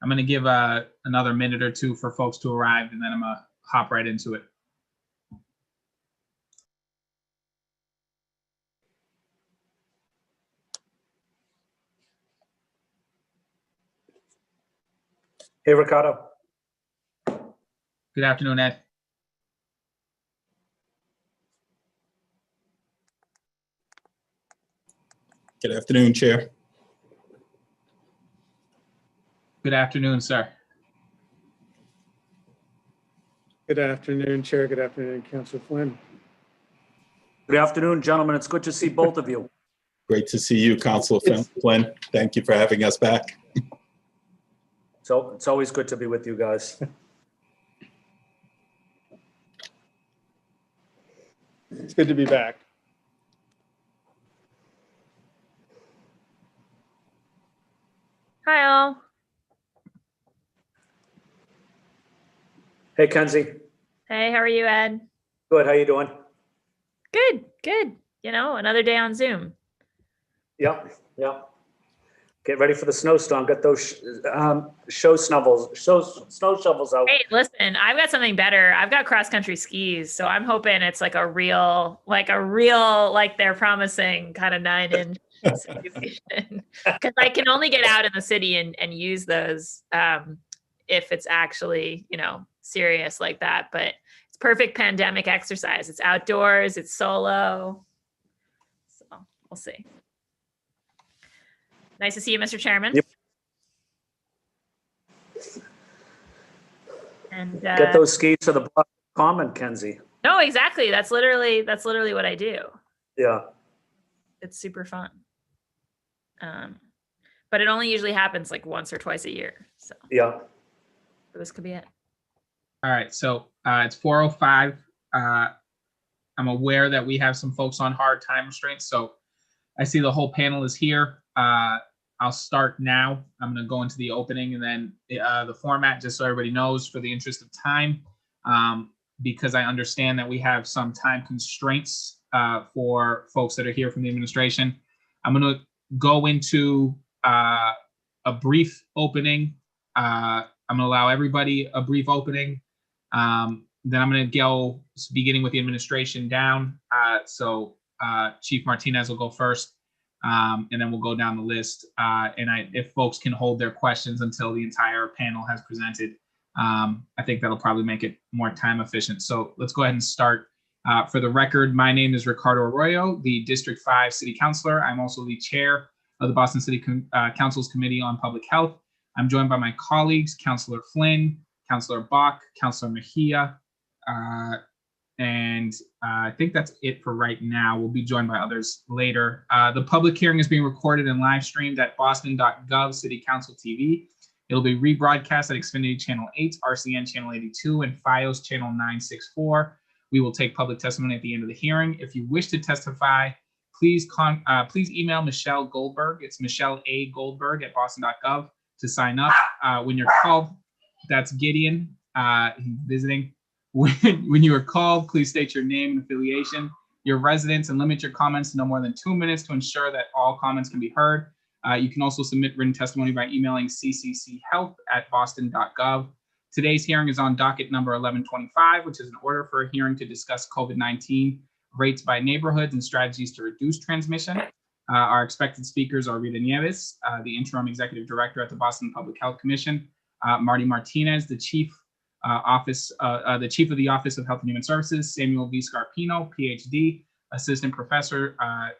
I'm going to give another minute or two for folks to arrive, and then I'm going to hop right into it. Hey, Ricardo. Good afternoon, Ed. Good afternoon, Chair. Good afternoon, sir. Good afternoon, Chair. Good afternoon, Councilor Flynn. Good afternoon, gentlemen. It's good to see both of you. Great to see you, Councilor Flynn. Thank you for having us back. So it's always good to be with you guys. It's good to be back. Hi all. Hey, Kenzie. Hey, how are you, Ed? Good. How you doing? Good, good. You know, another day on Zoom. Yeah, yeah. Get ready for the snowstorm. Get those snow shovels out. Hey, listen, I've got something better. I've got cross-country skis, so I'm hoping it's like a real, like they're promising kind of 9-inch situation. Because I can only get out in the city and use those if it's actually, you know, serious like that. But it's perfect pandemic exercise. It's outdoors, it's solo. So we'll see. Nice to see you, Mr. Chairman. Yep. And get those skis to the Boston Common, Kenzie. No, exactly. That's literally what I do. Yeah. It's super fun. But it only usually happens like once or twice a year. So yeah. So this could be it. All right. So it's 4:05. I'm aware that we have some folks on hard time restraints. So I see the whole panel is here. I'll start now. I'm going to go into the opening, and then the format, just so everybody knows, for the interest of time, because I understand that we have some time constraints for folks that are here from the administration. I'm going to go into a brief opening. I'm going to allow everybody a brief opening. Then I'm going to go beginning with the administration down. So Chief Martinez will go first. And then we'll go down the list. If folks can hold their questions until the entire panel has presented, I think that'll probably make it more time efficient. So let's go ahead and start. For the record, my name is Ricardo Arroyo, the District 5 City Councilor. I'm also the chair of the Boston City Council's Committee on Public Health. I'm joined by my colleagues, Councilor Flynn, Councilor Bach, Councilor Mejia, and I think that's it for right now. We'll be joined by others later. The public hearing is being recorded and live streamed at boston.gov City Council TV. It'll be rebroadcast at Xfinity Channel 8, RCN Channel 82, and FiOS Channel 964. We will take public testimony at the end of the hearing. If you wish to testify, please email Michelle Goldberg. It's Michelle A. Goldberg at boston.gov to sign up. When you're called, that's Gideon. He's visiting. When you are called, please state your name and affiliation, your residence, and limit your comments to no more than 2 minutes to ensure that all comments can be heard. You can also submit written testimony by emailing ccchealth@boston.gov. Today's hearing is on docket number 1125, which is an order for a hearing to discuss COVID-19 rates by neighborhoods and strategies to reduce transmission. Our expected speakers are Rita Nieves, the interim executive director at the Boston Public Health Commission, Marty Martinez, the chief of the Office of Health and Human Services, Samuel V. Scarpino, PhD, assistant professor,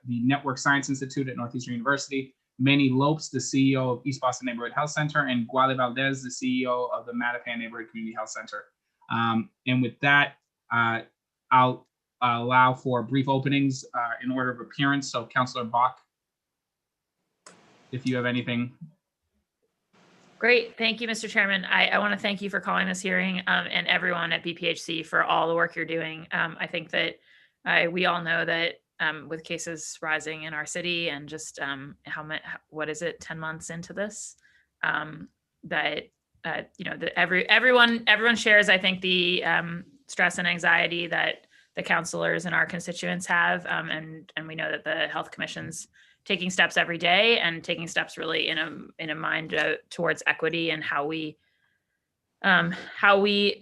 the Network Science Institute at Northeastern University, Manny Lopes, the CEO of East Boston Neighborhood Health Center, and Guale Valdez, the CEO of the Mattapan Neighborhood Community Health Center. And with that, I'll allow for brief openings in order of appearance. So Councilor Bach, if you have anything. Great. Thank you, Mr. Chairman. I want to thank you for calling this hearing and everyone at BPHC for all the work you're doing. I think that we all know that with cases rising in our city and just what is it, 10 months into this, that everyone shares, I think, the stress and anxiety that the counselors and our constituents have, and we know that the health commissions taking steps every day and taking steps really in a mind towards equity and how we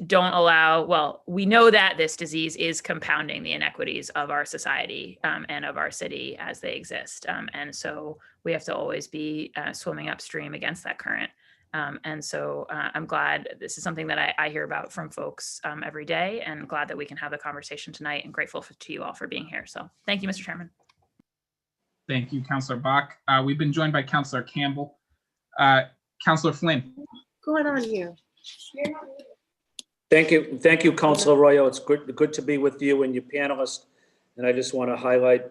don't allow, well, we know that this disease is compounding the inequities of our society and of our city as they exist. And so we have to always be swimming upstream against that current. And so I'm glad this is something that I hear about from folks every day, and glad that we can have the conversation tonight, and grateful to you all for being here. So thank you, Mr. Chairman. Thank you, Councillor Bach. We've been joined by Councillor Campbell. Councillor Flynn. What's going on here? Thank you, Councilor Arroyo. It's good to be with you and your panelists. And I just want to highlight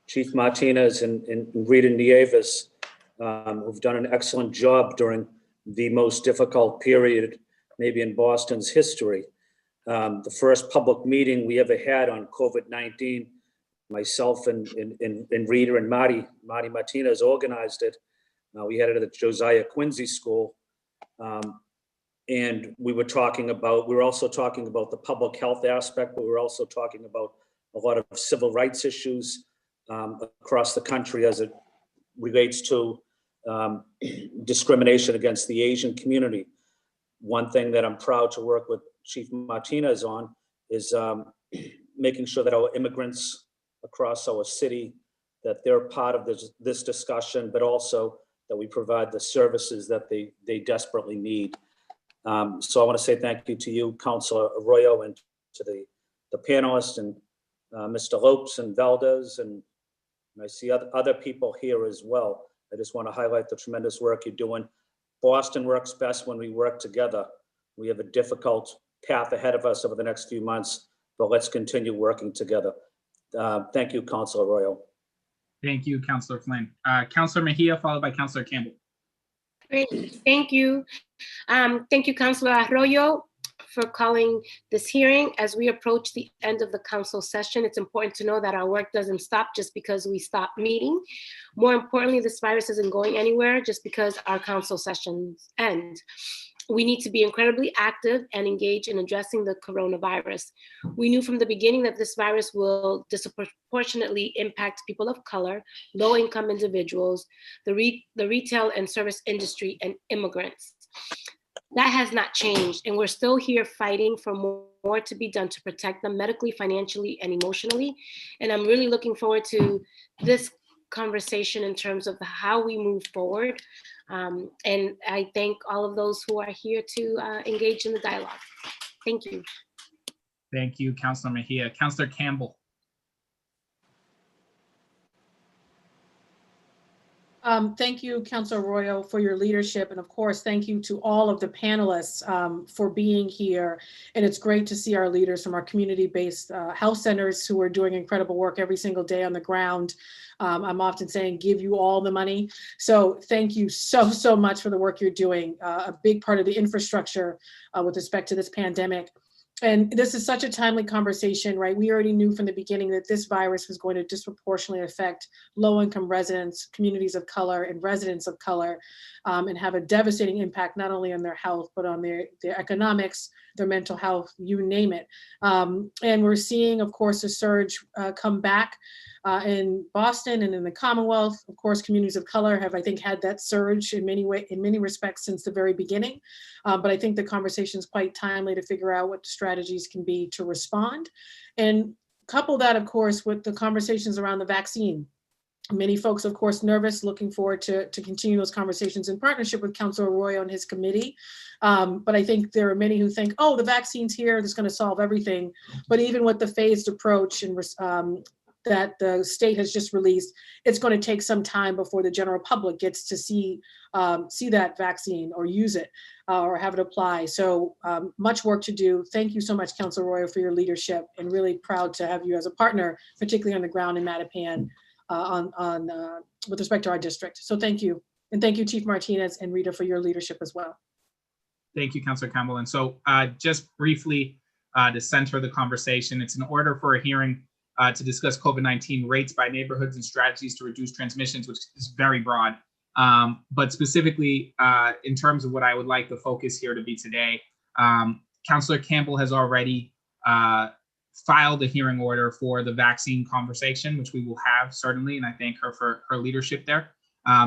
Chief Martinez and Rita Nieves, who've done an excellent job during the most difficult period, maybe in Boston's history. The first public meeting we ever had on COVID-19, myself and Rita and Marty Martinez organized it. We had it at the Josiah Quincy School. And we were also talking about the public health aspect, but we were also talking about a lot of civil rights issues across the country as it relates to discrimination against the Asian community. One thing that I'm proud to work with Chief Martinez on is making sure that our immigrants across our city, that they're part of this discussion, but also that we provide the services that they desperately need. So I want to say thank you to you, Councilor Arroyo, and to the panelists, and Mr. Lopes and Valdez, and I see other people here as well. I just want to highlight the tremendous work you're doing. Boston works best when we work together. We have a difficult path ahead of us over the next few months, but let's continue working together. Thank you, Councilor Arroyo. Thank you, Councillor Flynn. Councillor Mejia, followed by Councillor Campbell. Great, thank you. Thank you, Councilor Arroyo, for calling this hearing. As we approach the end of the council session, it's important to know that our work doesn't stop just because we stop meeting. More importantly, this virus isn't going anywhere just because our council sessions end. We need to be incredibly active and engaged in addressing the coronavirus. We knew from the beginning that this virus will disproportionately impact people of color, low-income individuals, the retail and service industry, and immigrants. That has not changed, and we're still here fighting for more to be done to protect them medically, financially, and emotionally. And I'm really looking forward to this conversation in terms of how we move forward. And I thank all of those who are here to engage in the dialogue. Thank you. Thank you, Councillor Mejia. Councillor Campbell. Thank you, Councilor Arroyo, for your leadership. And of course, thank you to all of the panelists for being here. And it's great to see our leaders from our community-based health centers who are doing incredible work every single day on the ground. I'm often saying, give you all the money. So thank you so much for the work you're doing. A big part of the infrastructure with respect to this pandemic. And this is such a timely conversation, right? We already knew from the beginning that this virus was going to disproportionately affect low-income residents, communities of color, and residents of color, and have a devastating impact not only on their health, but on their economics, their mental health, you name it. And we're seeing, of course, a surge come back in Boston and in the Commonwealth. Of course, communities of color have, I think, had that surge in many respects since the very beginning. But I think the conversation is quite timely to figure out what the strategies can be to respond. And couple that, of course, with the conversations around the vaccine. Many folks, of course, nervous, looking forward to continue those conversations in partnership with Councilor Arroyo and his committee. But I think there are many who think, oh, the vaccine's here, that's going to solve everything. But even with the phased approach and that the state has just released, it's going to take some time before the general public gets to see that vaccine or use it or have it apply. So much work to do. Thank you so much, Councilor Arroyo, for your leadership, and really proud to have you as a partner, particularly on the ground in Mattapan with respect to our district. So thank you. And thank you, Chief Martinez and Rita, for your leadership as well. Thank you, Councilor Campbell. And so just briefly to center the conversation, it's in order for a hearing to discuss COVID-19 rates by neighborhoods and strategies to reduce transmissions, which is very broad. But specifically in terms of what I would like the focus here to be today, Councilor Campbell has already filed a hearing order for the vaccine conversation, which we will have certainly, and I thank her for her leadership there.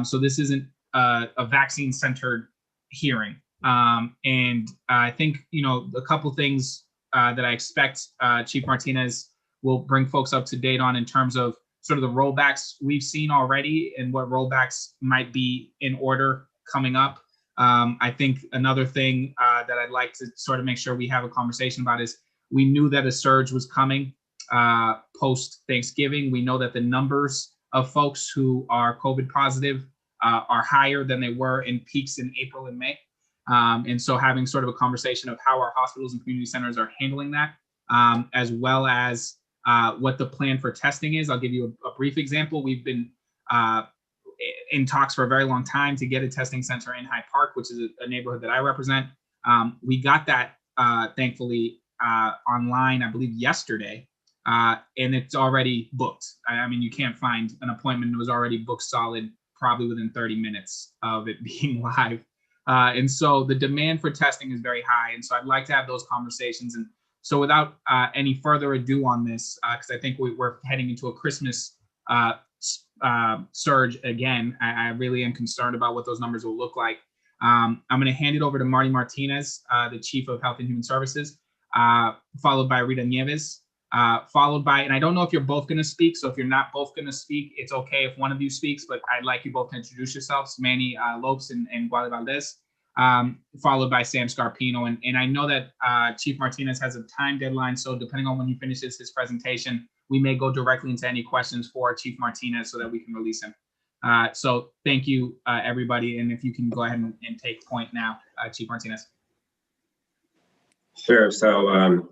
So this isn't a vaccine-centered hearing. And I think, a couple things that I expect Chief Martinez will bring folks up to date on in terms of sort of the rollbacks we've seen already and what rollbacks might be in order coming up. I think another thing that I'd like to sort of make sure we have a conversation about is we knew that a surge was coming post Thanksgiving. We know that the numbers of folks who are COVID positive are higher than they were in peaks in April and May. And so having sort of a conversation of how our hospitals and community centers are handling that, as well as what the plan for testing is. I'll give you a brief example. We've been in talks for a very long time to get a testing center in Hyde Park, which is a neighborhood that I represent. We got that, thankfully, online, I believe yesterday, and it's already booked. I mean, you can't find an appointment. It was already booked solid, probably within 30 minutes of it being live. And so the demand for testing is very high. And so I'd like to have those conversations. And so without any further ado on this, because I think we're heading into a Christmas surge again, I really am concerned about what those numbers will look like. I'm going to hand it over to Marty Martinez, the Chief of Health and Human Services, followed by Rita Nieves, followed by, and I don't know if you're both going to speak, so if you're not both going to speak, it's okay if one of you speaks, but I'd like you both to introduce yourselves, Manny Lopes and Guale Valdez, followed by Sam Scarpino. And I know that Chief Martinez has a time deadline, so depending on when he finishes his presentation, we may go directly into any questions for Chief Martinez so that we can release him. So thank you, everybody. And if you can go ahead and take point now, Chief Martinez. Sure. So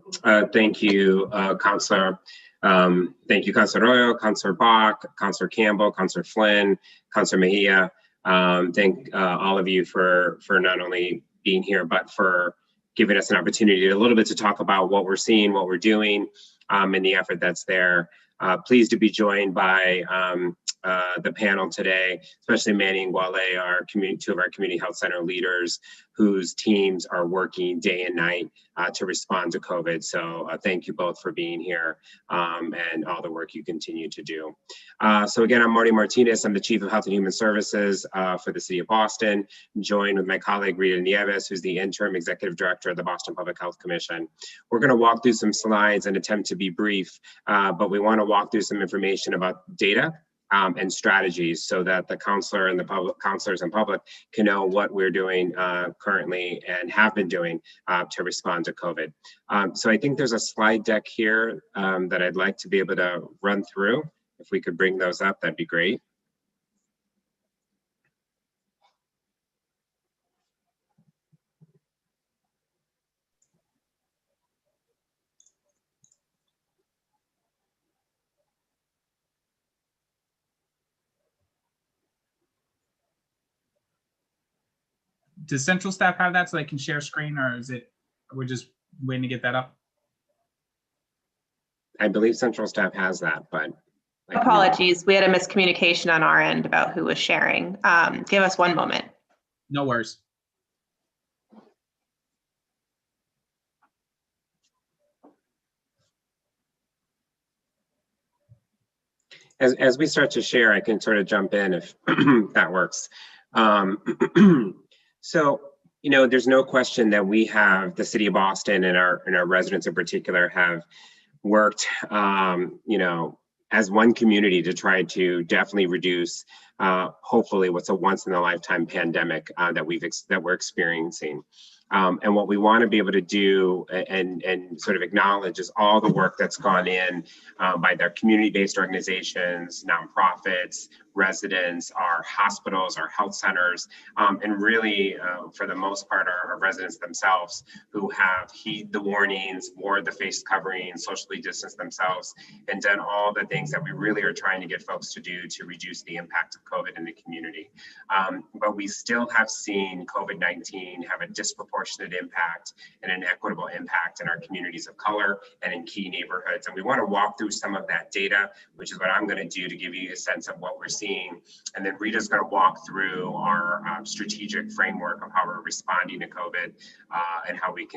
thank you, Councilor. Thank you, Councilor Arroyo, Councilor Bach, Councilor Campbell, Councilor Flynn, Councilor Mejia. Thank all of you for not only being here, but for giving us an opportunity a little bit to talk about what we're seeing, what we're doing, and the effort that's there. Pleased to be joined by the panel today, especially Manny and Guale, two of our community health center leaders whose teams are working day and night to respond to COVID. So thank you both for being here and all the work you continue to do. So again, I'm Marty Martinez. I'm the Chief of Health and Human Services for the City of Boston, joined with my colleague Rita Nieves, who's the Interim Executive Director of the Boston Public Health Commission. We're going to walk through some slides and attempt to be brief, but we want to walk through some information about data and strategies so that the counselor and the counselors and public can know what we're doing currently and have been doing to respond to COVID. So I think there's a slide deck here that I'd like to be able to run through. If we could bring those up, that'd be great. Does central staff have that so they can share screen, or is it, we're just waiting to get that up? I believe central staff has that, but. Apologies, we had a miscommunication on our end about who was sharing. Give us one moment. No worries. As we start to share, I can sort of jump in if that works. So, there's no question that we have, the City of Boston and our residents in particular have worked, as one community to try to definitely reduce, hopefully, what's a once in a lifetime pandemic that we're experiencing. And what we want to be able to do and sort of acknowledge is all the work that's gone in by their community-based organizations, nonprofits, residents, our hospitals, our health centers, and really, for the most part, our residents themselves who have heed the warnings, wore the face covering, socially distanced themselves, and done all the things that we really are trying to get folks to do to reduce the impact of COVID in the community. But we still have seen COVID-19 have a disproportionate impact and an equitable impact in our communities of color and in key neighborhoods. And we want to walk through some of that data, which is what I'm going to do to give you a sense of what we're seeing seeing. And then Rita's going to walk through our strategic framework of how we're responding to COVID and how we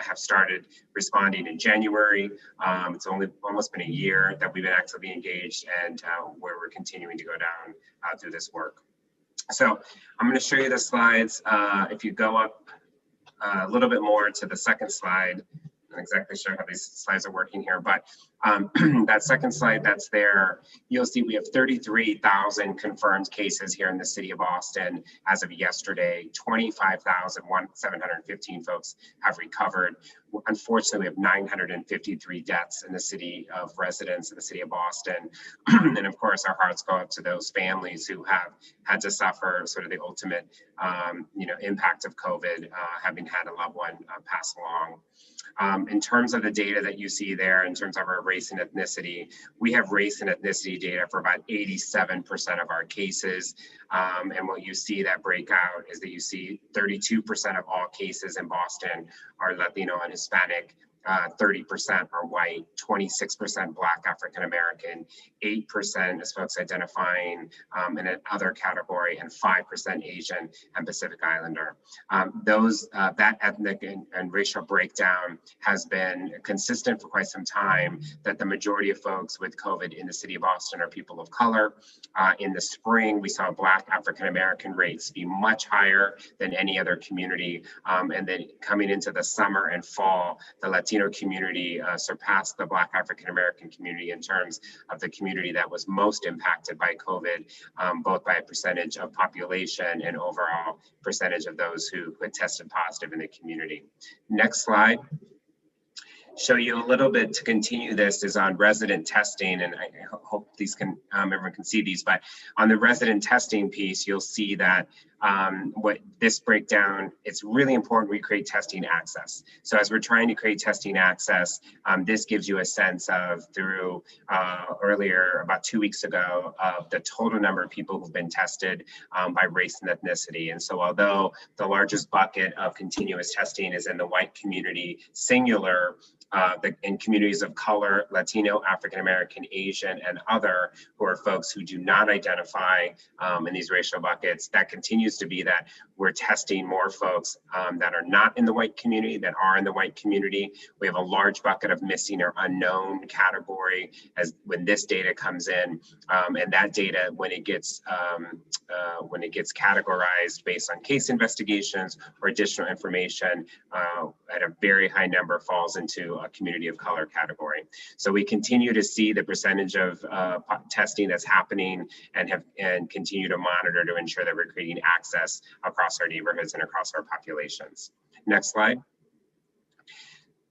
have started responding in January. It's only almost been a year that we've been actively engaged, and where we're continuing to go down through this work. So I'm going to show you the slides. If you go up a little bit more to the second slide, I'm not exactly sure how these slides are working here, but that second slide that's there, you'll see we have 33,000 confirmed cases here in the city of Boston as of yesterday. 25,715 folks have recovered. Unfortunately, we have 953 deaths in the city of residents in the city of Boston. And of course, our hearts go out to those families who have had to suffer sort of the ultimate impact of COVID, having had a loved one pass along. In terms of the data that you see there, in terms of our race and ethnicity, we have race and ethnicity data for about 87% of our cases. And what you see that breakout is that you see 32% of all cases in Boston are Latino and Hispanic, 30% are white, 26% Black African American, 8% is folks identifying in another category, and 5% Asian and Pacific Islander. That ethnic and racial breakdown has been consistent for quite some time, that the majority of folks with COVID in the city of Boston are people of color. In the spring, we saw Black African American rates be much higher than any other community. And then coming into the summer and fall, the Latino community surpassed the Black African American community in terms of the community that was most impacted by COVID, both by a percentage of population and overall percentage of those who had tested positive in the community. Next slide. Show you a little bit to continue this is on resident testing, and I hope these can everyone can see these, but on the resident testing piece, you'll see that what this breakdown, it's really important we create testing access. So as we're trying to create testing access, this gives you a sense of through earlier, about 2 weeks ago, of the total number of people who've been tested by race and ethnicity. And so although the largest bucket of continuous testing is in the white community, singular, in communities of color, Latino, African American, Asian, and other, who are folks who do not identify in these racial buckets, that continues to be that we're testing more folks that are not in the white community than are in the white community. We have a large bucket of missing or unknown category as when this data comes in, and that data, when it gets categorized based on case investigations or additional information, at a very high number falls into a community of color category. So we continue to see the percentage of testing that's happening and continue to monitor to ensure that we're creating access across our neighborhoods and across our populations. Next slide.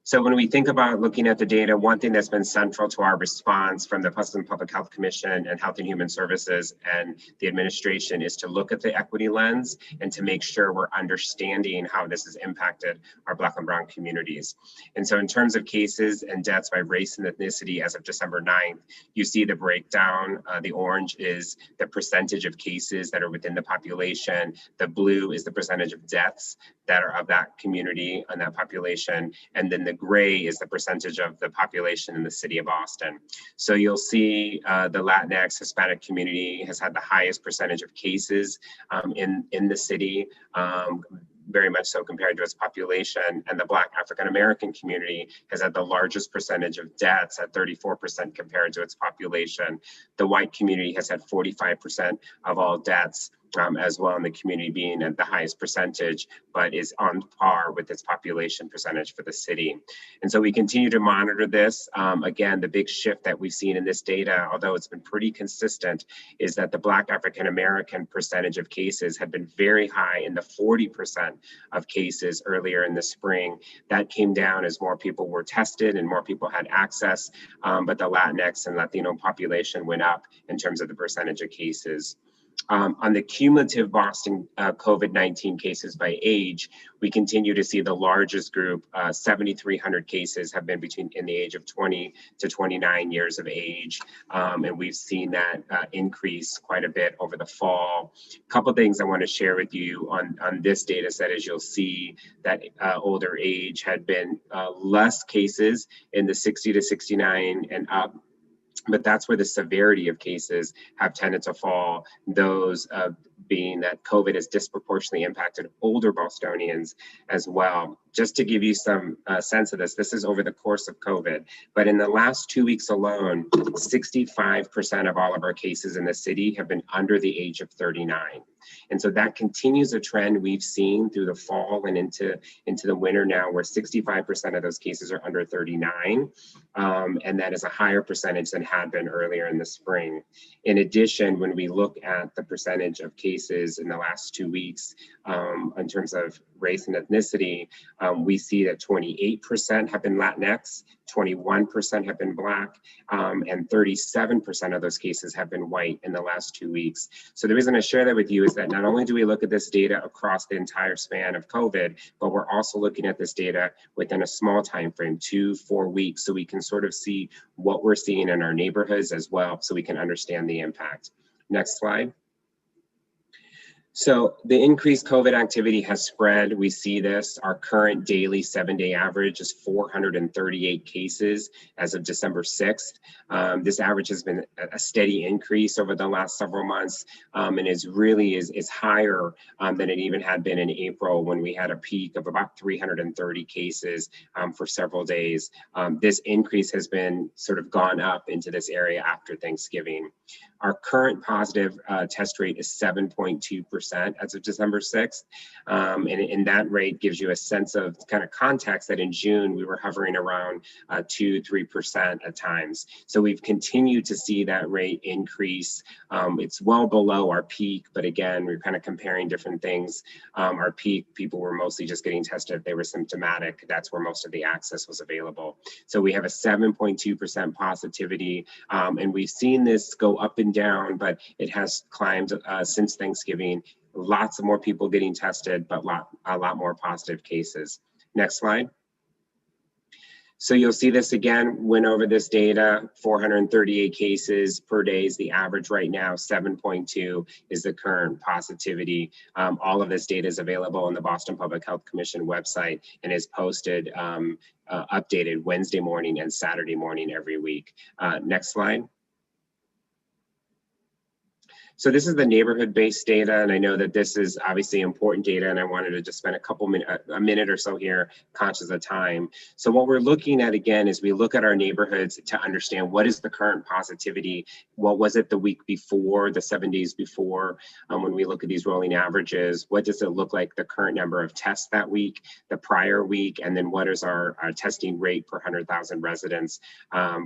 So when we think about looking at the data, one thing that's been central to our response from the Boston Public Health Commission and Health and Human Services and the administration is to look at the equity lens and to make sure we're understanding how this has impacted our Black and Brown communities. And so in terms of cases and deaths by race and ethnicity as of December 9th, you see the breakdown. The orange is the percentage of cases that are within the population. The blue is the percentage of deaths that are of that community and that population. And then the gray is the percentage of the population in the city of Boston. So you'll see the Latinx Hispanic community has had the highest percentage of cases in the city, very much so compared to its population, and the Black African American community has had the largest percentage of deaths at 34% compared to its population. The white community has had 45% of all deaths as well, in the community being at the highest percentage, but is on par with its population percentage for the city. And so we continue to monitor this. Again, the big shift that we've seen in this data, although it's been pretty consistent, is that the Black African American percentage of cases had been very high in the 40% of cases earlier in the spring. That came down as more people were tested and more people had access, but the Latinx and Latino population went up in terms of the percentage of cases. On the cumulative Boston COVID-19 cases by age, we continue to see the largest group, 7,300 cases have been in the age of 20 to 29 years of age. And we've seen that increase quite a bit over the fall. A couple of things I want to share with you on this data set is you'll see that older age had been less cases in the 60 to 69 and up but that's where the severity of cases have tended to fall, those being that COVID has disproportionately impacted older Bostonians as well. Just to give you some sense of this is over the course of COVID, but in the last 2 weeks alone, 65% of all of our cases in the city have been under the age of 39. And so that continues a trend we've seen through the fall and into the winter now, where 65% of those cases are under 39. And that is a higher percentage than had been earlier in the spring. In addition, when we look at the percentage of cases in the last 2 weeks, in terms of race and ethnicity, we see that 28% have been Latinx, 21% have been Black, and 37% of those cases have been white in the last 2 weeks. So the reason I share that with you is that not only do we look at this data across the entire span of COVID, but we're also looking at this data within a small time frame, 2-4 weeks, so we can sort of see what we're seeing in our neighborhoods as well, so we can understand the impact. Next slide. So the increased COVID activity has spread. We see this. Our current daily 7-day average is 438 cases as of December 6th. This average has been a steady increase over the last several months, and is higher than it even had been in April, when we had a peak of about 330 cases for several days. This increase has been sort of gone up into this area after Thanksgiving. Our current positive test rate is 7.2% as of December 6th. And that rate gives you a sense of kind of context that in June, we were hovering around 2-3% at times. So we've continued to see that rate increase. It's well below our peak, but again, we're kind of comparing different things. Our peak, people were mostly just getting tested if they were symptomatic. That's where most of the access was available. So we have a 7.2% positivity, and we've seen this go up and down, but it has climbed since Thanksgiving. Lots of more people getting tested, but a lot more positive cases. Next slide. So you'll see this again, went over this data, 438 cases per day is the average right now, 7.2 is the current positivity. All of this data is available on the Boston Public Health Commission website and is posted, updated Wednesday morning and Saturday morning every week. Next slide. So this is the neighborhood-based data, and I know that this is obviously important data, and I wanted to just spend a minute or so here, conscious of time. So what we're looking at again is we look at our neighborhoods to understand what is the current positivity, what was it the week before, the 7 days before, when we look at these rolling averages, what does it look like the current number of tests that week, the prior week, and then what is our testing rate per 100,000 residents,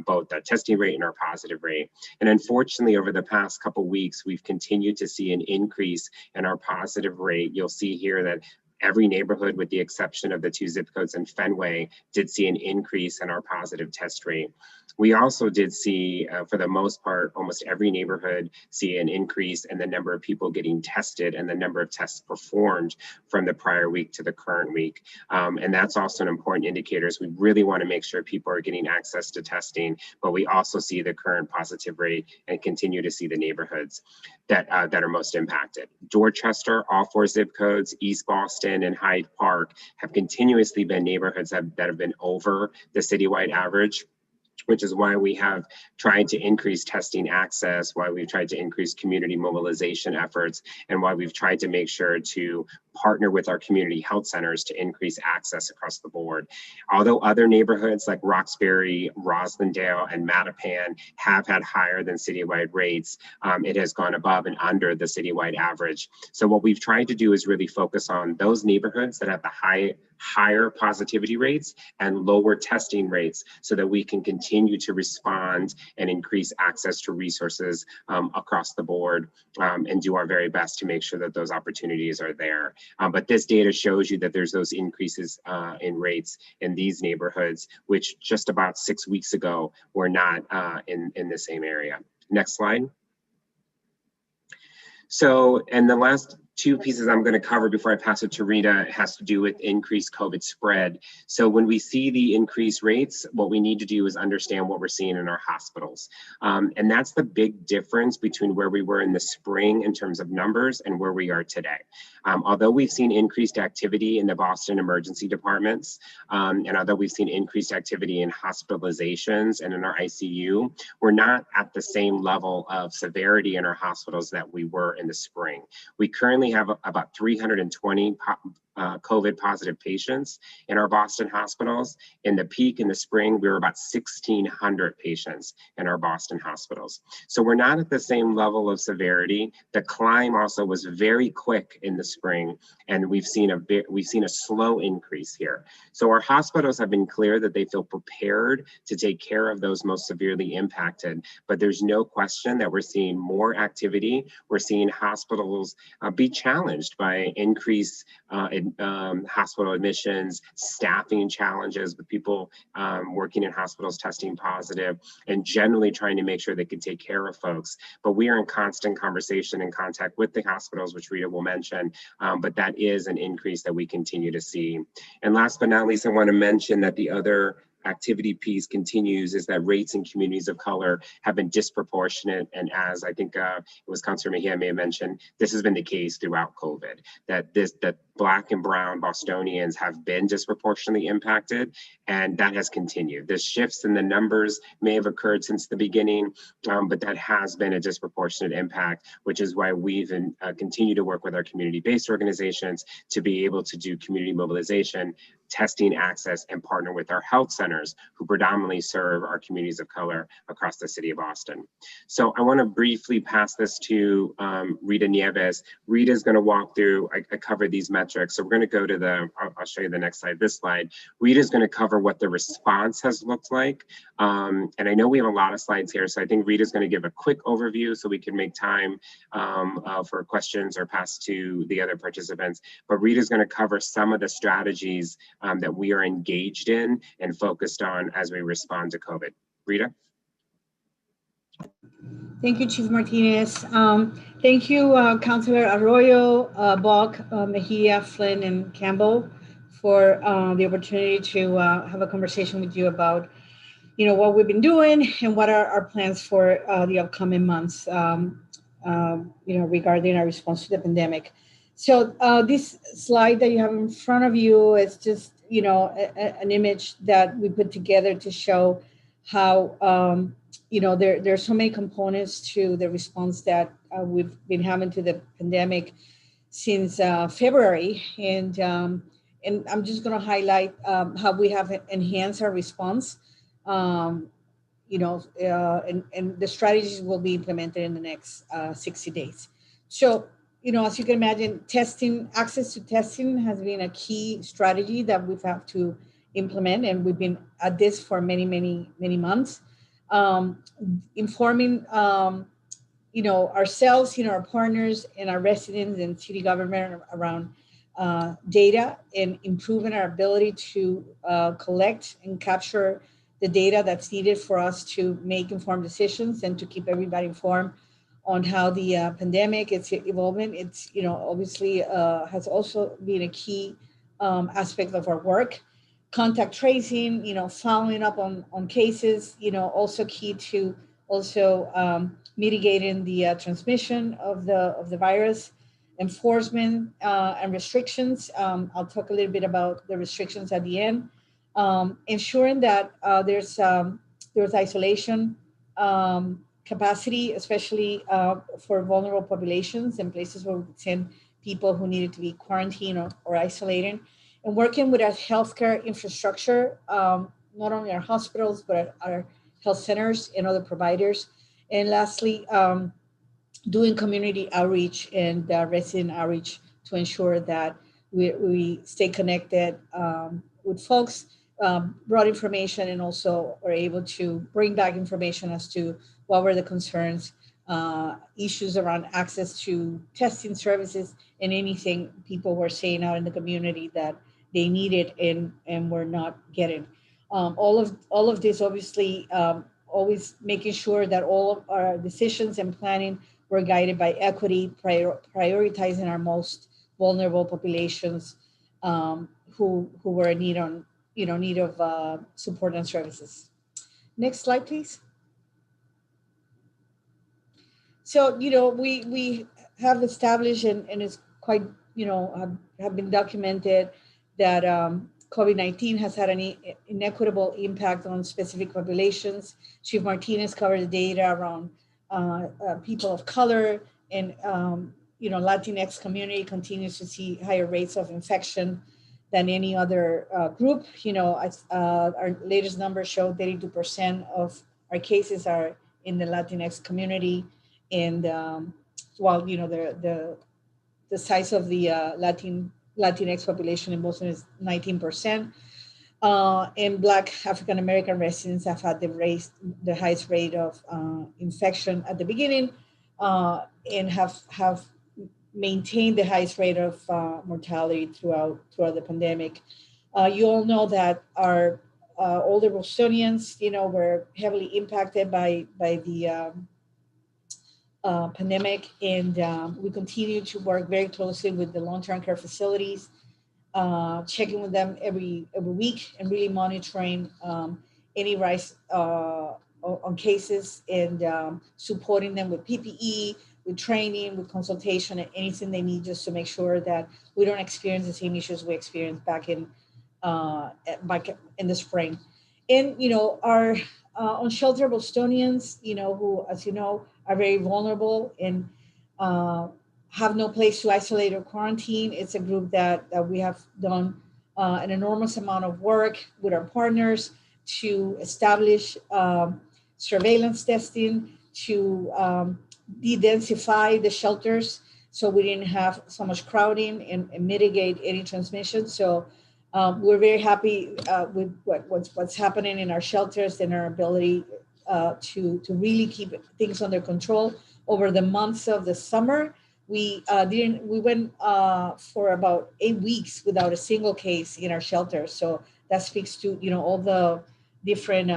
both the testing rate and our positive rate. And unfortunately, over the past couple weeks, we've continued to see an increase in our positive rate. You'll see here that every neighborhood, with the exception of the 2 zip codes in Fenway, did see an increase in our positive test rate. We also did see, for the most part, almost every neighborhood see an increase in the number of people getting tested and the number of tests performed from the prior week to the current week. And that's also an important indicator, as we really want to make sure people are getting access to testing, but we also see the current positive rate and continue to see the neighborhoods that are most impacted. Dorchester, all 4 zip codes, East Boston, and Hyde Park have continuously been neighborhoods that have been over the citywide average, which is why we have tried to increase testing access, why we've tried to increase community mobilization efforts, and why we've tried to make sure to partner with our community health centers to increase access across the board. Although other neighborhoods like Roxbury, Roslindale, and Mattapan have had higher than citywide rates, it has gone above and under the citywide average. So what we've tried to do is really focus on those neighborhoods that have the higher positivity rates and lower testing rates, so that we can continue to respond and increase access to resources across the board, and do our very best to make sure that those opportunities are there. But this data shows you that there's those increases in rates in these neighborhoods, which just about 6 weeks ago were not in the same area. Next slide. So, and the last 2 pieces I'm going to cover before I pass it to Rita has to do with increased COVID spread. So when we see the increased rates, what we need to do is understand what we're seeing in our hospitals. And that's the big difference between where we were in the spring in terms of numbers and where we are today. Although we've seen increased activity in the Boston emergency departments, and although we've seen increased activity in hospitalizations and in our ICU, we're not at the same level of severity in our hospitals that we were in the spring. We currently have about 320 COVID positive patients in our Boston hospitals. In the peak in the spring, we were about 1,600 patients in our Boston hospitals. So we're not at the same level of severity. The climb also was very quick in the spring, and we've seen a slow increase here. So our hospitals have been clear that they feel prepared to take care of those most severely impacted, but there's no question that we're seeing more activity. We're seeing hospitals be challenged by increased hospital admissions, staffing challenges with people working in hospitals testing positive, and generally trying to make sure they can take care of folks. But we are in constant conversation and contact with the hospitals, which Rita will mention, but that is an increase that we continue to see. And last but not least, I want to mention that the other activity piece continues is that rates in communities of color have been disproportionate. And as I think it was Councilor Mejia may have mentioned, this has been the case throughout COVID, that Black and Brown Bostonians have been disproportionately impacted, and that has continued. The shifts in the numbers may have occurred since the beginning, but that has been a disproportionate impact, which is why we've continued to work with our community-based organizations to be able to do community mobilization, testing access, and partner with our health centers who predominantly serve our communities of color across the city of Boston. So I want to briefly pass this to Rita Nieves. Rita is going to walk through, I covered these metrics. So we're going to go to I'll show you the next slide, this slide. Rita is going to cover what the response has looked like. And I know we have a lot of slides here, so I think Rita is going to give a quick overview so we can make time for questions or pass to the other participants. But Rita is going to cover some of the strategies that we are engaged in and focused on as we respond to COVID. Rita? Thank you, Chief Martinez. Thank you, Councilor Arroyo, Bach, Mejia, Flynn, and Campbell for the opportunity to have a conversation with you about, what we've been doing and what are our plans for the upcoming months, regarding our response to the pandemic. So this slide that you have in front of you is just, an image that we put together to show how, there are so many components to the response that we've been having to the pandemic since February. And I'm just going to highlight how we have enhanced our response, and the strategies will be implemented in the next 60 days. So, as you can imagine, access to testing has been a key strategy that we've had to implement, and we've been at this for many, many, many months. Informing, ourselves, our partners and our residents and city government around data, and improving our ability to collect and capture the data that's needed for us to make informed decisions and to keep everybody informed on how the pandemic is evolving. It's, obviously has also been a key aspect of our work. Contact tracing, following up on cases, also key to also mitigating the transmission of the virus. Enforcement and restrictions. I'll talk a little bit about the restrictions at the end. Ensuring that there's isolation capacity, especially for vulnerable populations and places where we send people who needed to be quarantined or isolated. And working with our healthcare infrastructure, not only our hospitals, but our health centers and other providers. And lastly, doing community outreach and resident outreach to ensure that we stay connected with folks, brought information, and also are able to bring back information as to what were the concerns, issues around access to testing services, and anything people were saying out in the community that they needed and were not getting. All of this, obviously, always making sure that all of our decisions and planning were guided by equity, prioritizing our most vulnerable populations who were in need of support and services. Next slide, please. So, we have established, and it's quite, have been documented that COVID-19 has had an inequitable impact on specific populations. Chief Martinez covered the data around people of color, and Latinx community continues to see higher rates of infection than any other group. Our latest numbers show 32% of our cases are in the Latinx community, and while the size of the Latinx population in Boston is 19%. And Black African American residents have had the highest rate of infection at the beginning, and have maintained the highest rate of mortality throughout the pandemic. You all know that our older Bostonians, were heavily impacted by the pandemic, and we continue to work very closely with the long-term care facilities, checking with them every week, and really monitoring any rise on cases, and supporting them with PPE, with training, with consultation, and anything they need, just to make sure that we don't experience the same issues we experienced back in the spring. And our unsheltered Bostonians, who, as you know, are very vulnerable and have no place to isolate or quarantine. It's a group that we have done an enormous amount of work with our partners to establish surveillance testing, to de-densify the shelters so we didn't have so much crowding, and mitigate any transmission. So we're very happy with what's happening in our shelters, and our ability to really keep things under control. Over the months of the summer, we went for about 8 weeks without a single case in our shelters. So that speaks to all the different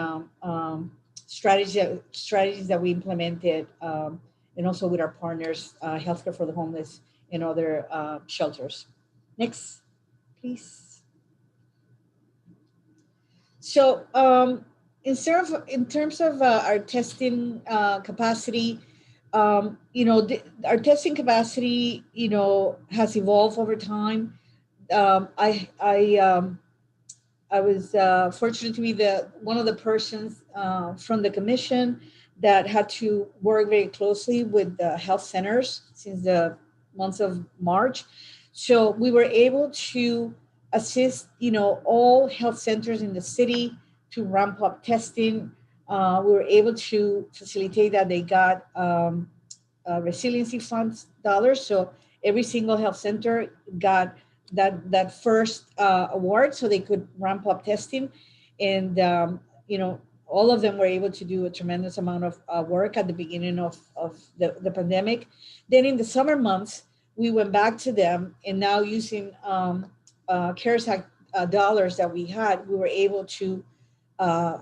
strategies that we implemented, and also with our partners, Healthcare for the Homeless and other shelters. Next, please. So in terms of our testing capacity, our testing capacity, has evolved over time. I was fortunate to be one of the persons from the commission that had to work very closely with the health centers since the months of March. So we were able to assist, all health centers in the city to ramp up testing. We were able to facilitate that they got resiliency funds dollars. So every single health center got that first award so they could ramp up testing. And, all of them were able to do a tremendous amount of work at the beginning of the pandemic. Then in the summer months, we went back to them, and now using CARES Act dollars that we had, we were able to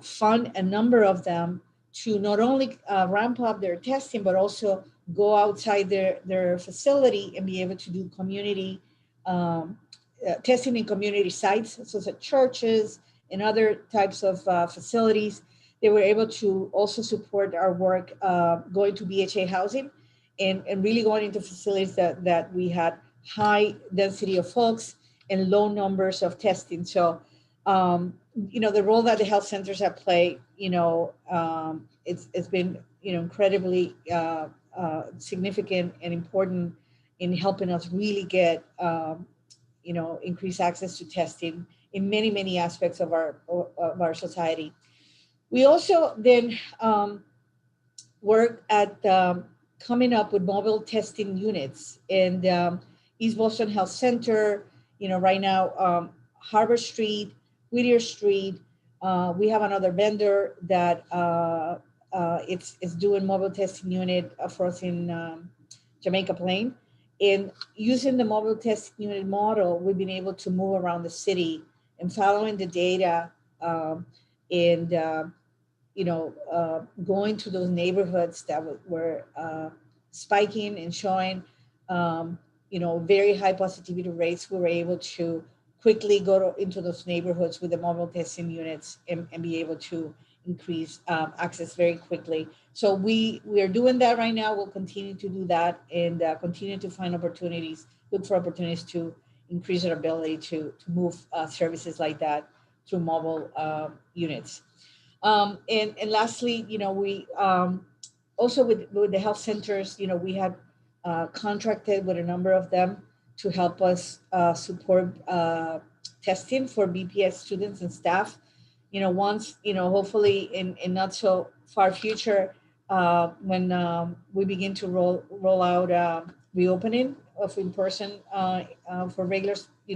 fund a number of them to not only ramp up their testing, but also go outside their facility and be able to do community testing in community sites, such as churches and other types of facilities. They were able to also support our work going to BHA housing and really going into facilities that we had high density of folks and low numbers of testing. So, the role that the health centers have played, it's been, incredibly significant and important in helping us really get, increased access to testing in many, many aspects of our society. We also then work at coming up with mobile testing units, and East Boston Health Center, right now, Harbor Street, Whittier Street, we have another vendor that it's doing mobile testing unit for us in Jamaica Plain. And using the mobile testing unit model, we've been able to move around the city and following the data, going to those neighborhoods that were spiking and showing, very high positivity rates. We were able to quickly go into those neighborhoods with the mobile testing units and be able to increase access very quickly. So we are doing that right now. We'll continue to do that and continue to find opportunities, look for opportunities to increase our ability to move services like that through mobile units. And lastly, we also with the health centers, we had contracted with a number of them to help us support testing for BPS students and staff. Once, hopefully in not so far future, when we begin to roll out reopening of in-person for regular,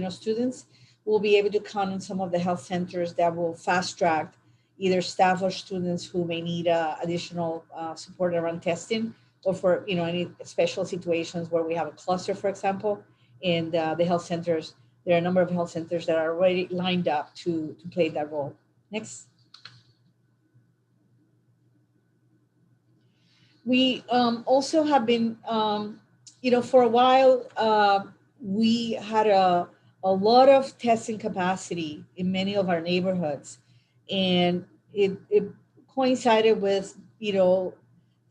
students, we'll be able to count on some of the health centers that will fast track either staff or students who may need additional support around testing, or for any special situations where we have a cluster, for example, and the health centers. There are a number of health centers that are already lined up to play that role. Next. We also have been, for a while, we had a lot of testing capacity in many of our neighborhoods. And it coincided with,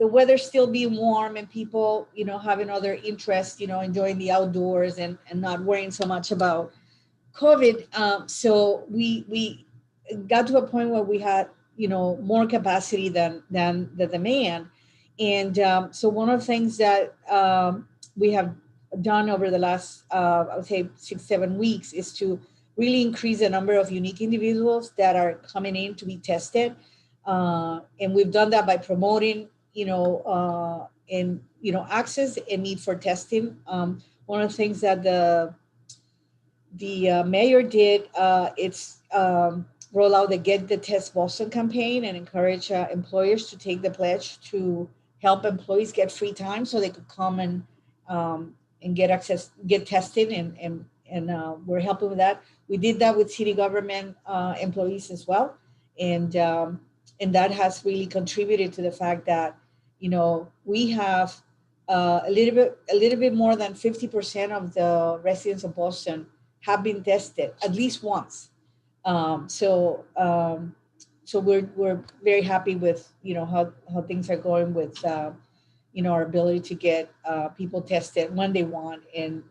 the weather still being warm and people, having other interests, enjoying the outdoors and not worrying so much about COVID. So we got to a point where we had, more capacity than the demand. And so one of the things that we have done over the last, I would say 6-7 weeks, is to really increase the number of unique individuals that are coming in to be tested. And we've done that by promoting, access and need for testing. One of the things that the mayor did, it's roll out the Get the Test Boston campaign and encourage employers to take the pledge to help employees get free time so they could come and get access, get tested, and we're helping with that. We did that with city government employees as well, and that has really contributed to the fact that we have a little bit more than 50% of the residents of Boston have been tested at least once. So we're very happy with how things are going with our ability to get people tested when they want, and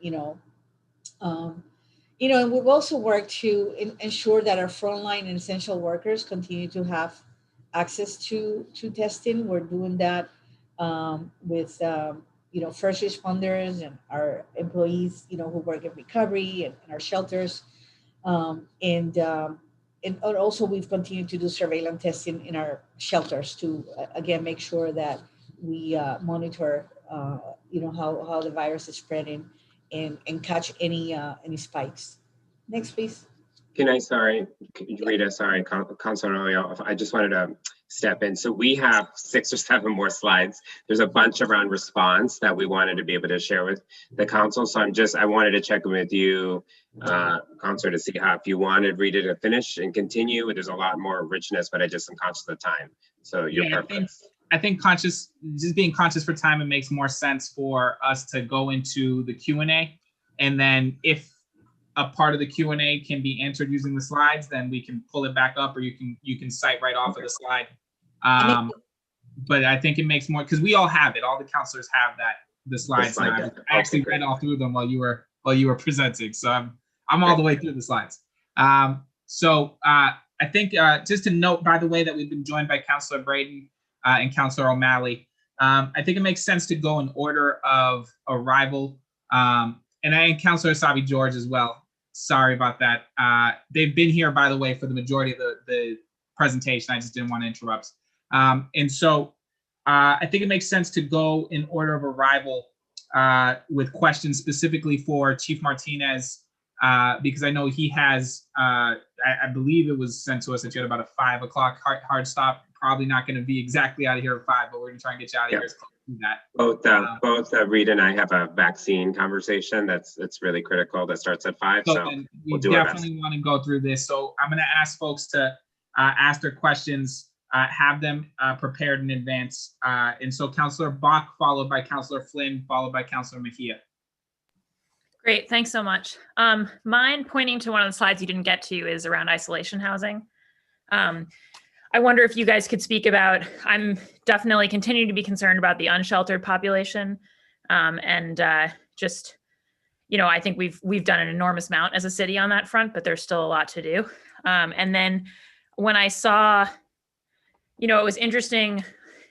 and we've also worked to ensure that our frontline and essential workers continue to have access to testing. We're doing that with first responders and our employees who work in recovery and our shelters. And also we've continued to do surveillance testing in our shelters to again make sure that we monitor how the virus is spreading and catch any spikes. Next, please. Sorry, Rita, sorry, Councilor Arroyo, I just wanted to step in. So we have 6 or 7 more slides. There's a bunch around response that we wanted to be able to share with the council. So I wanted to check in with you, Councilor, to see how, if you wanted Rita to finish and continue. There's a lot more richness, but I just am conscious of the time. So you're perfect. I think just being conscious for time, it makes more sense for us to go into the Q&A. And then if a part of the Q&A can be answered using the slides, then we can pull it back up, or you can cite right off of the slide. But I think it makes more, because we all have it. All the counselors have the slides. I actually read all through them while you were presenting. So I'm all the way through the slides. So I think just to note, by the way, that we've been joined by Councilor Braden and Councilor O'Malley. I think it makes sense to go in order of arrival. And Councilor Sabi George as well. Sorry about that. They've been here, by the way, for the majority of the presentation. I just didn't want to interrupt. And so I think it makes sense to go in order of arrival with questions specifically for Chief Martinez, because I know he has, I believe it was sent to us that you had about a 5 o'clock hard stop. Probably not going to be exactly out of here at 5, but we're going to try and get you out of here as close to that. Both Rita and I have a vaccine conversation that's really critical that starts at 5. So we definitely want to go through this. So I'm going to ask folks to ask their questions, have them prepared in advance. And so Councilor Bach, followed by Councilor Flynn, followed by Councilor Mejia. Great, thanks so much. Mine, pointing to one of the slides you didn't get to, is around isolation housing. I wonder if you guys could speak about, I'm definitely continuing to be concerned about the unsheltered population. Just, I think we've done an enormous amount as a city on that front, but there's still a lot to do. And then when I saw, it was interesting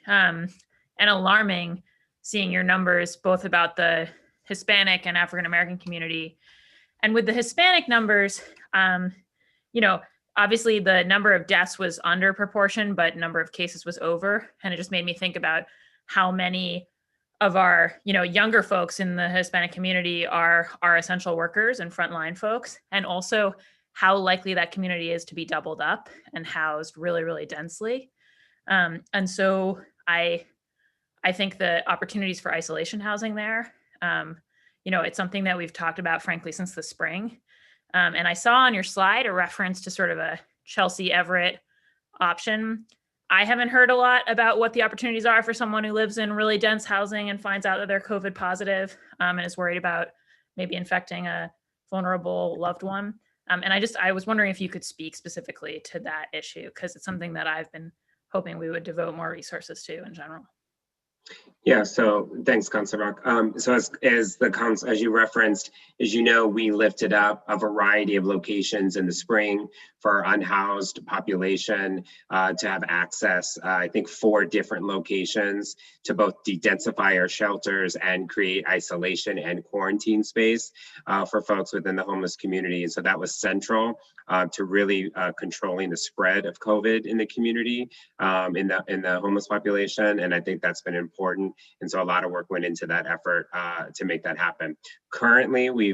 and alarming seeing your numbers, both about the Hispanic and African-American community. And with the Hispanic numbers, obviously the number of deaths was under proportion, but number of cases was over. And it just made me think about how many of our, younger folks in the Hispanic community are essential workers and frontline folks, and also how likely that community is to be doubled up and housed really, really densely. And so I think the opportunities for isolation housing there, it's something that we've talked about, frankly, since the spring. And I saw on your slide a reference to sort of a Chelsea Everett option. I haven't heard a lot about what the opportunities are for someone who lives in really dense housing and finds out that they're COVID positive and is worried about maybe infecting a vulnerable loved one. And I was wondering if you could speak specifically to that issue, because it's something that I've been hoping we would devote more resources to in general. Yeah, so thanks, Councilor Rock. So as you referenced, as you know, we lifted up a variety of locations in the spring for our unhoused population to have access, I think 4 different locations to both de-densify our shelters and create isolation and quarantine space for folks within the homeless community. And so that was central to really controlling the spread of COVID in the community, in the homeless population. And I think that's been important. And so a lot of work went into that effort to make that happen. Currently, we've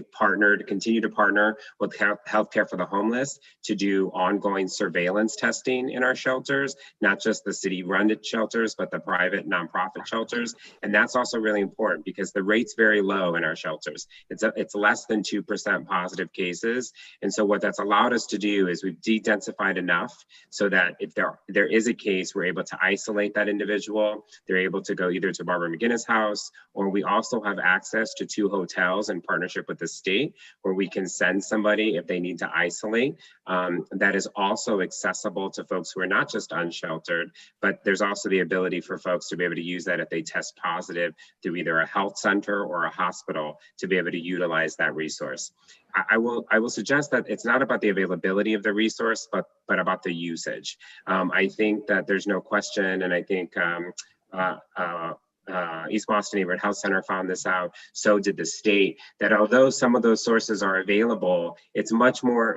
continue to partner with Healthcare for the Homeless to do ongoing surveillance testing in our shelters, not just the city-run shelters, but the private nonprofit shelters. And that's also really important because the rate's very low in our shelters. It's less than 2% positive cases. And so what that's allowed us to do is we've de-densified enough so that if there is a case, we're able to isolate that individual. They're able to go either to Barbara McGinnis House, or we also have access to 2 hotels in partnership with the state where we can send somebody if they need to isolate. That is also accessible to folks who are not just unsheltered, but there's also the ability for folks to be able to use that if they test positive through either a health center or a hospital to be able to utilize that resource. I will suggest that it's not about the availability of the resource, but about the usage. I think that there's no question, and I think East Boston Neighborhood Health Center found this out, so did the state, that although some of those sources are available, it's much more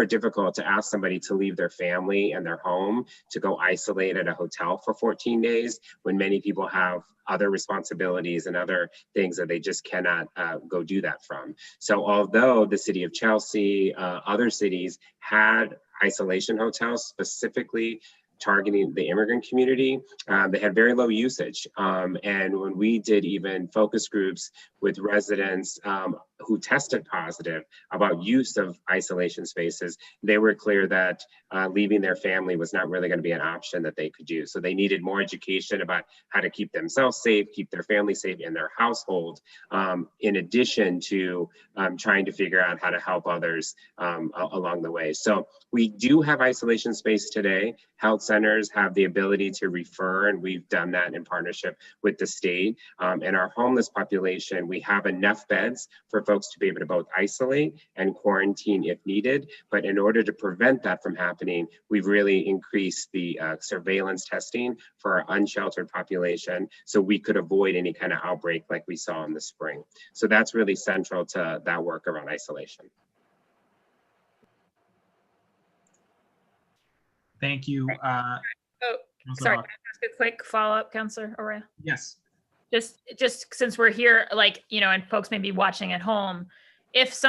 difficult to ask somebody to leave their family and their home to go isolate at a hotel for 14 days when many people have other responsibilities and other things that they just cannot go do that from. So although the city of Chelsea, other cities had isolation hotels specifically targeting the immigrant community, they had very low usage. And when we did even focus groups with residents who tested positive about use of isolation spaces, they were clear that leaving their family was not really going to be an option that they could do. So they needed more education about how to keep themselves safe, keep their family safe in their household, in addition to trying to figure out how to help others along the way. So we do have isolation space today. Health centers have the ability to refer, and we've done that in partnership with the state. In our homeless population, we have enough beds for folks to be able to both isolate and quarantine if needed. But in order to prevent that from happening, we've really increased the surveillance testing for our unsheltered population so we could avoid any kind of outbreak like we saw in the spring. So that's really central to that work around isolation. Thank you. Sorry, can I ask a quick follow-up, Councilor Arroyo? Yes. Just since we're here, and folks may be watching at home, if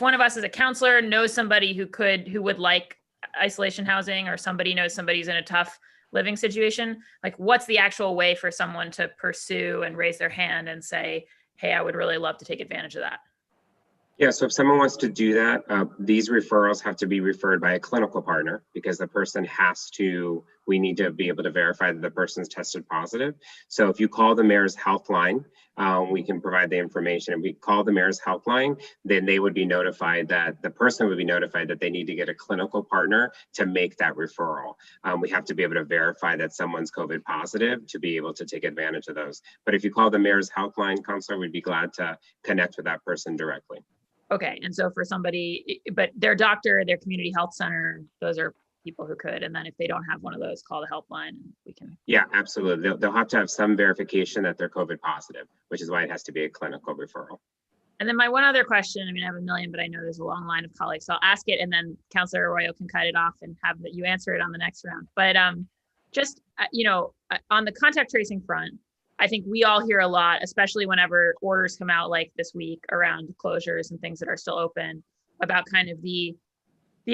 one of us as a counselor knows somebody who would like isolation housing, or somebody knows somebody who's in a tough living situation, what's the actual way for someone to pursue and raise their hand and say, hey, I would really love to take advantage of that? Yeah, so if someone wants to do that, these referrals have to be referred by a clinical partner because the person has to we need to be able to verify that the person's tested positive. So if you call the mayor's helpline, we can provide the information. If we call the mayor's helpline, then they would be notified that the person would be notified that they need to get a clinical partner to make that referral. We have to be able to verify that someone's COVID positive to be able to take advantage of those. But if you call the mayor's helpline, Counselor, we'd be glad to connect with that person directly. Okay, and so for somebody, but their doctor, their community health center, those are people who could. And then if they don't have one of those, call the helpline. We can. Yeah, absolutely. They'll have to have some verification that they're COVID positive, which is why it has to be a clinical referral. And then my one other question, I mean, I have a million, but I know there's a long line of colleagues, so I'll ask it and then Councilor Arroyo can cut it off and have you answer it on the next round. But just, on the contact tracing front, I think we all hear a lot, especially whenever orders come out like this week around closures and things that are still open, about kind of the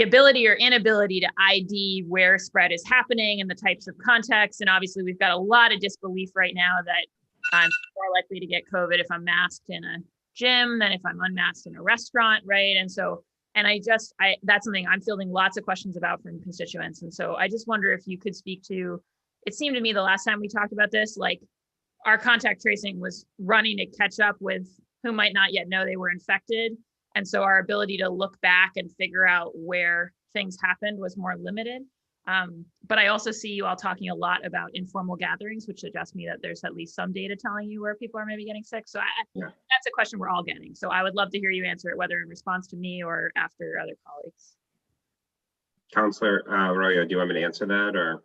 ability or inability to ID where spread is happening and the types of contacts. And obviously we've got a lot of disbelief right now that I'm more likely to get COVID if I'm masked in a gym than if I'm unmasked in a restaurant, right? And so, that's something I'm fielding lots of questions about from constituents. And so I just wonder if you could speak to, it seemed to me the last time we talked about this, like our contact tracing was running to catch up with who might not yet know they were infected. And so our ability to look back and figure out where things happened was more limited. But I also see you all talking a lot about informal gatherings, which suggests me that there's at least some data telling you where people are maybe getting sick. So that's a question we're all getting. So I would love to hear you answer it, whether in response to me or after other colleagues. Councilor Arroyo, do you want me to answer that or?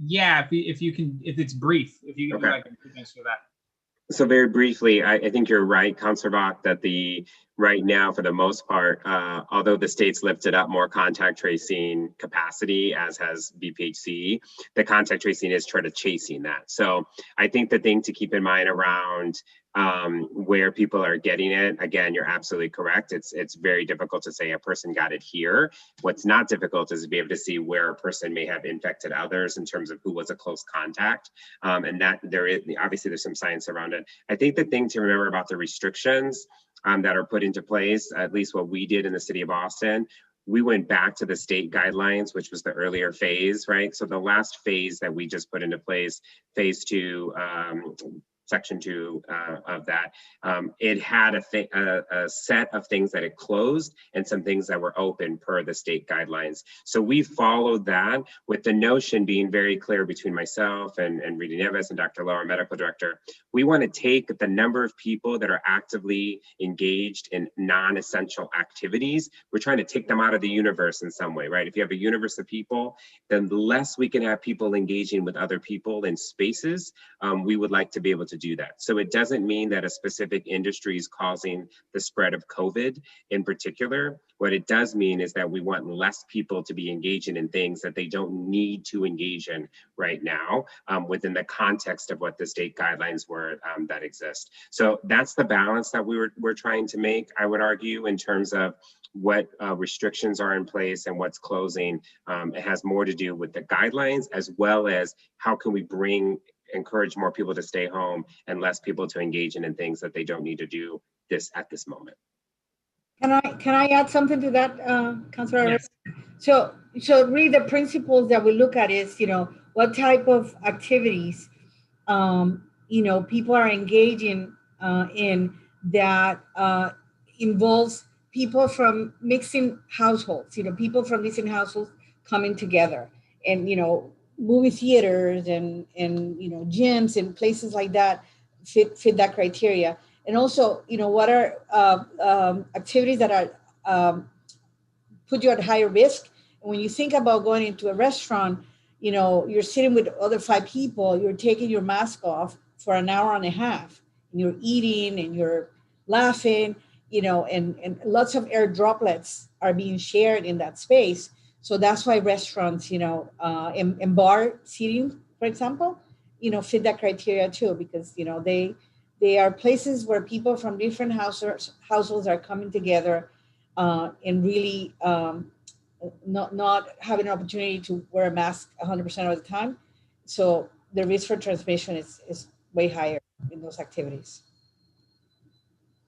Yeah, if you can, if it's brief, if you can do like a quick answer to that. So very briefly, I think you're right, Councilor Bach, that right now, for the most part, although the state's lifted up more contact tracing capacity, as has BPHC, the contact tracing is trying to chasing that. So I think the thing to keep in mind around where people are getting it, again, you're absolutely correct. It's very difficult to say a person got it here. What's not difficult is to be able to see where a person may have infected others in terms of who was a close contact. And that obviously there's some science around it. I think the thing to remember about the restrictions that are put into place, at least what we did in the city of Boston, we went back to the state guidelines, which was the earlier phase, right? So the last phase that we just put into place, phase 2, section 2 of that, it had a set of things that it closed and some things that were open per the state guidelines. So we followed that with the notion being very clear between myself and Rita Neves and Dr. Lowe, our medical director. We want to take the number of people that are actively engaged in non-essential activities. We're trying to take them out of the universe in some way, right? If you have a universe of people, then the less we can have people engaging with other people in spaces, we would like to be able to do that. So it doesn't mean that a specific industry is causing the spread of COVID in particular. What it does mean is that we want less people to be engaging in things that they don't need to engage in right now within the context of what the state guidelines were that exist. So that's the balance that we're trying to make, I would argue, in terms of what restrictions are in place and what's closing. It has more to do with the guidelines, as well as how can we encourage more people to stay home and less people to engage in things that they don't need to do at this moment. Can I add something to that, Councilor? Yes. So really the principles that we look at is, what type of activities, people are engaging in that involves people from mixing households, people from mixing households coming together, and, movie theaters and gyms and places like that fit that criteria. And also, what are activities that are put you at higher risk? And when you think about going into a restaurant, you're sitting with other 5 people, you're taking your mask off for an hour and a half, and you're eating and you're laughing, and lots of air droplets are being shared in that space. So that's why restaurants, and bar seating, for example, fit that criteria too, because, they are places where people from different households are coming together and really not having an opportunity to wear a mask 100% of the time. So the risk for transmission is way higher in those activities.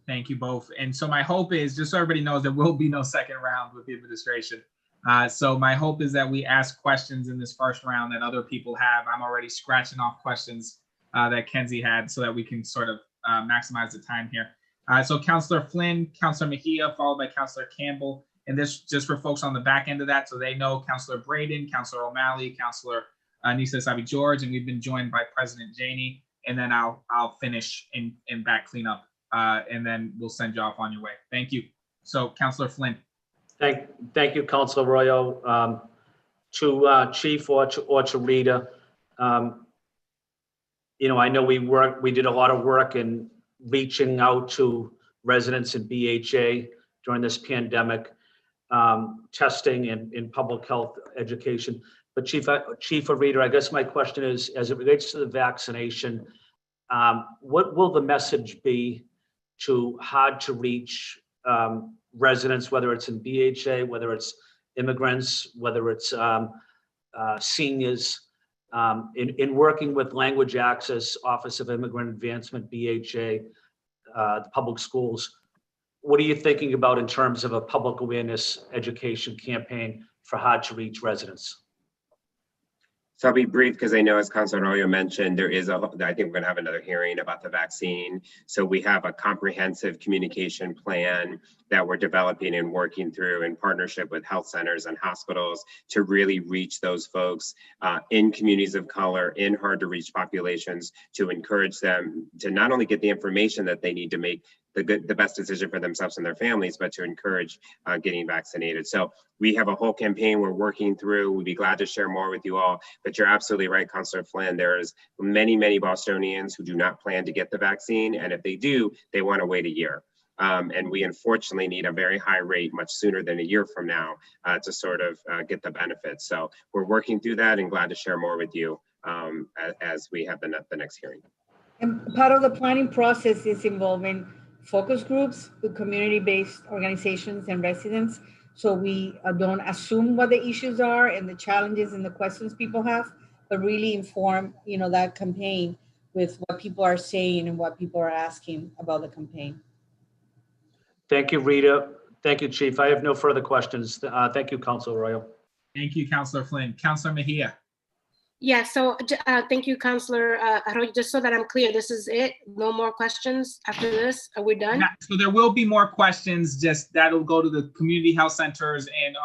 Thank you both. And so my hope is, just so everybody knows, there will be no second round with the administration. So my hope is that we ask questions in this first round that other people have. I'm already scratching off questions that Kenzie had so that we can sort of maximize the time here. So Councillor Flynn, Councillor Mejia, followed by Councillor Campbell. And this just for folks on the back end of that, so they know Councillor Braden, Councillor O'Malley, Councillor Nisa Sabi George, and we've been joined by President Janey. And then I'll finish in back cleanup, and then we'll send you off on your way. Thank you. So Councillor Flynn. Thank you, Councilor Arroyo. To Chief or to Rita, you know, I know we did a lot of work in reaching out to residents in BHA during this pandemic, testing and in public health education. But Chief or Rita, I guess my question is, as it relates to the vaccination, what will the message be to hard to reach residents, whether it's in BHA, whether it's immigrants, whether it's seniors, in working with Language Access, Office of Immigrant Advancement, BHA, the public schools? What are you thinking about in terms of a public awareness education campaign for hard to reach residents? So I'll be brief because I know, as Councilor Arroyo mentioned, I think we're going to have another hearing about the vaccine. So we have a comprehensive communication plan that we're developing and working through in partnership with health centers and hospitals to really reach those folks in communities of color, in hard to reach populations, to encourage them to not only get the information that they need to make the best decision for themselves and their families, but to encourage getting vaccinated. So we have a whole campaign we're working through. We'd be glad to share more with you all, but you're absolutely right, Councilor Flynn. There's many Bostonians who do not plan to get the vaccine. And if they do, they want to wait a year. And we unfortunately need a very high rate much sooner than a year from now to sort of get the benefits. So we're working through that and glad to share more with you as we have the next hearing. And part of the planning process is involving focus groups with community-based organizations and residents. So we don't assume what the issues are and the challenges and the questions people have, but really inform, you know, that campaign with what people are saying and what people are asking about the campaign. Thank you, Rita. Thank you, Chief. I have no further questions. Thank you, Councilor Arroyo. Thank you, Councillor Flynn. Councillor Mejia. Yeah, so thank you, Councillor Arroyo. Just so that I'm clear, this is it? No more questions after this? Are we done? Yeah, so there will be more questions, just that'll go to the community health centers and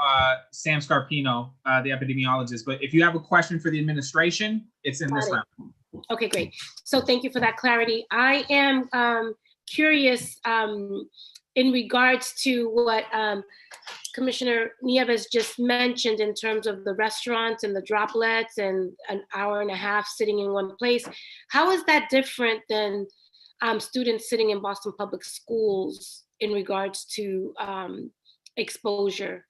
Sam Scarpino, the epidemiologist. But if you have a question for the administration, it's in this round. Okay, great. So thank you for that clarity. I am curious in regards to what Commissioner Nieves just mentioned in terms of the restaurants and the droplets and an hour and a half sitting in one place. How is that different than students sitting in Boston Public Schools in regards to exposure?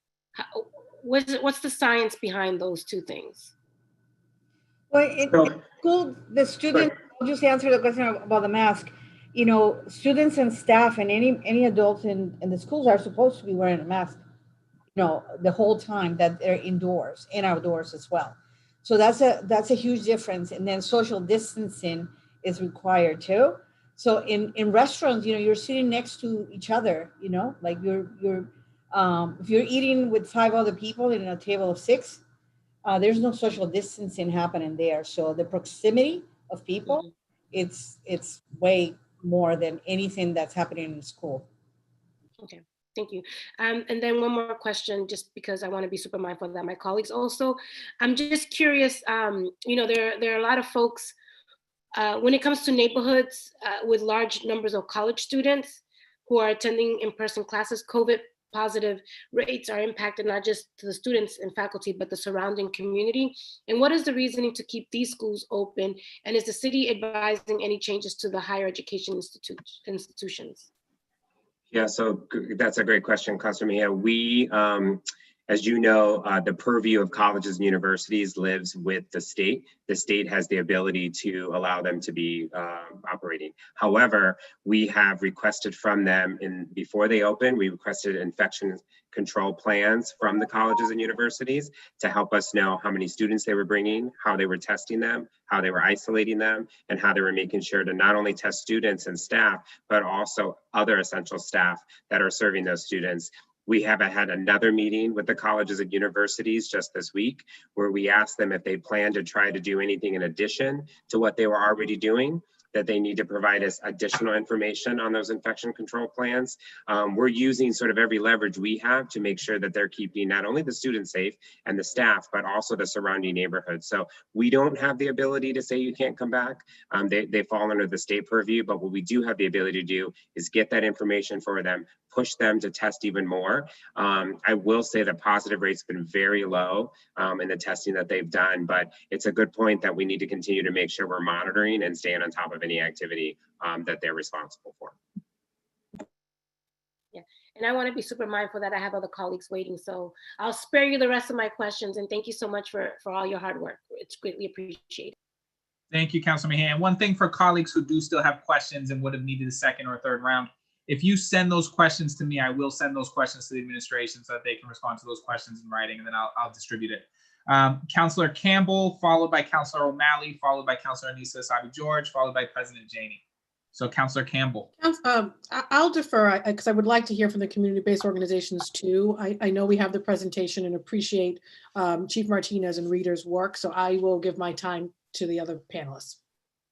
What's the science behind those two things? Well, in school, the students, I'll just answer the question about the mask. You know, students and staff and any adults in the schools are supposed to be wearing a mask, you know, the whole time that they're indoors and outdoors as well. So that's a huge difference. And then social distancing is required too. So in restaurants, you know, you're sitting next to each other, you know, like you're if you're eating with 5 other people in a table of 6, there's no social distancing happening there. So the proximity of people, it's way more than anything that's happening in school. Okay, thank you. And then one more question, just because I want to be super mindful that my colleagues also. I'm just curious, you know, there are a lot of folks, when it comes to neighborhoods with large numbers of college students who are attending in-person classes, COVID positive rates are impacted not just to the students and faculty, but the surrounding community. And what is the reasoning to keep these schools open? And is the city advising any changes to the higher education institutions? Yeah, so that's a great question, Councilor Mejia. We, as you know, the purview of colleges and universities lives with the state. The state has the ability to allow them to be operating. However, we have requested from them before they open, we requested infection control plans from the colleges and universities to help us know how many students they were bringing, how they were testing them, how they were isolating them, and how they were making sure to not only test students and staff, but also other essential staff that are serving those students. We have had another meeting with the colleges and universities just this week, where we asked them if they plan to try to do anything in addition to what they were already doing, that they need to provide us additional information on those infection control plans. We're using sort of every leverage we have to make sure that they're keeping not only the students safe and the staff, but also the surrounding neighborhood. So we don't have the ability to say you can't come back. They fall under the state purview, but what we do have the ability to do is get that information for them, push them to test even more. I will say the positive rate's been very low in the testing that they've done, but it's a good point that we need to continue to make sure we're monitoring and staying on top of any activity that they're responsible for. Yeah, and I want to be super mindful that I have other colleagues waiting, so I'll spare you the rest of my questions, and thank you so much for all your hard work. It's greatly appreciated. Thank you, Councilor Mejia. And one thing for colleagues who do still have questions and would have needed a second or third round, if you send those questions to me, I will send those questions to the administration so that they can respond to those questions in writing, and then I'll distribute it. Councilor Campbell, followed by Councilor O'Malley, followed by Councilor Anissa Sabi-George, followed by President Janey. So Councilor Campbell. I'll defer because I would like to hear from the community-based organizations too. I know we have the presentation and appreciate Chief Martinez and Reader's work, so I will give my time to the other panelists.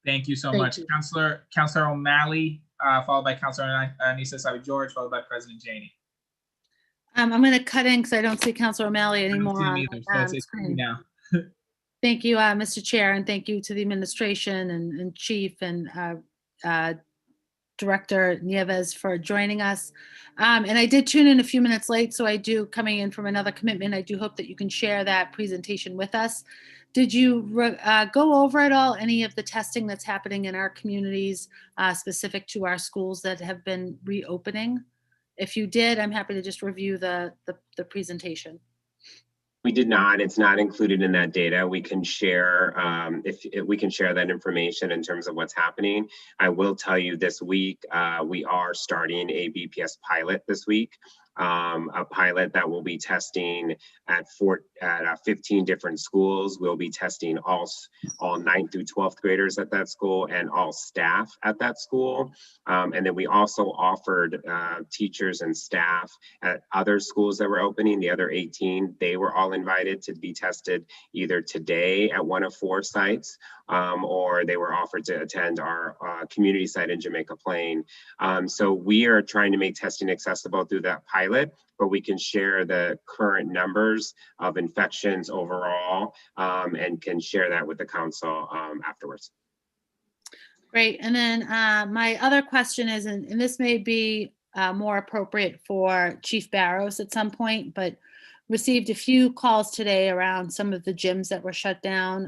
Thank you so much. Councilor O'Malley, followed by Councilor Anissa Sabi-George, followed by President Janey. I'm going to cut in because I don't see Councilor O'Malley anymore on the screen. Now. Thank you, Mr. Chair, and thank you to the administration and Chief and Director Nieves for joining us. And I did tune in a few minutes late, so I do, coming in from another commitment, I do hope that you can share that presentation with us. Did you go over at all any of the testing that's happening in our communities specific to our schools that have been reopening? If you did, I'm happy to just review the presentation. We did not. It's not included in that data. We can share if we can share that information in terms of what's happening. I will tell you this week we are starting a BPS pilot this week. A pilot that will be testing at 15 different schools. We'll be testing all 9th through 12th graders at that school and all staff at that school. And then we also offered teachers and staff at other schools that were opening, the other 18, they were all invited to be tested either today at one of 4 sites or they were offered to attend our community site in Jamaica Plain. So we are trying to make testing accessible through that pilot, but we can share the current numbers of infections overall and can share that with the council afterwards. Great. And then my other question is, and this may be more appropriate for Chief Barros at some point, but received a few calls today around some of the gyms that were shut down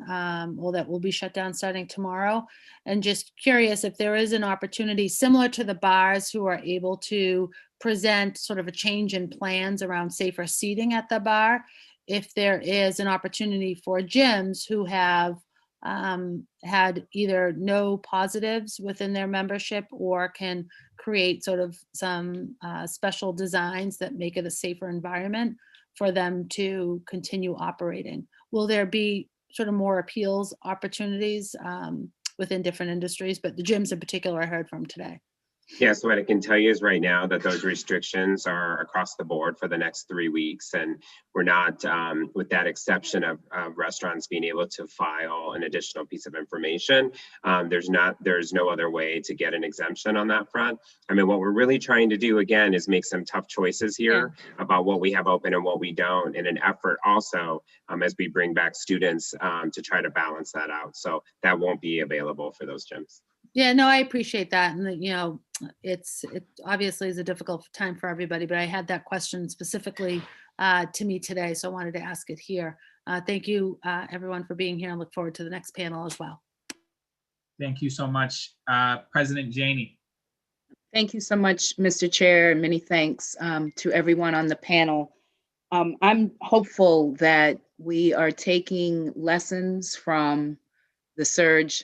or that will be shut down starting tomorrow. And just curious if there is an opportunity similar to the bars who are able to present sort of a change in plans around safer seating at the bar, if there is an opportunity for gyms who have had either no positives within their membership or can create sort of some special designs that make it a safer environment for them to continue operating. Will there be sort of more appeals opportunities within different industries, but the gyms in particular I heard from today? Yeah, so what I can tell you is right now that those restrictions are across the board for the next 3 weeks. And we're not, with that exception of restaurants being able to file an additional piece of information, there's no other way to get an exemption on that front. I mean, what we're really trying to do, again, is make some tough choices here about what we have open and what we don't, in an effort also, as we bring back students to try to balance that out. So that won't be available for those gyms. Yeah, no, I appreciate that. And, you know, it obviously is a difficult time for everybody, but I had that question specifically to me today, so I wanted to ask it here. Thank you, everyone, for being here, and look forward to the next panel as well. Thank you so much. President Janey. Thank you so much, Mr. Chair, and many thanks to everyone on the panel. I'm hopeful that we are taking lessons from the surge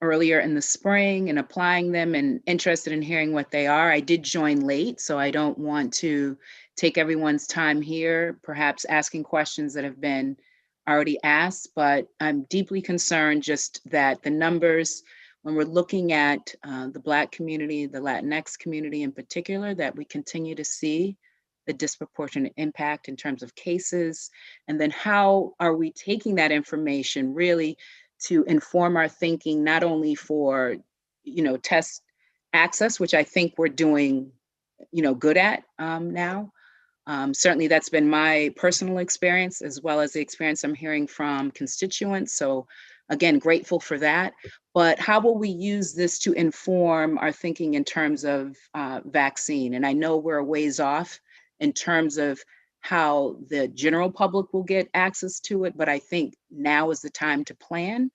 earlier in the spring and applying them, and interested in hearing what they are. I did join late, so I don't want to take everyone's time here, perhaps asking questions that have been already asked, but I'm deeply concerned just that the numbers, when we're looking at the Black community, the Latinx community in particular, that we continue to see the disproportionate impact in terms of cases, and then how are we taking that information really to inform our thinking, not only for, test access, which I think we're doing, good at now. Certainly that's been my personal experience, as well as the experience I'm hearing from constituents. So again, grateful for that. But how will we use this to inform our thinking in terms of vaccine? And I know we're a ways off in terms of how the general public will get access to it, but I think now is the time to plan,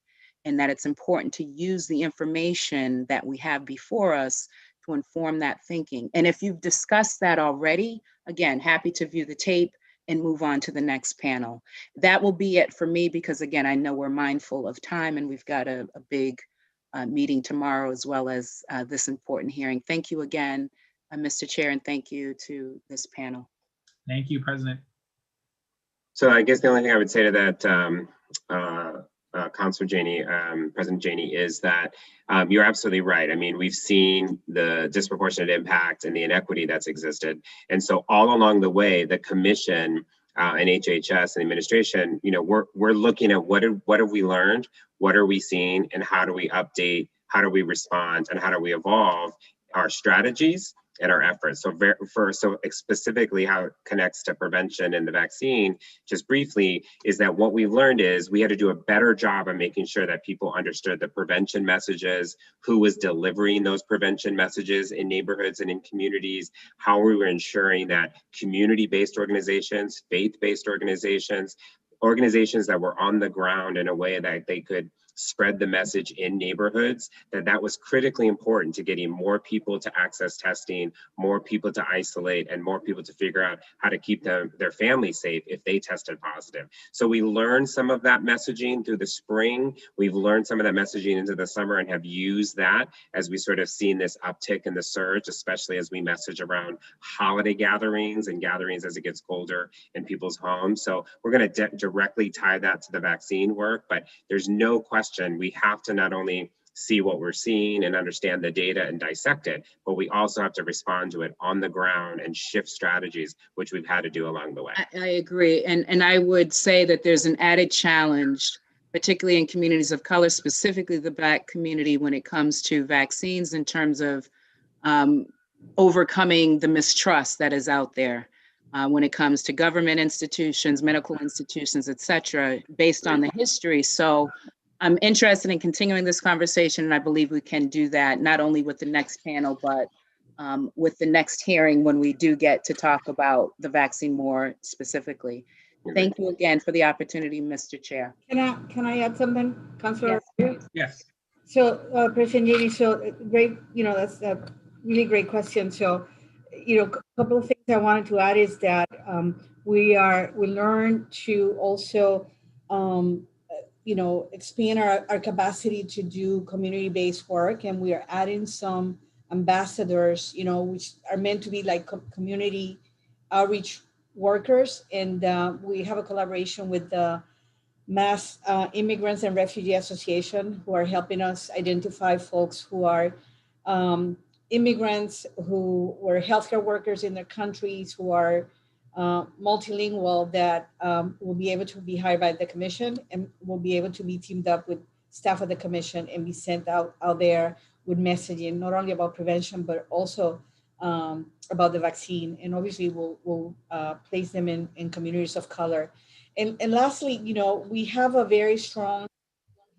and that it's important to use the information that we have before us to inform that thinking. And if you've discussed that already, again, happy to view the tape and move on to the next panel. That will be it for me, because again, I know we're mindful of time and we've got a big meeting tomorrow, as well as this important hearing. Thank you again, Mr. Chair, and thank you to this panel. Thank you, President. So I guess the only thing I would say to that, Councilor Janey, President Janey, is that you're absolutely right. I mean, we've seen the disproportionate impact and the inequity that's existed. And so all along the way, the commission and HHS and administration, we're looking at what have we learned, what are we seeing, and how do we update, how do we respond, and how do we evolve our strategies and our efforts. So so specifically how it connects to prevention and the vaccine, just briefly, is that what we learned is we had to do a better job of making sure that people understood the prevention messages, who was delivering those prevention messages in neighborhoods and in communities, how we were ensuring that community-based organizations, faith-based organizations that were on the ground in a way that they could spread the message in neighborhoods, that was critically important to getting more people to access testing, more people to isolate, and more people to figure out how to keep their families safe if they tested positive. So we learned some of that messaging through the spring. We've learned some of that messaging into the summer and have used that as we sort of seen this uptick in the surge, especially as we message around holiday gatherings and gatherings as it gets colder in people's homes. So we're going to directly tie that to the vaccine work, but there's no question we have to not only see what we're seeing and understand the data and dissect it, but we also have to respond to it on the ground and shift strategies, which we've had to do along the way. I agree. And I would say that there's an added challenge, particularly in communities of color, specifically the Black community, when it comes to vaccines, in terms of overcoming the mistrust that is out there. When it comes to government institutions, medical institutions, et cetera, based on the history. So I'm interested in continuing this conversation, and I believe we can do that not only with the next panel, but with the next hearing when we do get to talk about the vaccine more specifically. Thank you again for the opportunity, Mr. Chair. Can I add something, Councilor? Yes. So, President Janey, so great, that's a really great question. So, a couple of things I wanted to add is that we learn to also expand our capacity to do community-based work, and we are adding some ambassadors, which are meant to be like community outreach workers. And we have a collaboration with the Mass Immigrants and Refugee Association, who are helping us identify folks who are immigrants, who were healthcare workers in their countries, who are multilingual, that will be able to be hired by the commission and will be able to be teamed up with staff of the commission and be sent out there with messaging, not only about prevention, but also about the vaccine. And obviously we'll place them in communities of color. And lastly, we have a very strong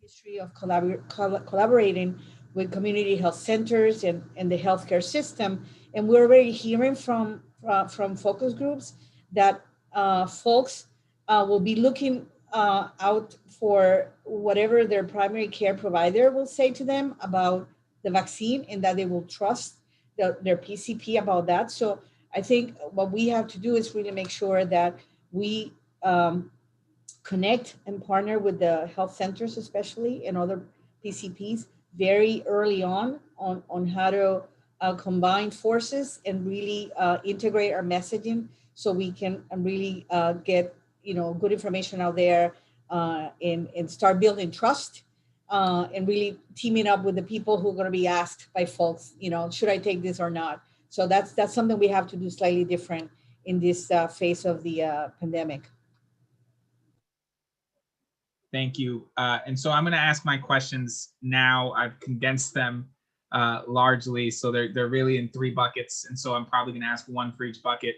history of collaborating with community health centers and the healthcare system. And we're already hearing from focus groups that folks will be looking out for whatever their primary care provider will say to them about the vaccine, and that they will trust their PCP about that. So I think what we have to do is really make sure that we connect and partner with the health centers, especially, and other PCPs very early on how to combine forces and really integrate our messaging, so we can really get good information out there and start building trust and really teaming up with the people who are going to be asked by folks, should I take this or not? So that's something we have to do slightly different in this phase of the pandemic. Thank you. And so I'm going to ask my questions now. I've condensed them largely, so they're really in 3 buckets. And so I'm probably going to ask one for each bucket.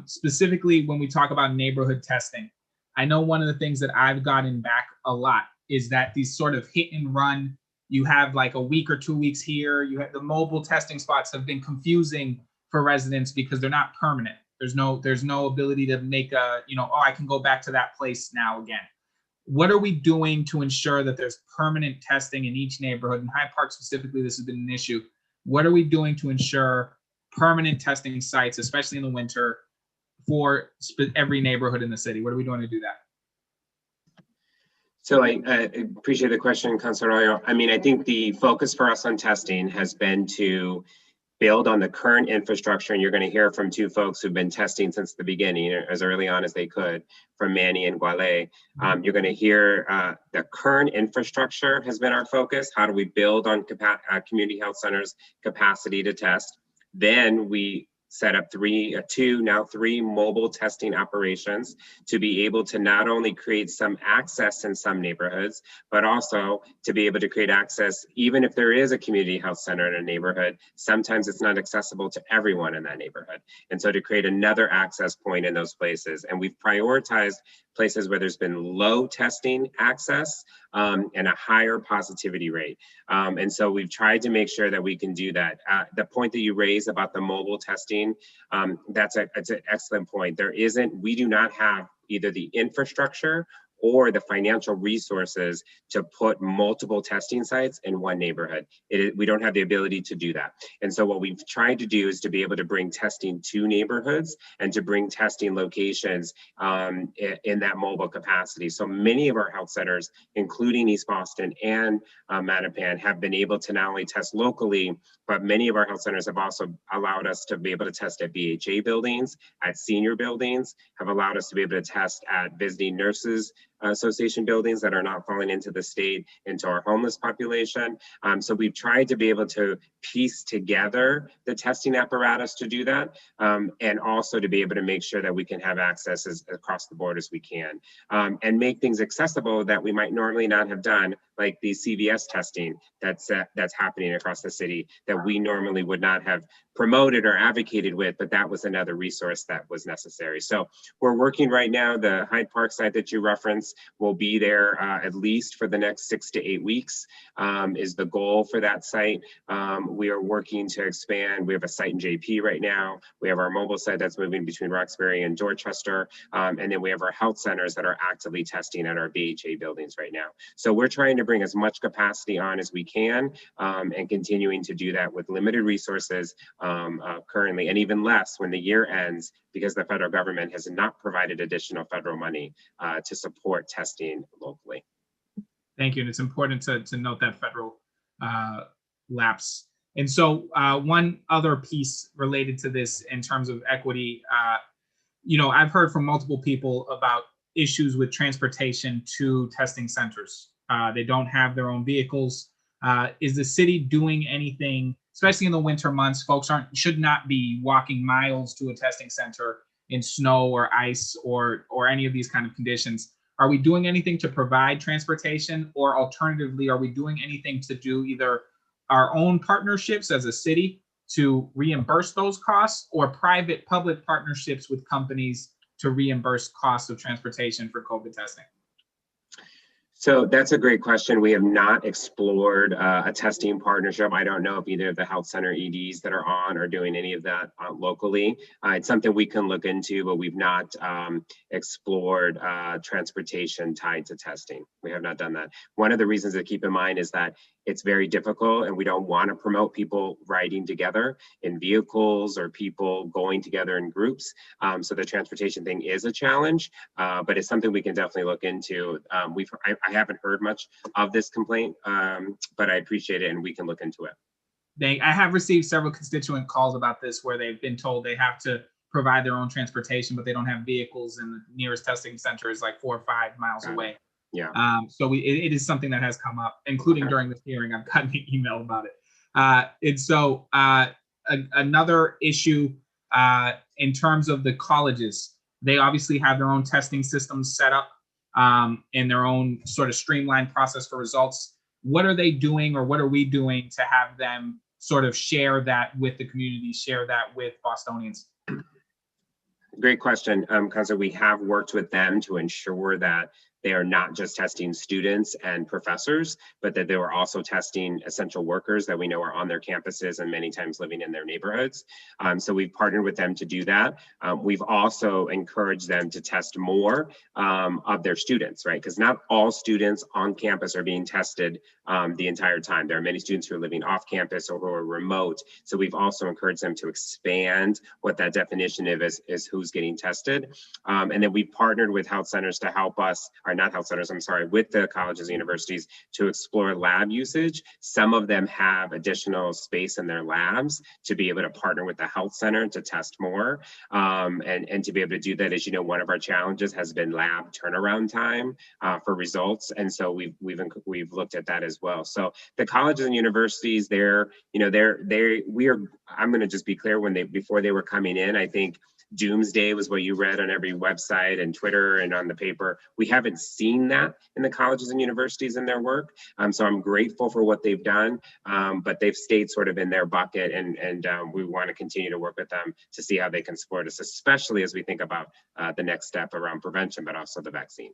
Specifically, when we talk about neighborhood testing, I know one of the things that I've gotten back a lot is that these sort of hit and run, you have like a week or 2 weeks here, you have the mobile testing spots have been confusing for residents because they're not permanent. There's no ability to make a, oh, I can go back to that place now again. What are we doing to ensure that there's permanent testing in each neighborhood? In Hyde Park specifically, this has been an issue. What are we doing to ensure permanent testing sites, especially in the winter, for every neighborhood in the city? What are we doing to do that? So I appreciate the question, Councilor Arroyo. I mean, I think the focus for us on testing has been to build on the current infrastructure, and you're going to hear from 2 folks who've been testing since the beginning, as early on as they could, from Manny and Guale. You're going to hear the current infrastructure has been our focus. How do we build on community health centers' capacity to test? Then we set up 3 mobile testing operations to be able to not only create some access in some neighborhoods, but also to be able to create access, even if there is a community health center in a neighborhood, sometimes it's not accessible to everyone in that neighborhood. And so to create another access point in those places. And we've prioritized places where there's been low testing access and a higher positivity rate. And so we've tried to make sure that we can do that. The point that you raised about the mobile testing, that's an excellent point. We do not have either the infrastructure or the financial resources to put multiple testing sites in one neighborhood. We don't have the ability to do that. And so what we've tried to do is to be able to bring testing to neighborhoods and to bring testing locations in that mobile capacity. So many of our health centers, including East Boston and Mattapan, have been able to not only test locally, but many of our health centers have also allowed us to be able to test at BHA buildings, at senior buildings, have allowed us to be able to test at visiting nurses association buildings that are not falling into the state, into our homeless population. So we've tried to be able to piece together the testing apparatus to do that, and also to be able to make sure that we can have access across the board as we can, and make things accessible that we might normally not have done, like the CVS testing that's happening across the city that we normally would not have promoted or advocated with, but that was another resource that was necessary. So we're working right now. The Hyde Park site that you referenced will be there at least for the next 6 to 8 weeks, is the goal for that site. We are working to expand. We have a site in JP right now. We have our mobile site that's moving between Roxbury and Dorchester. And then we have our health centers that are actively testing at our BHA buildings right now. So we're trying to bring as much capacity on as we can, and continuing to do that with limited resources currently, and even less when the year ends, because the federal government has not provided additional federal money to support testing locally. Thank you. And it's important to note that federal lapse. And so one other piece related to this in terms of equity, I've heard from multiple people about issues with transportation to testing centers. They don't have their own vehicles. Is the city doing anything, especially in the winter months? Folks should not be walking miles to a testing center in snow or ice or any of these kind of conditions. Are we doing anything to provide transportation, or alternatively, are we doing anything to do either our own partnerships as a city to reimburse those costs, or private-public partnerships with companies to reimburse costs of transportation for COVID testing? So that's a great question. We have not explored a testing partnership. I don't know if either of the health center EDs that are on are doing any of that locally. It's something we can look into, but we've not explored transportation tied to testing. We have not done that. One of the reasons to keep in mind is that it's very difficult, and we don't want to promote people riding together in vehicles or people going together in groups. So the transportation thing is a challenge, but it's something we can definitely look into. I haven't heard much of this complaint, but I appreciate it, and we can look into it. I have received several constituent calls about this where they've been told they have to provide their own transportation, but they don't have vehicles, and the nearest testing center is like 4 or 5 miles away. Yeah. So it is something that has come up, including during this hearing. I've gotten an email about it. And so another issue in terms of the colleges, they obviously have their own testing systems set up and their own sort of streamlined process for results. What are they doing, or what are we doing to have them sort of share that with the community, share that with Bostonians? Great question, Counselor. We have worked with them to ensure that they are not just testing students and professors, but that they were also testing essential workers that we know are on their campuses and many times living in their neighborhoods. So we've partnered with them to do that. We've also encouraged them to test more of their students, right? Because not all students on campus are being tested the entire time. There are many students who are living off campus or who are remote. So we've also encouraged them to expand what that definition is who's getting tested. And then we partnered with health centers to help us, or not health centers, I'm sorry, with the colleges and universities to explore lab usage. Some of them have additional space in their labs to be able to partner with the health center to test more. And to be able to do that, as you know, one of our challenges has been lab turnaround time for results. And so we've looked at that as well. So the colleges and universities, I'm going to just be clear, before they were coming in, I think doomsday was what you read on every website and Twitter and on the paper. We haven't seen that in the colleges and universities in their work. So I'm grateful for what they've done, but they've stayed sort of in their bucket, and we want to continue to work with them to see how they can support us, especially as we think about the next step around prevention, but also the vaccine.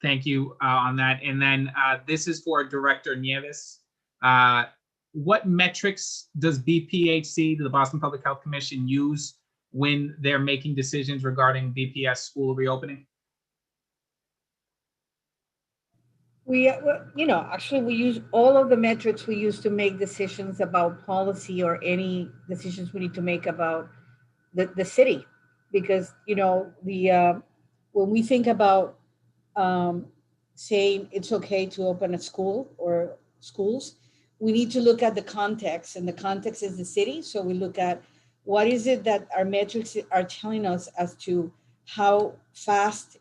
Thank you on that. And then this is for Director Nieves. What metrics does BPHC, the Boston Public Health Commission, use when they're making decisions regarding BPS school reopening? Actually, we use all of the metrics we use to make decisions about policy or any decisions we need to make about the city. Because, when we think about saying it's okay to open a school or schools, we need to look at the context, and the context is the city. So we look at what is it that our metrics are telling us as to how fast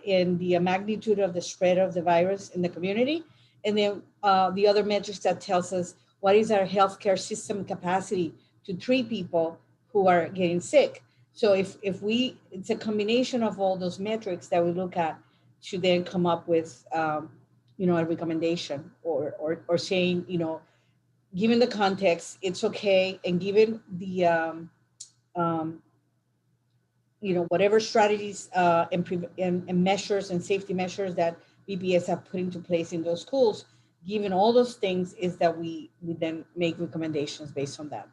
in the magnitude of the spread of the virus in the community. And then the other metrics that tells us what is our healthcare system capacity to treat people who are getting sick. So if it's a combination of all those metrics that we look at to then come up with, a recommendation or saying, given the context, it's okay. And given the, whatever strategies and measures and safety measures that BPS have put into place in those schools, given all those things, is that we then make recommendations based on that.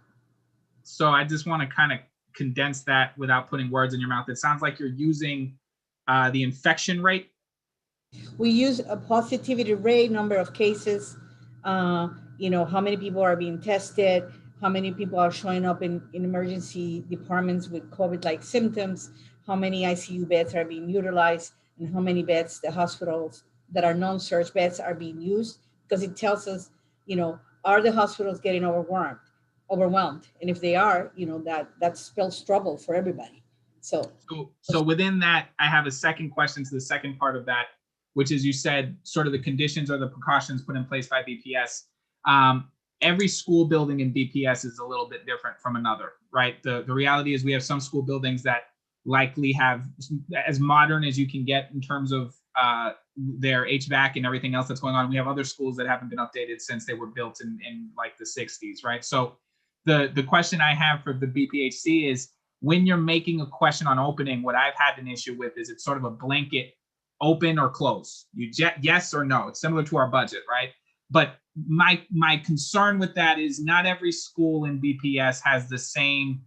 So I just want to kind of condense that without putting words in your mouth. It sounds like you're using the infection rate. We use a positivity rate, number of cases, how many people are being tested, how many people are showing up in emergency departments with COVID-like symptoms, how many ICU beds are being utilized, and how many beds the hospitals that are non-surge beds are being used, because it tells us, are the hospitals getting overwhelmed? And if they are, that spells trouble for everybody. So within that, I have a second question to the second part of that, which is, you said sort of the conditions or the precautions put in place by BPS. Every school building in BPS is a little bit different from another, right? The reality is we have some school buildings that likely have as modern as you can get in terms of their HVAC and everything else that's going on. We have other schools that haven't been updated since they were built in like the 60s, right? So the question I have for the BPHC is, when you're making a question on opening, what I've had an issue with is it's sort of a blanket open or close. You yes or no. It's similar to our budget, right? But my concern with that is not every school in BPS has the same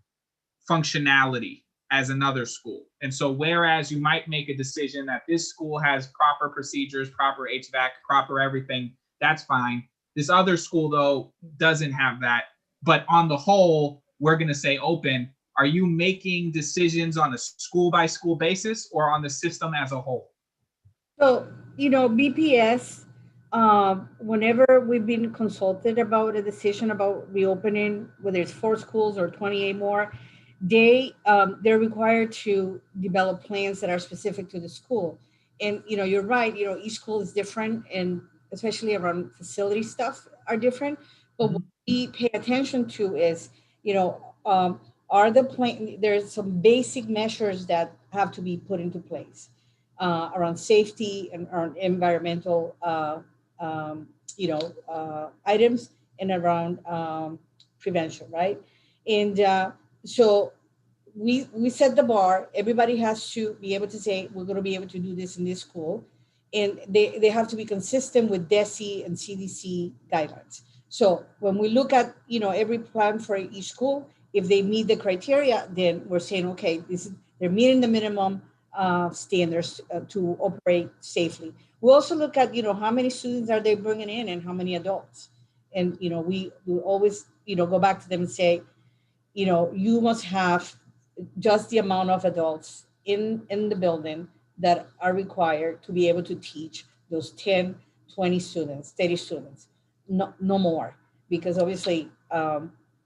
functionality as another school. And so whereas you might make a decision that this school has proper procedures, proper HVAC, proper everything, that's fine. This other school, though, doesn't have that. But on the whole, we're going to say open. Are you making decisions on a school by school basis or on the system as a whole? So, BPS, whenever we've been consulted about a decision about reopening, whether it's 4 schools or 28 more, they're required to develop plans that are specific to the school. And, you're right, each school is different, and especially around facility stuff are different. But what we pay attention to is, you know, are the there's some basic measures that have to be put into place around safety and around environmental, items, and around prevention, right? And so we set the bar. Everybody has to be able to say, we're going to be able to do this in this school. And they have to be consistent with DESI and CDC guidelines. So when we look at, every plan for each school, if they meet the criteria, then we're saying, okay, they're meeting the minimum standards to operate safely. We also look at, how many students are they bringing in and how many adults. And, we always, go back to them and say, you must have just the amount of adults in the building that are required to be able to teach those 10, 20 students, 30 students, no more. Because obviously,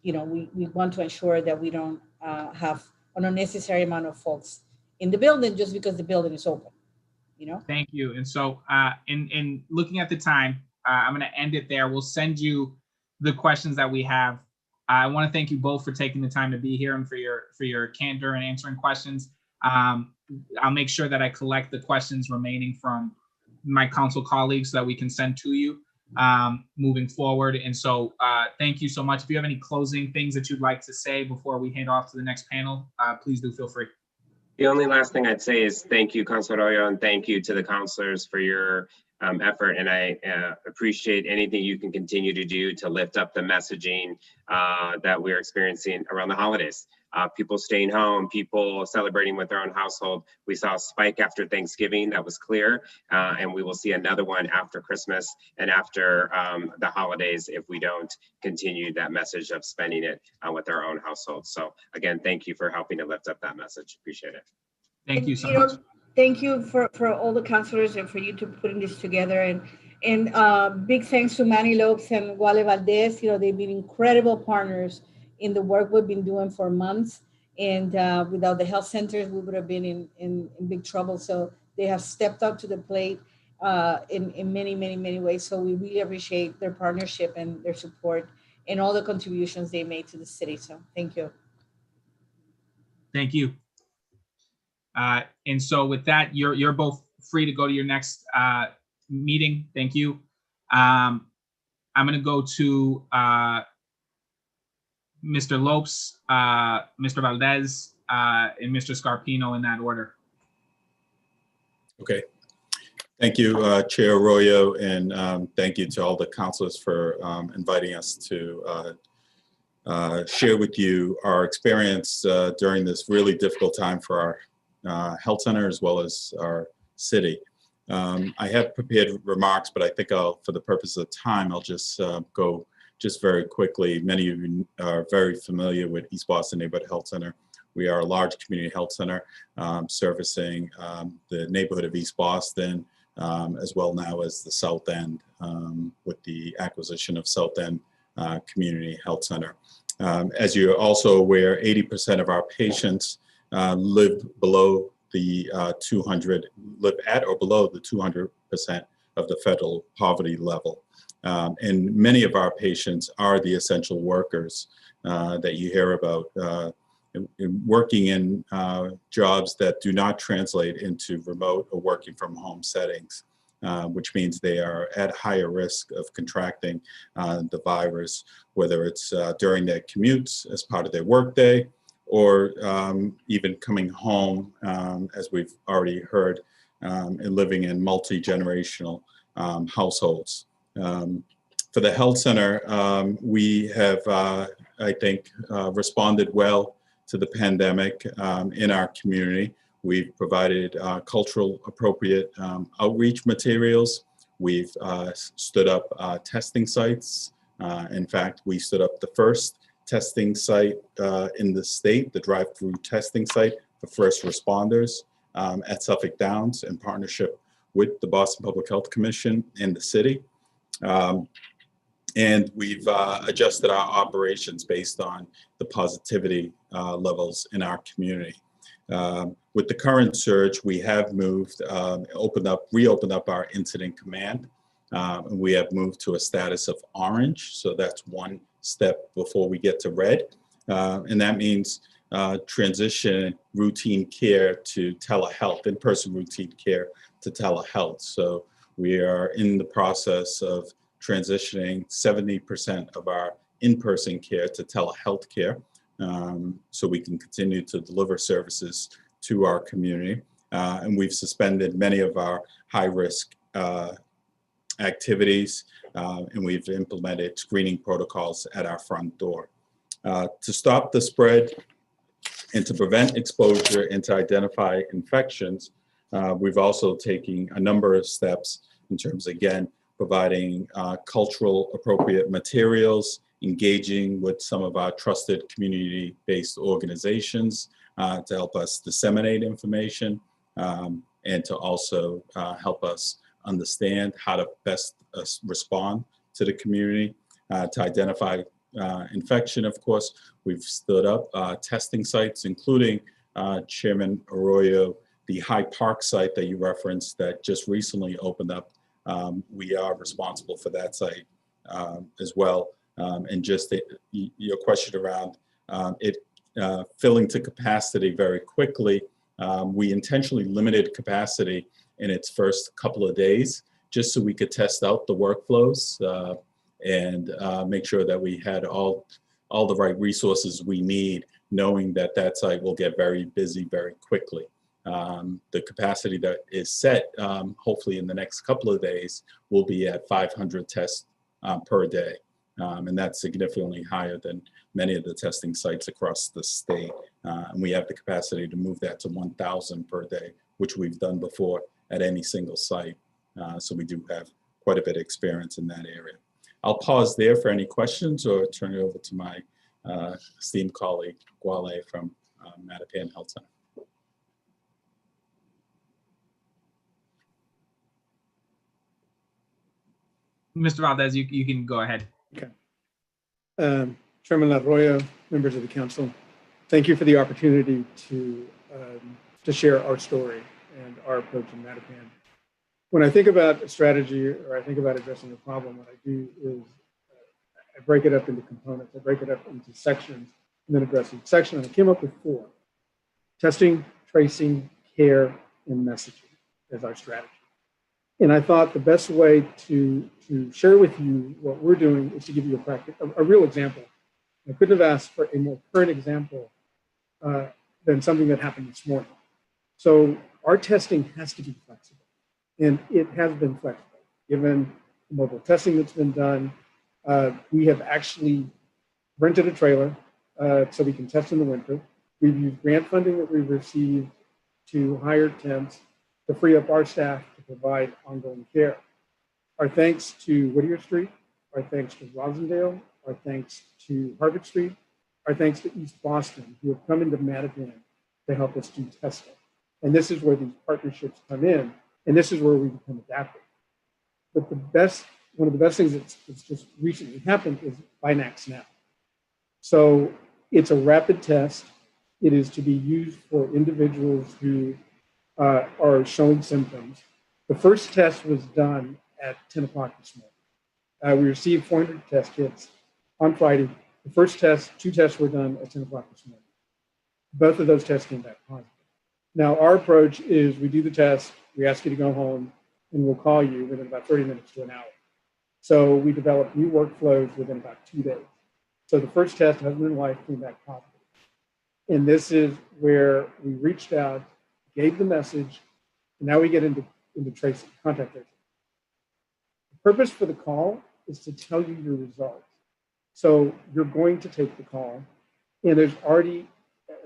we want to ensure that we don't have an unnecessary amount of folks in the building just because the building is open, Thank you. And so in looking at the time, I'm going to end it there. We'll send you the questions that we have. I want to thank you both for taking the time to be here and for your candor and answering questions. I'll make sure that I collect the questions remaining from my council colleagues so that we can send to you moving forward. And so thank you so much. If you have any closing things that you'd like to say before we hand off to the next panel, please do feel free. The only last thing I'd say is thank you, Councilor Arroyo, and thank you to the councilors for your effort. And I appreciate anything you can continue to do to lift up the messaging that we're experiencing around the holidays. People staying home, people celebrating with their own household. We saw a spike after Thanksgiving, that was clear. And we will see another one after Christmas and after the holidays if we don't continue that message of spending it with our own households. So again, thank you for helping to lift up that message. Appreciate it. Thank you so much. Thank you for all the counselors and for you to putting this together. And big thanks to Manny Lopes and Wale Valdez. They've been incredible partners in the work we've been doing for months. And without the health centers, we would have been in big trouble. So they have stepped up to the plate in many, many, many ways. So we really appreciate their partnership and their support and all the contributions they made to the city. So thank you. Thank you. And so with that, you're both free to go to your next meeting. Thank you. I'm going to go to Mr. Lopes, Mr. Valdez, and Mr. Scarpino in that order. Okay. Thank you, Chair Arroyo, and thank you to all the councilors for inviting us to share with you our experience during this really difficult time for our health center as well as our city. I have prepared remarks, but I think for the purpose of time, I'll just go just very quickly. Many of you are very familiar with East Boston Neighborhood Health Center. We are a large community health center servicing the neighborhood of East Boston, as well now as the South End with the acquisition of South End Community Health Center. As you're also aware, 80% of our patients live below the live at or below the 200% of the federal poverty level. And many of our patients are the essential workers that you hear about, working in jobs that do not translate into remote or working from home settings, which means they are at higher risk of contracting the virus, whether it's during their commutes as part of their workday, or even coming home, as we've already heard, and living in multi-generational households. For the health center, we have, I think, responded well to the pandemic in our community. We've provided cultural appropriate outreach materials. We've stood up testing sites. In fact, we stood up the first testing site in the state, the drive-through testing site for first responders at Suffolk Downs in partnership with the Boston Public Health Commission and the city. And we've adjusted our operations based on the positivity levels in our community. With the current surge, we have moved, reopened up our incident command. And we have moved to a status of orange. So that's one step before we get to red. And that means transition routine care to telehealth, in-person routine care to telehealth. So we are in the process of transitioning 70% of our in-person care to telehealth care, so we can continue to deliver services to our community. And we've suspended many of our high-risk activities, and we've implemented screening protocols at our front door. To stop the spread and to prevent exposure and to identify infections, we've also taken a number of steps in terms, again, providing cultural appropriate materials, engaging with some of our trusted community-based organizations to help us disseminate information, and to also help us understand how to best respond to the community. To identify infection, of course, we've stood up testing sites, including Chairman Arroyo, the High Park site that you referenced that just recently opened up. We are responsible for that site as well. And just your question around it filling to capacity very quickly, we intentionally limited capacity in its first couple of days, just so we could test out the workflows and make sure that we had all the right resources we need, knowing that that site will get very busy very quickly. The capacity that is set, hopefully in the next couple of days, will be at 500 tests per day. And that's significantly higher than many of the testing sites across the state. And we have the capacity to move that to 1,000 per day, which we've done before at any single site. So we do have quite a bit of experience in that area. I'll pause there for any questions or turn it over to my esteemed colleague, Gwale from Mattapan Health Center. Mr. Valdez, you can go ahead. Okay. Chairman Arroyo, members of the council, thank you for the opportunity to share our story and our approach in Mattapan. When I think about a strategy or I think about addressing a problem, what I do is I break it up into components. I break it up into sections and then address each section. And I came up with 4: testing, tracing, care, and messaging as our strategy. And I thought the best way to share with you what we're doing is to give you a real example. I couldn't have asked for a more current example than something that happened this morning. So our testing has to be flexible, and it has been flexible. Given the mobile testing that's been done, we have actually rented a trailer so we can test in the winter. We've used grant funding that we've received to hire tents to free up our staff to provide ongoing care. Our thanks to Whittier Street, our thanks to Rosendale, our thanks to Harvard Street, our thanks to East Boston, who have come into Mattapan to help us do testing. And this is where these partnerships come in, and this is where we become adaptive. But one of the best things that's just recently happened is Binax Now. So it's a rapid test. It is to be used for individuals who are showing symptoms. The first test was done at 10 o'clock this morning. We received 400 test kits on Friday. The first test, 2 tests were done at 10 o'clock this morning. Both of those tests came back positive. Now our approach is we do the test, we ask you to go home, and we'll call you within about 30 minutes to an hour. So we developed new workflows within about 2 days. So the first test, husband and wife, came back positive. And this is where we reached out, gave the message, and now we get into tracing, contact tracing. The purpose for the call is to tell you your results. So you're going to take the call, and there's already,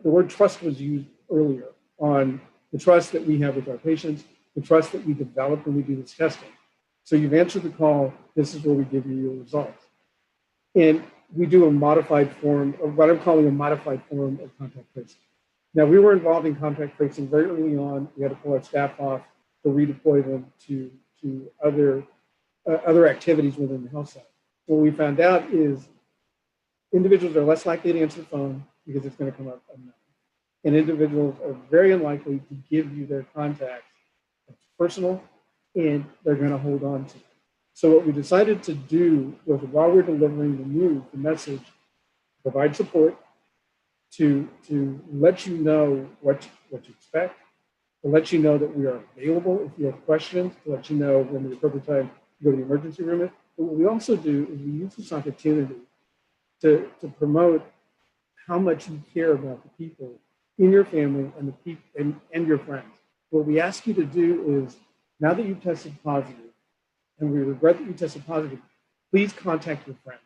the word trust was used earlier on the trust that we have with our patients, the trust that we develop when we do this testing. So you've answered the call, this is where we give you your results. And we do a modified form of what I'm calling a modified form of contact tracing. Now, we were involved in contact tracing very early on. We had to pull our staff off to redeploy them to other activities within the health center. What we found out is individuals are less likely to answer the phone because it's going to come up unknown. And individuals are very unlikely to give you their contacts. It's personal, and they're going to hold on to it. So what we decided to do was, while we're delivering the news, the message, provide support to let you know what to expect, to let you know that we are available if you have questions, to let you know when the appropriate time to go to the emergency room is. But what we also do is we use this opportunity to promote how much you care about the people in your family and the people and your friends. What we ask you to do is, now that you've tested positive, and we regret that you tested positive, please contact your friends.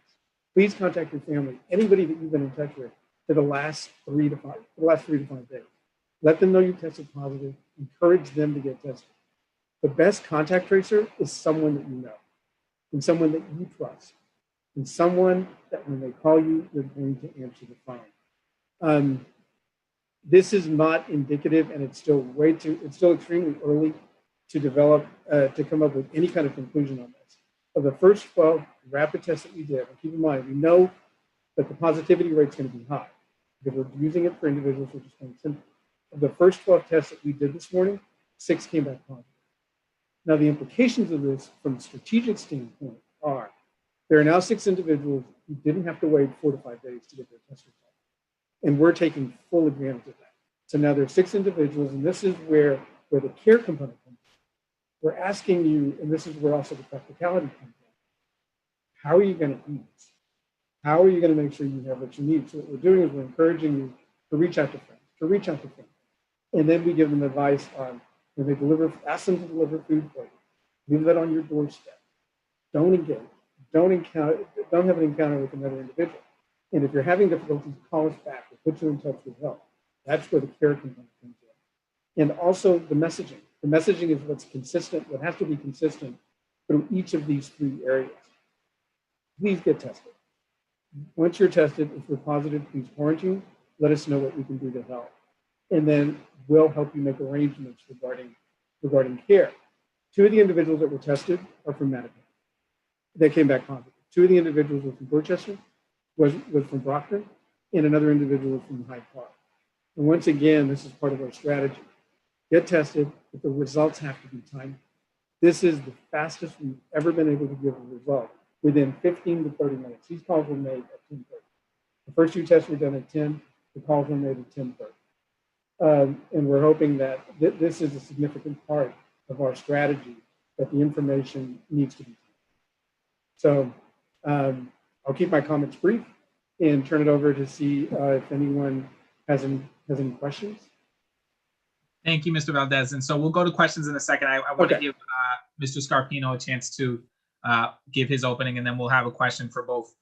Please contact your family, anybody that you've been in touch with for the last 3 to 5 days. Let them know you tested positive. Encourage them to get tested. The best contact tracer is someone that you know, and someone that you trust, and someone that when they call you, they're going to answer the phone. This is not indicative, and it's still extremely early to develop, to come up with any kind of conclusion on this. Of the first 12 rapid tests that we did, and keep in mind, we know that the positivity rate is going to be high because we're using it for individuals with distinct symptoms. Of the first 12 tests that we did this morning, 6 came back positive. Now, the implications of this from a strategic standpoint are, there are now 6 individuals who didn't have to wait 4 to 5 days to get their test result. And we're taking full advantage of that. So now there are 6 individuals, and this is where the care component comes in. We're asking you, and this is where also the practicality comes in. How are you going to eat? How are you going to make sure you have what you need? So what we're doing is we're encouraging you to reach out to friends, And then we give them advice on when they deliver, ask them to deliver food for you. Leave that on your doorstep. Don't engage. Don't have an encounter with another individual. And if you're having difficulties, call us back. We'll put you in touch with help. That's where the care component comes in. And also the messaging. The messaging is what's consistent, what has to be consistent through each of these 3 areas. Please get tested. Once you're tested, if you're positive, please quarantine. Let us know what we can do to help. And then we'll help you make arrangements regarding care. 2 of the individuals that were tested are from Mattapan. They came back positive. 2 of the individuals were from Dorchester, was from Brockton, and another individual was from Hyde Park. And once again, this is part of our strategy. Get tested, but the results have to be timely. This is the fastest we've ever been able to give a result within 15 to 30 minutes. These calls were made at 10:30. The first 2 tests were done at 10. The calls were made at 10:30. And we're hoping that this is a significant part of our strategy, that the information needs to be. So I'll keep my comments brief and turn it over to see if anyone has any questions. Thank you, Mr. Valdez. And so we'll go to questions in a second. I want to give Mr. Scarpino a chance to give his opening, and then we'll have a question for both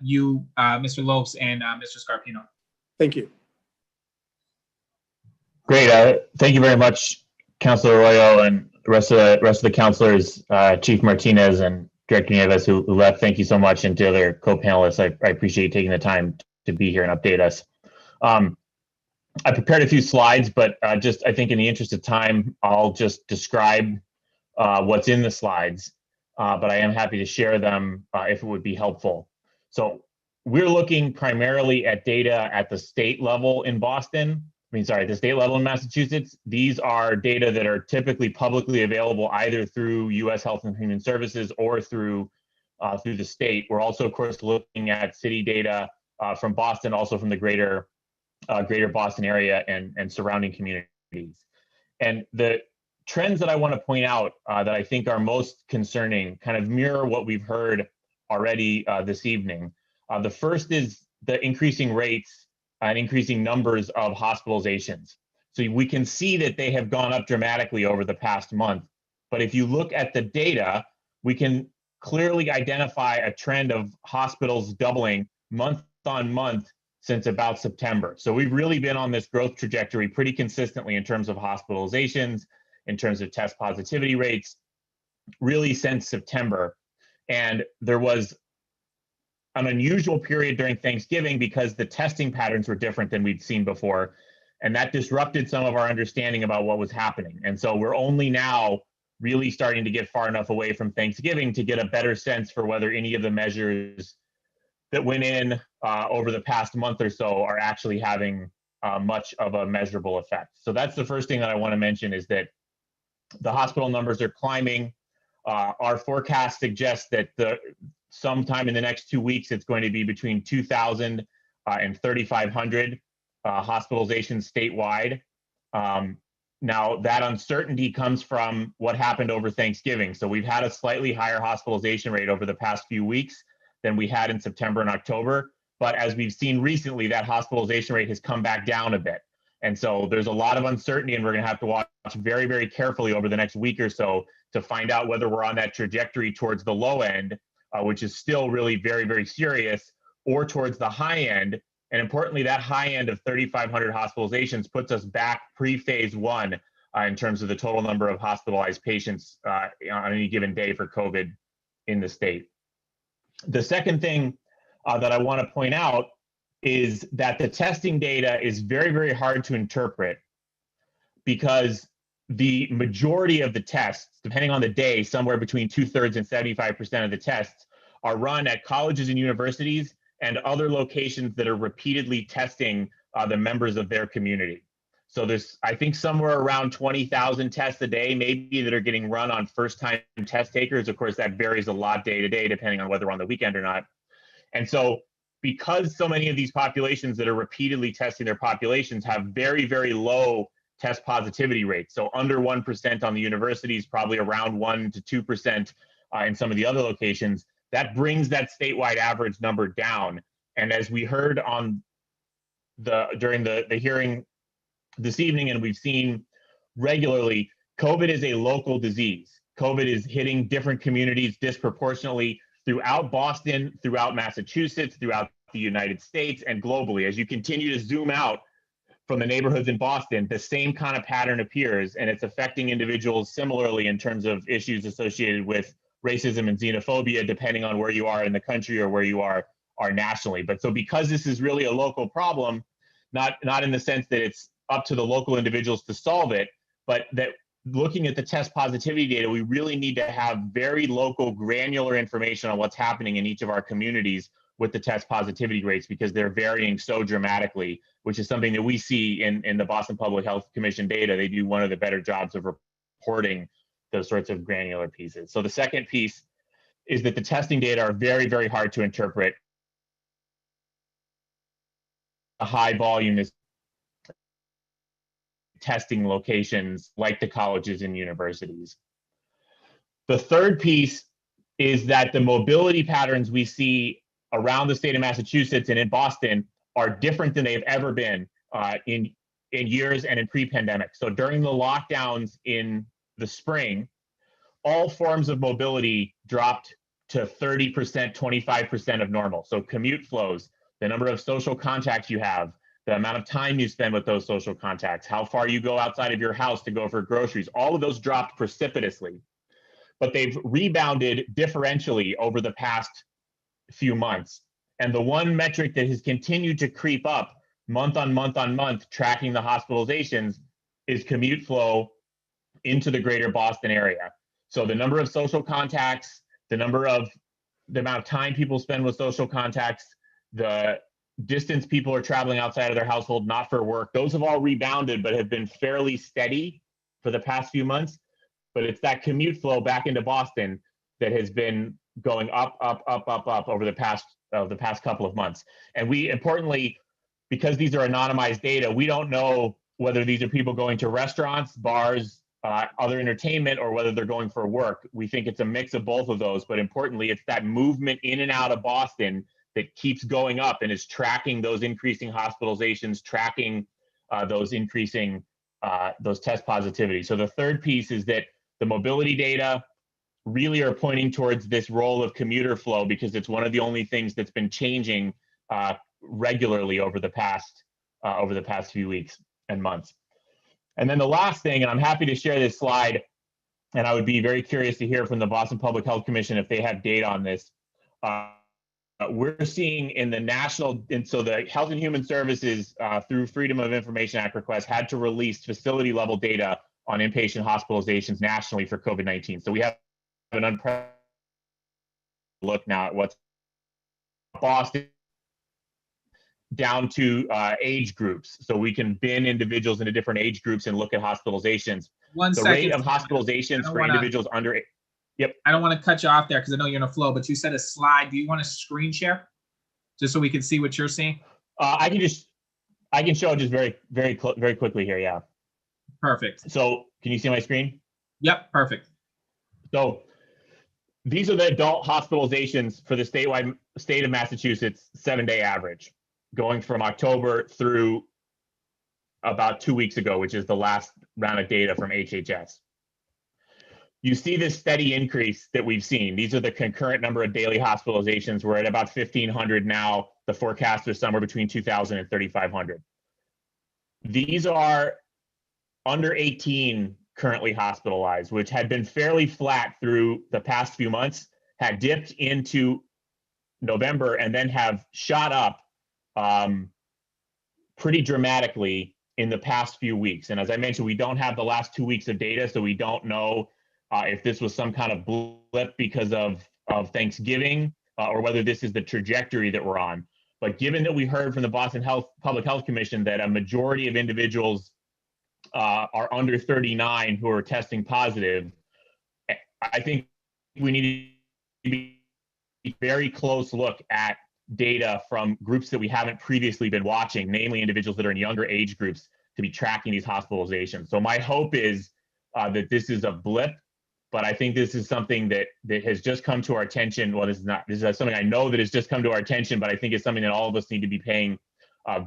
you, Mr. Lopes, and Mr. Scarpino. Thank you. Great. Thank you very much, Councilor Arroyo, and the rest of the councilors, Chief Martinez and Director Nieves, who left. Thank you so much, and to other co-panelists. I appreciate you taking the time to be here and update us. I prepared a few slides, but I think in the interest of time, I'll just describe what's in the slides, but I am happy to share them if it would be helpful. So we're looking primarily at data at the state level in Boston. The state level in Massachusetts. These are data that are typically publicly available either through U.S. Health and Human Services or through the state. We're also, of course, looking at city data from Boston, also from the greater Boston area and surrounding communities. And the trends that I want to point out that I think are most concerning kind of mirror what we've heard already this evening. The first is the increasing rates and increasing numbers of hospitalizations. So we can see that they have gone up dramatically over the past month. But if you look at the data, we can clearly identify a trend of hospitals doubling month on month since about September. So we've really been on this growth trajectory pretty consistently in terms of hospitalizations, in terms of test positivity rates, really since September. And there was an unusual period during Thanksgiving because the testing patterns were different than we'd seen before. And that disrupted some of our understanding about what was happening. And so we're only now really starting to get far enough away from Thanksgiving to get a better sense for whether any of the measures that went in over the past month or so are actually having much of a measurable effect. So that's the first thing that I want to mention, is that the hospital numbers are climbing. Our forecast suggests that sometime in the next 2 weeks, it's going to be between 2,000 and 3,500 hospitalizations statewide. Now, that uncertainty comes from what happened over Thanksgiving. So we've had a slightly higher hospitalization rate over the past few weeks than we had in September and October. But as we've seen recently, that hospitalization rate has come back down a bit. And so there's a lot of uncertainty, and we're going to have to watch very, very carefully over the next week or so to find out whether we're on that trajectory towards the low end, which is still really very, very serious, or towards the high end. And importantly, that high end of 3,500 hospitalizations puts us back pre-phase one in terms of the total number of hospitalized patients on any given day for COVID in the state. The second thing that I want to point out is that the testing data is very, very hard to interpret because the majority of the tests, depending on the day, somewhere between 2/3 and 75% of the tests are run at colleges and universities and other locations that are repeatedly testing the members of their community. So there's, I think, somewhere around 20,000 tests a day, maybe, that are getting run on first-time test takers. Of course, that varies a lot day to day, depending on whether we're on the weekend or not. And so because so many of these populations that are repeatedly testing their populations have very, very low test positivity rates, so under 1% on the universities, probably around 1 to 2% in some of the other locations, that brings that statewide average number down. And as we heard on during the hearing this evening, and we've seen regularly, COVID is a local disease. COVID is hitting different communities disproportionately throughout Boston, throughout Massachusetts, throughout the United States, and globally. As you continue to zoom out from the neighborhoods in Boston, the same kind of pattern appears, and it's affecting individuals similarly in terms of issues associated with racism and xenophobia, depending on where you are in the country or where you are nationally. But so because this is really a local problem, not in the sense that it's up to the local individuals to solve it, but that looking at the test positivity data, we really need to have very local, granular information on what's happening in each of our communities with the test positivity rates, because they're varying so dramatically, which is something that we see in the Boston Public Health Commission data. They do one of the better jobs of reporting those sorts of granular pieces. So the second piece is that the testing data are very, very hard to interpret. A high volume is testing locations like the colleges and universities. The third piece is that the mobility patterns we see around the state of Massachusetts and in Boston are different than they've ever been in years and in pre-pandemic. So during the lockdowns in the spring, all forms of mobility dropped to 30%, 25% of normal. So commute flows, the number of social contacts you have, the amount of time you spend with those social contacts, how far you go outside of your house to go for groceries, all of those dropped precipitously. But they've rebounded differentially over the past few months. And the one metric that has continued to creep up month on month on month, tracking the hospitalizations, is commute flow into the greater Boston area. So the number of social contacts, the amount of time people spend with social contacts, the distance people are traveling outside of their household, not for work, those have all rebounded, but have been fairly steady for the past few months. But it's that commute flow back into Boston that has been going up over the past couple of months. And we, importantly, because these are anonymized data, we don't know whether these are people going to restaurants, bars, other entertainment, or whether they're going for work. We think it's a mix of both of those, but importantly, it's that movement in and out of Boston that keeps going up and is tracking those increasing hospitalizations, tracking those increasing those test positivities. So the third piece is that the mobility data really are pointing towards this role of commuter flow, because it's one of the only things that's been changing regularly over the past few weeks and months. And then the last thing, and I'm happy to share this slide, and I would be very curious to hear from the Boston Public Health Commission if they have data on this. We're seeing in the national, and so the Health and Human Services through Freedom of Information Act request had to release facility level data on inpatient hospitalizations nationally for COVID-19. So we have an unprecedented look now at what's Boston down to age groups. So we can bin individuals into different age groups and look at hospitalizations. The rate of hospitalizations for individuals under Yep. I don't want to cut you off there because I know you're in a flow, but you said a slide. Do you want to screen share just so we can see what you're seeing? I can show just very quickly here. Yeah. Perfect. So can you see my screen? Yep. Perfect. So these are the adult hospitalizations for the state of Massachusetts 7-day average, going from October through about 2 weeks ago, which is the last round of data from HHS. You see this steady increase that we've seen. These are the concurrent number of daily hospitalizations. We're at about 1,500 now. The forecast is somewhere between 2,000 and 3,500. These are under 18 currently hospitalized, which had been fairly flat through the past few months, had dipped into November and then have shot up pretty dramatically in the past few weeks. And as I mentioned, we don't have the last 2 weeks of data, so we don't know if this was some kind of blip because of Thanksgiving or whether this is the trajectory that we're on. But given that we heard from the Boston Public Health Commission that a majority of individuals are under 39 who are testing positive, I think we need to be a very close look at data from groups that we haven't previously been watching, namely individuals that are in younger age groups, to be tracking these hospitalizations. So my hope is that this is a blip, but I think this is something that has just come to our attention. Well, this is something I know that has just come to our attention, but I think it's something that all of us need to be paying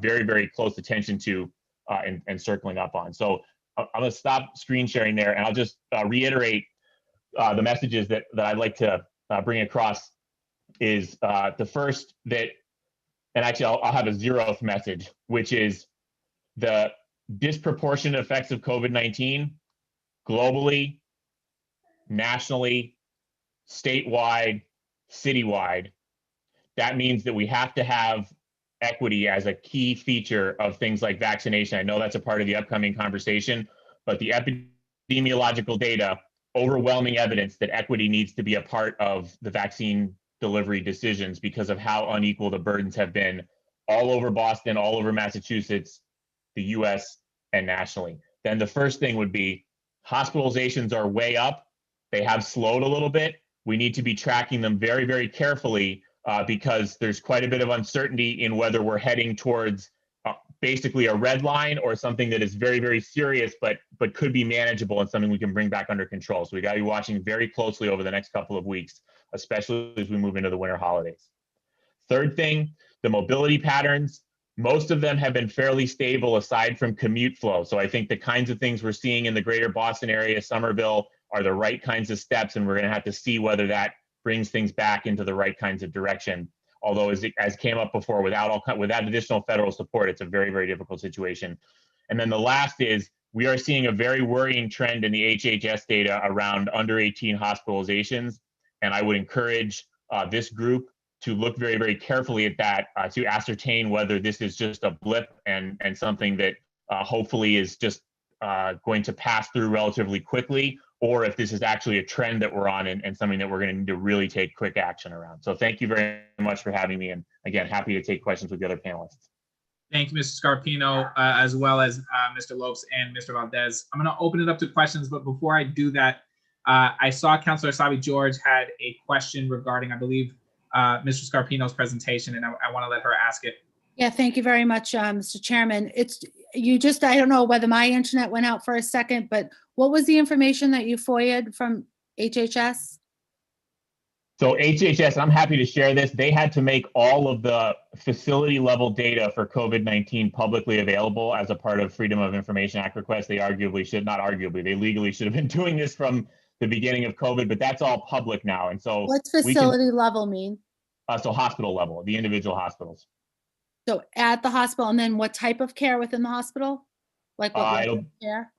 very, very close attention to and circling up on. So I'm going to stop screen sharing there, and I'll just reiterate the messages that I'd like to bring across. Is the first that, and actually I'll have a 0th message, which is the disproportionate effects of COVID-19 globally, nationally, statewide, citywide. That means that we have to have equity as a key feature of things like vaccination. I know that's a part of the upcoming conversation, but the epidemiological data, overwhelming evidence that equity needs to be a part of the vaccine delivery decisions because of how unequal the burdens have been all over Boston, all over Massachusetts, the US, and nationally. Then the first thing would be hospitalizations are way up. They have slowed a little bit. We need to be tracking them very, very carefully because there's quite a bit of uncertainty in whether we're heading towards basically a red line or something that is very, very serious, but could be manageable and something we can bring back under control. So we got to be watching very closely over the next couple of weeks, especially as we move into the winter holidays. Third thing, the mobility patterns, most of them have been fairly stable aside from commute flow. So I think the kinds of things we're seeing in the greater Boston area, Somerville, are the right kinds of steps, and we're going to have to see whether that brings things back into the right kinds of direction. Although as came up before, without additional federal support, it's a very, very difficult situation. And then the last is we are seeing a very worrying trend in the HHS data around under 18 hospitalizations. And I would encourage this group to look very, very carefully at that to ascertain whether this is just a blip and something that hopefully is just going to pass through relatively quickly, or if this is actually a trend that we're on and something that we're going to need to really take quick action around. So thank you very much for having me. And again, happy to take questions with the other panelists. Thank you, Mr. Scarpino, as well as Mr. Lopes and Mr. Valdez. I'm going to open it up to questions, but before I do that, I saw Councilor Sabi George had a question regarding, I believe, Mr. Scarpino's presentation, and I want to let her ask it. Yeah, thank you very much, Mr. Chairman. I don't know whether my internet went out for a second, but what was the information that you FOIA'd from HHS? So HHS, I'm happy to share this. They had to make all of the facility level data for COVID-19 publicly available as a part of Freedom of Information Act requests. They legally should have been doing this from the beginning of COVID, but that's all public now. And so what's facility level mean? So hospital level, the individual hospitals. So at the hospital, and then what type of care within the hospital? Like what level of care?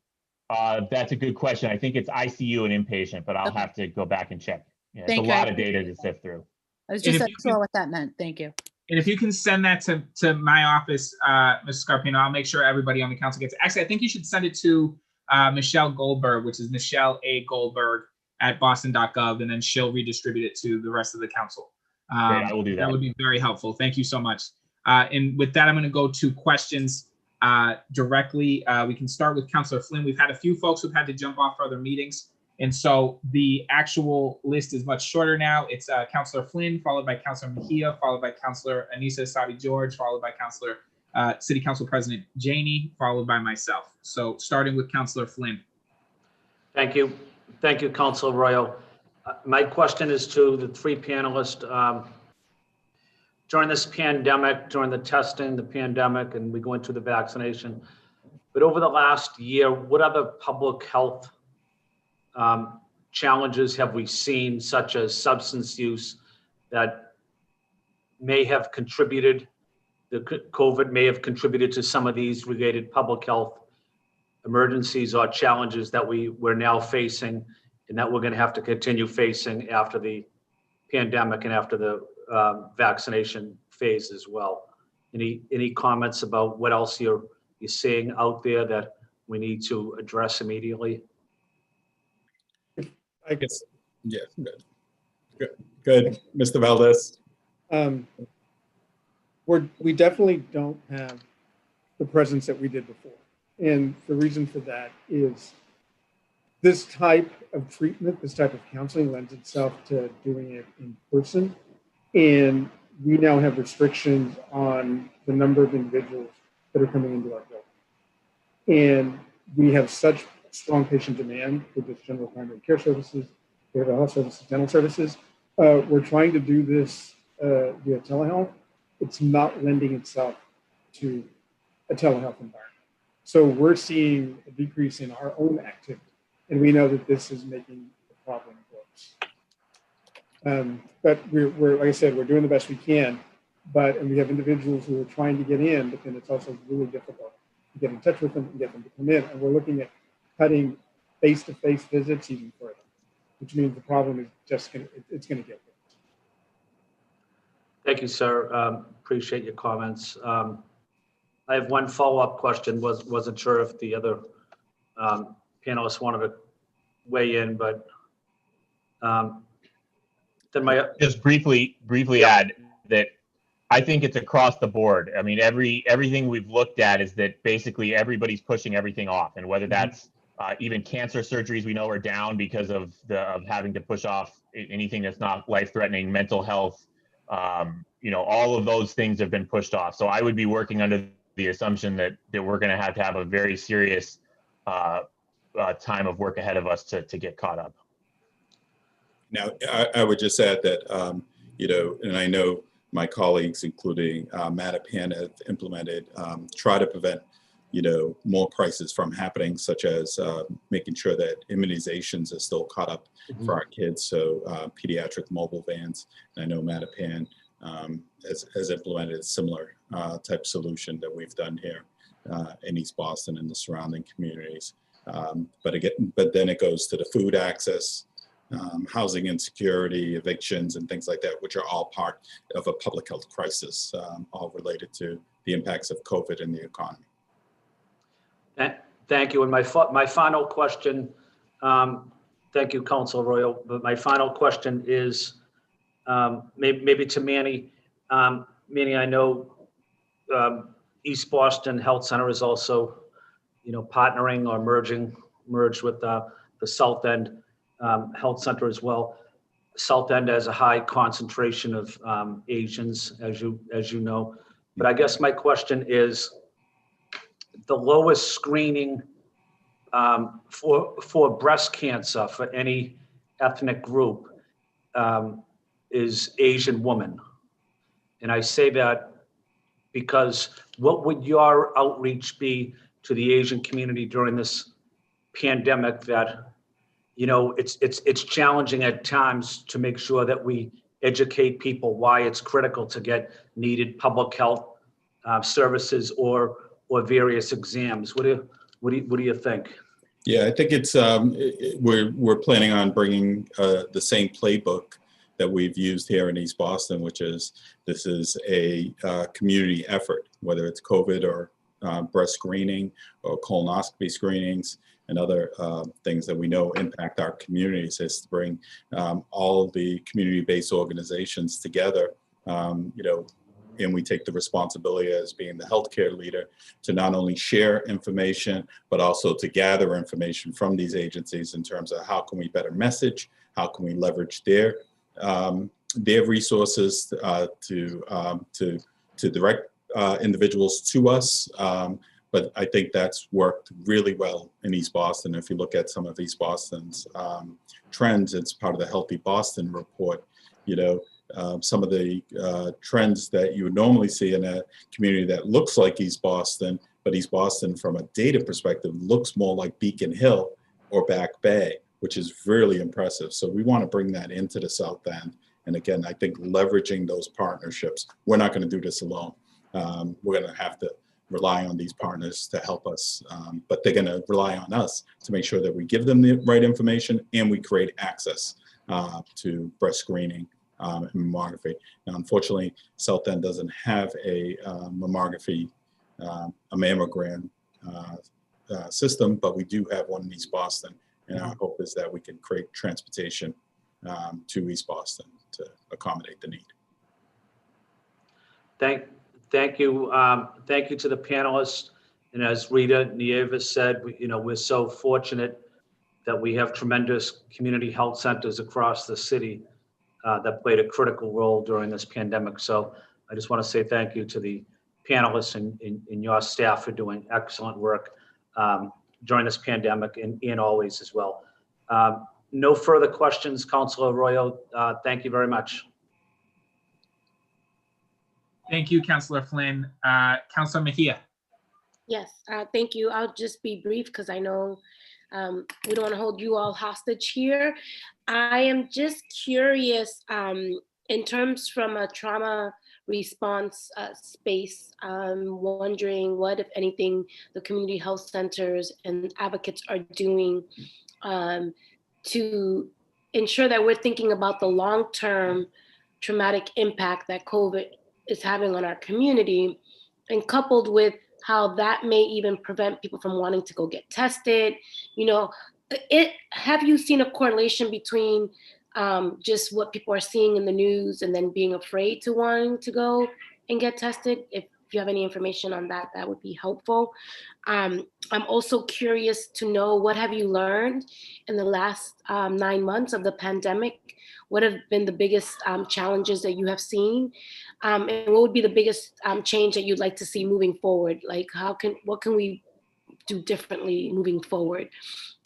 That's a good question. I think it's ICU and inpatient, but I'll have to go back and check. Yeah, it's a lot of data to sift through. I was just unsure what that meant. Thank you. And if you can send that to my office, Mr. Scarpino, I'll make sure everybody on the council gets it. Actually, I think you should send it to Michelle Goldberg, which is Michelle A. Goldberg at boston.gov, and then she'll redistribute it to the rest of the council. Great, I will do that. That would be very helpful. Thank you so much. And with that, I'm going to go to questions directly. We can start with Councilor Flynn. We've had a few folks who've had to jump off for other meetings. And so the actual list is much shorter now. It's Councilor Flynn, followed by Councilor Mejia, followed by Councilor Anissa Sabi George, followed by Councilor City Council President Janey, followed by myself. So starting with Councilor Flynn. Thank you. Thank you, Councilor Arroyo. My question is to the three panelists. During this pandemic, during the testing, the pandemic, and we go into the vaccination, but over the last year, what other public health challenges have we seen, such as substance use, that may have contributed, the COVID may have contributed to some of these related public health emergencies or challenges that we're now facing and that we're going to have to continue facing after the pandemic and after the vaccination phase as well? Any comments about what else you're seeing out there that we need to address immediately? I guess, yeah, good. Mr. Valdez. We definitely don't have the presence that we did before. And the reason for that is this type of treatment, this type of counseling lends itself to doing it in person. And we now have restrictions on the number of individuals that are coming into our building. And we have such strong patient demand for just general primary care services, behavioral health services, dental services. We're trying to do this via telehealth. It's not lending itself to a telehealth environment. So we're seeing a decrease in our own activity, and we know that this is making the problem worse. But we're, like I said, we're doing the best we can, and we have individuals who are trying to get in, but then it's also really difficult to get in touch with them and get them to come in. And we're looking at cutting face-to-face visits even further, which means the problem is just it's going to get worse. Thank you, sir. Appreciate your comments. I have one follow-up question. Wasn't sure if the other panelists wanted to weigh in, but then just briefly add that I think it's across the board. I mean, everything we've looked at is that basically everybody's pushing everything off, and whether that's even cancer surgeries we know are down because of having to push off anything that's not life-threatening, mental health, all of those things have been pushed off. So I would be working under the assumption that we're going to have a very serious time of work ahead of us to get caught up. Now, I would just add that, and I know my colleagues, including Mattapan, have implemented, try to prevent, more crises from happening, such as making sure that immunizations are still caught up for our kids. So pediatric mobile vans. And I know Mattapan has implemented a similar type solution that we've done here in East Boston and the surrounding communities. But then it goes to the food access, housing insecurity, evictions, and things like that, which are all part of a public health crisis, all related to the impacts of COVID in the economy. Thank you. And my final question, thank you, Councilor Arroyo, but my final question is maybe to Manny. Manny, I know East Boston Health Center is also, partnering or merged with the South End Health Center as well. South End has a high concentration of Asians, as you know. But I guess my question is, the lowest screening for breast cancer for any ethnic group is Asian woman. And I say that because what would your outreach be to the Asian community during this pandemic that, it's challenging at times to make sure that we educate people why it's critical to get needed public health services or various exams. What do you think? Yeah, I think it's we're planning on bringing the same playbook that we've used here in East Boston, which is this is a community effort, whether it's COVID or breast screening or colonoscopy screenings and other things that we know impact our communities, is to bring all of the community-based organizations together, and we take the responsibility as being the healthcare leader to not only share information, but also to gather information from these agencies in terms of how can we better message, how can we leverage their resources to direct individuals to us. But I think that's worked really well in East Boston. If you look at some of East Boston's trends, it's part of the Healthy Boston report. You know, some of the trends that you would normally see in a community that looks like East Boston, but East Boston from a data perspective looks more like Beacon Hill or Back Bay, which is really impressive. So we want to bring that into the South End. And again, I think leveraging those partnerships, we're not going to do this alone. We're going to have to rely on these partners to help us, but they're going to rely on us to make sure that we give them the right information and we create access to breast screening and mammography. Now, unfortunately, South End doesn't have a mammography, a mammogram system, but we do have one in East Boston. And our hope is that we can create transportation to East Boston to accommodate the need. Thank you. Thank you to the panelists. And as Rita Nieves said, we're so fortunate that we have tremendous community health centers across the city that played a critical role during this pandemic. So I just want to say thank you to the panelists and your staff for doing excellent work during this pandemic and always as well. No further questions, Councilor Arroyo. Thank you very much. Thank you, Councilor Flynn. Councilor Mejia. Yes, thank you. I'll just be brief because I know we don't want to hold you all hostage here. I am just curious in terms from a trauma response space, wondering what, if anything, the community health centers and advocates are doing to ensure that we're thinking about the long-term traumatic impact that COVID is having on our community, and coupled with how that may even prevent people from wanting to go get tested. Have you seen a correlation between just what people are seeing in the news and then being afraid to wanting to go and get tested? If you have any information on that, that would be helpful. I'm also curious to know, what have you learned in the last 9 months of the pandemic? What have been the biggest challenges that you have seen? And what would be the biggest change that you'd like to see moving forward? Like, what can we do differently moving forward?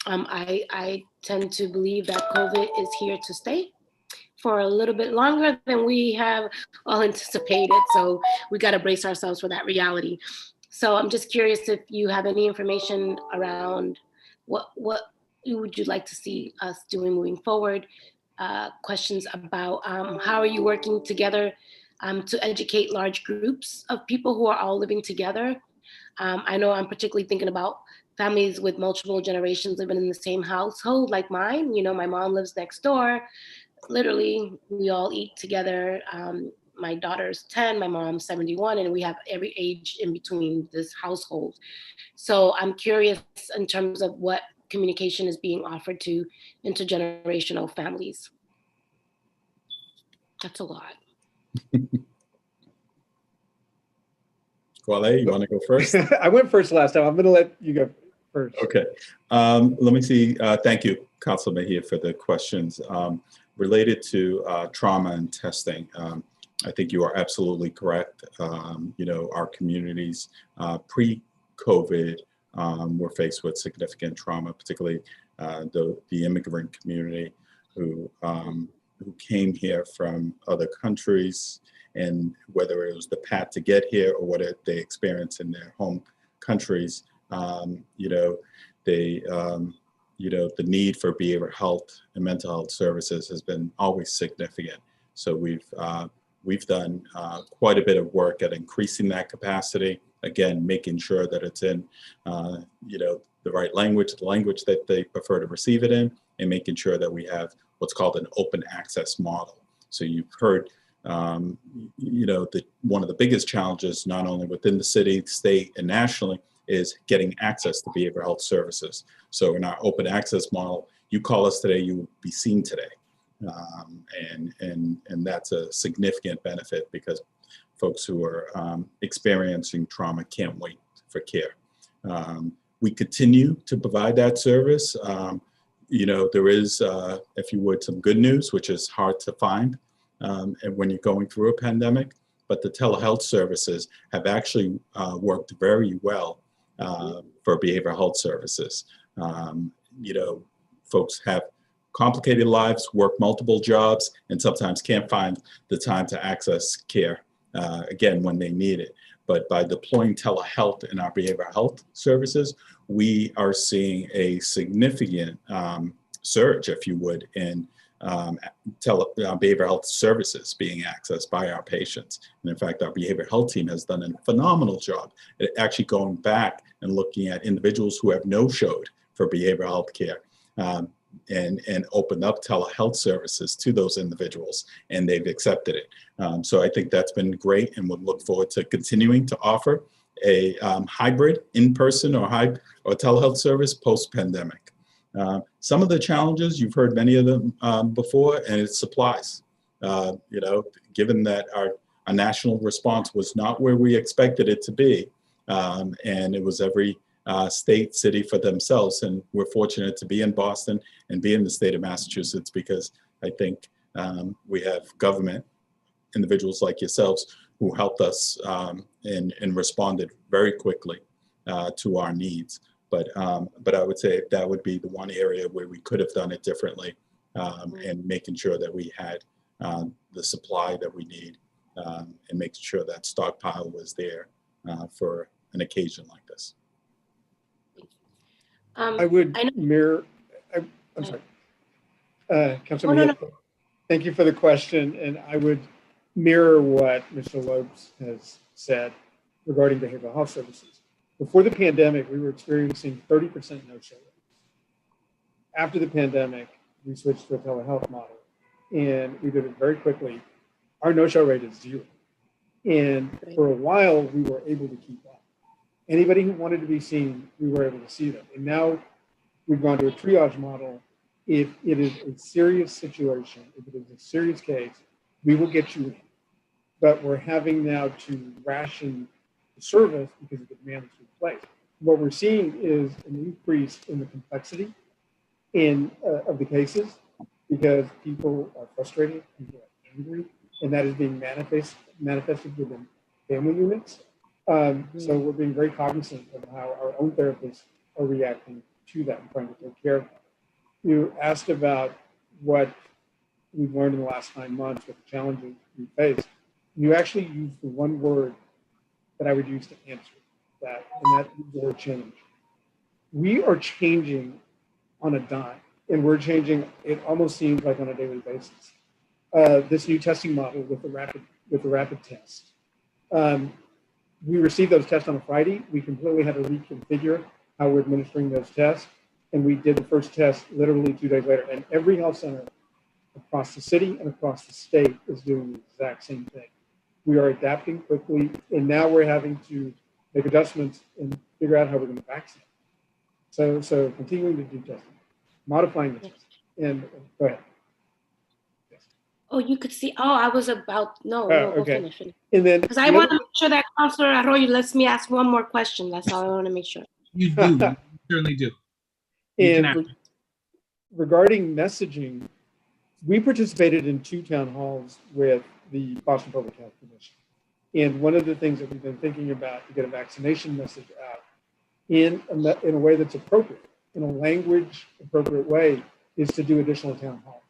I tend to believe that COVID is here to stay for a little bit longer than we have all anticipated. So we got to brace ourselves for that reality. So I'm just curious if you have any information around what would you like to see us doing moving forward? Questions about how are you working together to educate large groups of people who are all living together? I know I'm particularly thinking about families with multiple generations living in the same household like mine. My mom lives next door. Literally, we all eat together. My daughter's 10, my mom's 71, and we have every age in between this household. So I'm curious in terms of what communication is being offered to intergenerational families. That's a lot. Kwale, you want to go first? I went first last time. I'm going to let you go first. Okay. Let me see. Thank you, Councilor Mejia, for the questions. Related to trauma and testing, I think you are absolutely correct. Our communities pre-COVID were faced with significant trauma, particularly the immigrant community who came here from other countries, and whether it was the path to get here or what they experienced in their home countries, the need for behavioral health and mental health services has been always significant. So we've done quite a bit of work at increasing that capacity. Again, making sure that it's in the right language, the language that they prefer to receive it in, and making sure that we have what's called an open access model. So you've heard, one of the biggest challenges, not only within the city, state, and nationally, is getting access to behavioral health services. So in our open access model, you call us today, you will be seen today. And that's a significant benefit, because folks who are experiencing trauma can't wait for care. We continue to provide that service. You know, there is, if you would, some good news, which is hard to find and when you're going through a pandemic, but the telehealth services have actually worked very well for behavioral health services. You know, folks have complicated lives, work multiple jobs, and sometimes can't find the time to access care, again, when they need it. But by deploying telehealth in our behavioral health services, we are seeing a significant surge, if you would, in behavioral health services being accessed by our patients. And in fact, our behavioral health team has done a phenomenal job at actually going back and looking at individuals who have no-showed for behavioral health care and opened up telehealth services to those individuals, and they've accepted it. So I think that's been great, and we'll look forward to continuing to offer a hybrid in-person or telehealth service post-pandemic. Some of the challenges, you've heard many of them before, and it's supplies. You know, given that our national response was not where we expected it to be, and it was every state, city for themselves. And we're fortunate to be in Boston and be in the state of Massachusetts because I think we have government individuals like yourselves who helped us and responded very quickly to our needs. But I would say that would be the one area where we could have done it differently and making sure that we had the supply that we need and making sure that stockpile was there for an occasion like this. I would mirror, I'm sorry, Councilman, thank you for the question. And I would mirror what Mr. Lopes has said regarding behavioral health services. Before the pandemic, we were experiencing 30% no-show rates. After the pandemic, we switched to a telehealth model and we did it very quickly. Our no-show rate is 0. And for a while, we were able to keep up. Anybody who wanted to be seen, we were able to see them. And now we've gone to a triage model. If it is a serious situation, if it is a serious case, we will get you in. But we're having now to ration the service because of the demand that's in place. What we're seeing is an increase in the complexity of the cases because people are frustrated, people are angry, and that is being manifested within family units. So we're being very cognizant of how our own therapists are reacting to that and trying to take care of that. You asked about what we've learned in the last 9 months, what the challenges we face. You actually used the one word that I would use to answer that, and that is the word change. We are changing on a dime, and we're changing, it almost seems like on a daily basis. This new testing model with the rapid test. We received those tests on a Friday. We completely had to reconfigure how we're administering those tests. And we did the first test literally 2 days later. And every health center across the city and across the state is doing the exact same thing. We are adapting quickly. And now we're having to make adjustments and figure out how we're going to vaccinate. So continuing to do testing, modifying the testing. And go ahead. Oh, you could see. Oh, I was about, no, okay. Finish. And then, because I want to make sure that Councilor Arroyo lets me ask one more question. That's all I want to make sure. You do, you certainly do. And regarding messaging, we participated in 2 town halls with the Boston Public Health Commission. And one of the things that we've been thinking about to get a vaccination message out in a way that's appropriate, in a language appropriate way, is to do additional town halls.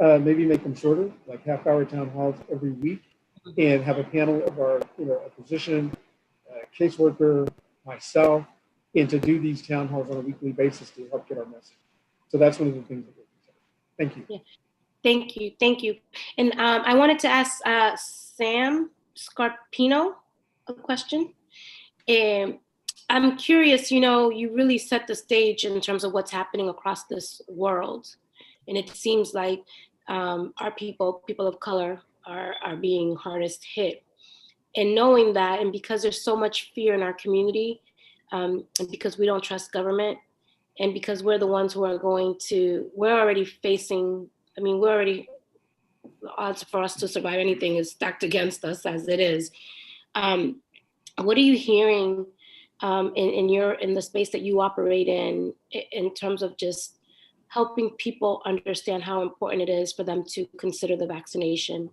Maybe make them shorter, like half-hour town halls every week, and have a panel of our, a physician, a caseworker, myself, and to do these town halls on a weekly basis to help get our message. So that's one of the things that we're considering. Thank you. Yeah. Thank you. And I wanted to ask Sam Scarpino a question. I'm curious, you really set the stage in terms of what's happening across this world. And it seems like our people of color are being hardest hit. And knowing that, and because there's so much fear in our community, and because we don't trust government, and because we're the ones who are we're already facing, we're already the odds for us to survive anything is stacked against us as it is. What are you hearing in the space that you operate in terms of just helping people understand how important it is for them to consider the vaccination?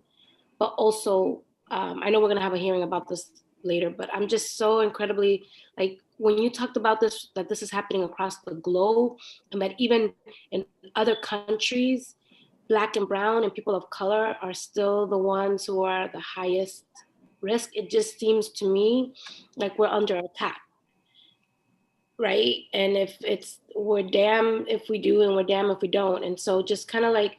But also, I know we're going to have a hearing about this later, but I'm just so incredibly, like, when you talked about this, that this is happening across the globe, and that even in other countries, Black and brown and people of color are still the ones who are the highest risk. It just seems to me like we're under attack, right? And if it's, we're damned if we do and we're damned if we don't. And so just kind of like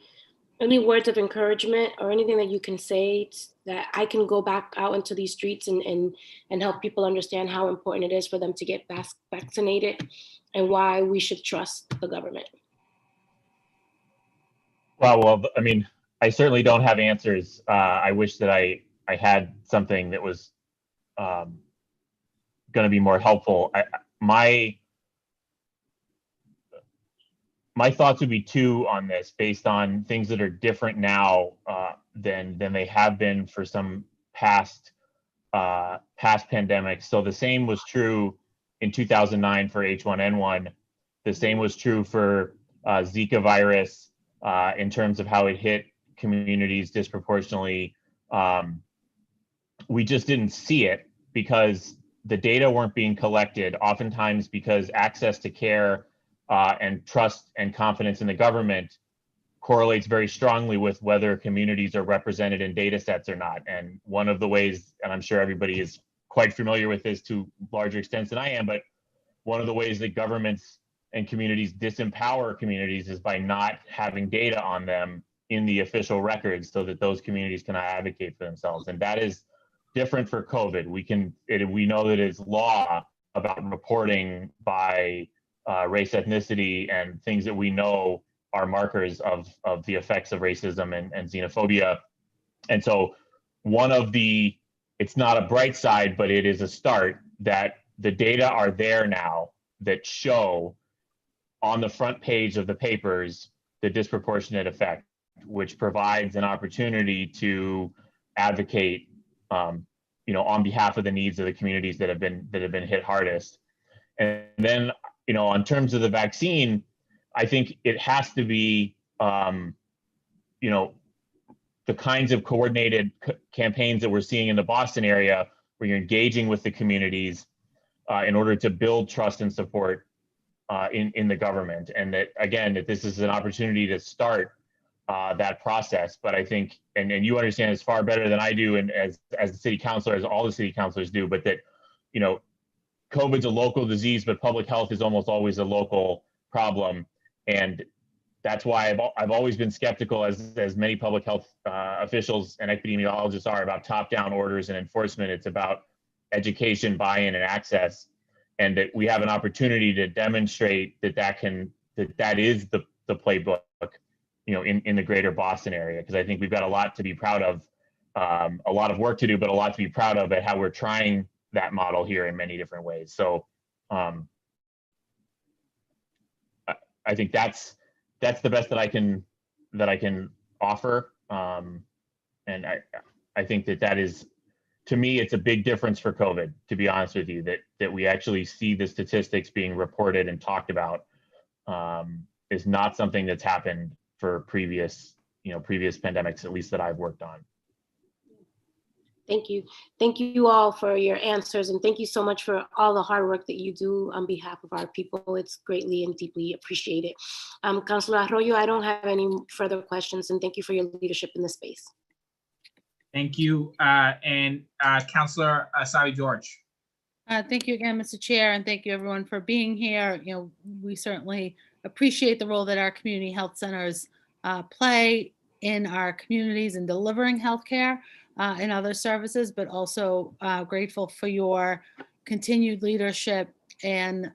any words of encouragement or anything that you can say that I can go back out into these streets and help people understand how important it is for them to get vaccinated and why we should trust the government. Well, I mean, I certainly don't have answers. I wish that I had something that was going to be more helpful. My thoughts would be two on this, based on things that are different now than they have been for some past pandemics. So the same was true in 2009 for H1N1. The same was true for Zika virus in terms of how it hit communities disproportionately. We just didn't see it because the data weren't being collected, oftentimes because access to care and trust and confidence in the government correlates very strongly with whether communities are represented in data sets or not. And one of the ways, and I'm sure everybody is quite familiar with this to larger extents than I am, but one of the ways that governments and communities disempower communities is by not having data on them in the official records so that those communities cannot advocate for themselves. And that is different for COVID. We know that it's law about reporting by race, ethnicity, and things that we know are markers of the effects of racism and xenophobia. And so it's not a bright side, but it is a start that the data are there now that show on the front page of the papers the disproportionate effect, which provides an opportunity to advocate on behalf of the needs of the communities that have been hit hardest. And then, in terms of the vaccine, I think it has to be, the kinds of coordinated campaigns that we're seeing in the Boston area, where you're engaging with the communities in order to build trust and support in the government. And that, again, that this is an opportunity to start that process. But I think, and you understand this far better than I do, and as the city councilor, as all the city councilors do, but that, COVID's a local disease, but public health is almost always a local problem. And that's why I've always been skeptical, as many public health officials and epidemiologists are, about top-down orders and enforcement. It's about education, buy-in, and access, and that we have an opportunity to demonstrate that is the playbook, in the greater Boston area. Because I think we've got a lot to be proud of, a lot of work to do, but a lot to be proud of at how we're trying that model here in many different ways. So I think that's the best that I can offer. And I think that is, to me, it's a big difference for COVID, to be honest with you, that we actually see the statistics being reported and talked about is not something that's happened for previous pandemics, at least that I've worked on. Thank you. Thank you all for your answers. And thank you so much for all the hard work that you do on behalf of our people. It's greatly and deeply appreciated. Councilor Arroyo, I don't have any further questions, and thank you for your leadership in this space. Thank you. And Councilor Asari George. Thank you again, Mr. Chair, and thank you everyone for being here. We certainly appreciate the role that our community health centers play in our communities in delivering healthcare and other services, but also grateful for your continued leadership and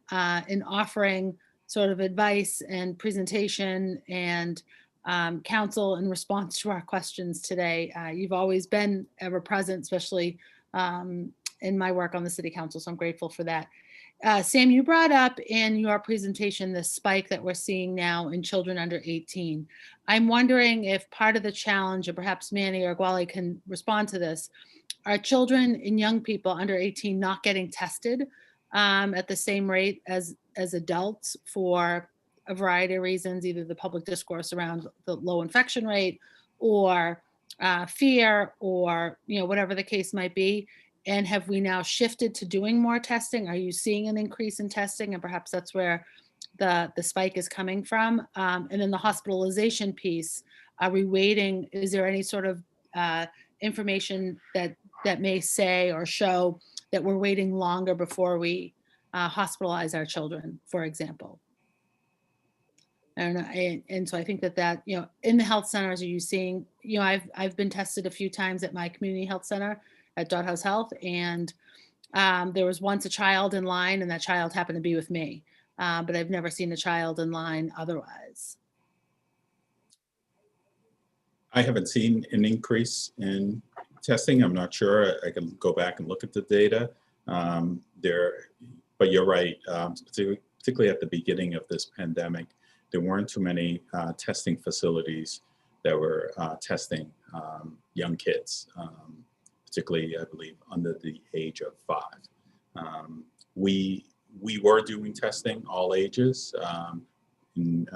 in offering sort of advice and presentation and counsel in response to our questions today. You've always been ever present, especially in my work on the city council, so I'm grateful for that. Sam, you brought up in your presentation the spike that we're seeing now in children under 18. I'm wondering if part of the challenge, or perhaps Manny or Gwali can respond to this, are children and young people under 18 not getting tested at the same rate as adults for a variety of reasons, either the public discourse around the low infection rate or fear, or whatever the case might be? And have we now shifted to doing more testing? Are you seeing an increase in testing? And perhaps that's where the spike is coming from. And then the hospitalization piece, are we waiting? Is there any sort of information that may say or show that we're waiting longer before we hospitalize our children, for example? I don't know. And so I think that in the health centers, are you seeing, I've been tested a few times at my community health center at Dot House Health, and there was once a child in line, and that child happened to be with me, but I've never seen a child in line otherwise. I haven't seen an increase in testing. I'm not sure. I can go back and look at the data but you're right. Particularly at the beginning of this pandemic, there weren't too many testing facilities that were testing young kids, particularly, I believe, under the age of 5. We were doing testing all ages, and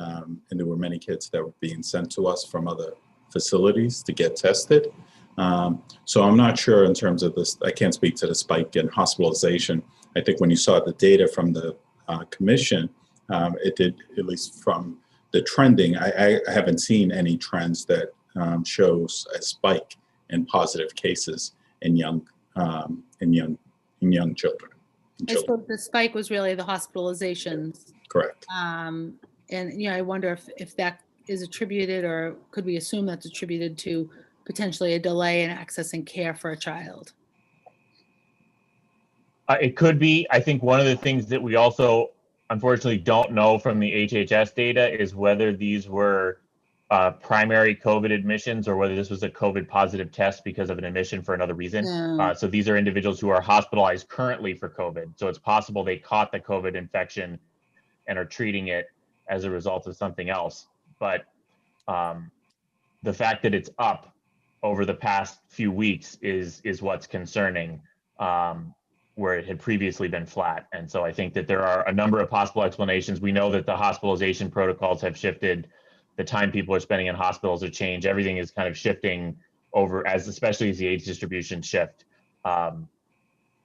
there were many kids that were being sent to us from other facilities to get tested. So I'm not sure in terms of this. I can't speak to the spike in hospitalization. I think when you saw the data from the commission, it did, at least from the trending, I haven't seen any trends that shows a spike in positive cases in young children. I suppose the spike was really the hospitalizations. Correct. And I wonder if that is attributed, or could we assume that's attributed to potentially a delay in accessing care for a child? It could be. I think one of the things that we also unfortunately don't know from the HHS data is whether these were primary COVID admissions or whether this was a COVID positive test because of an admission for another reason. Yeah. So these are individuals who are hospitalized currently for COVID. So it's possible they caught the COVID infection and are treating it as a result of something else. But the fact that it's up over the past few weeks is what's concerning, where it had previously been flat. And so I think that there are a number of possible explanations. We know that the hospitalization protocols have shifted. The time people are spending in hospitals have changed. Everything is kind of shifting over, especially as the age distribution shift.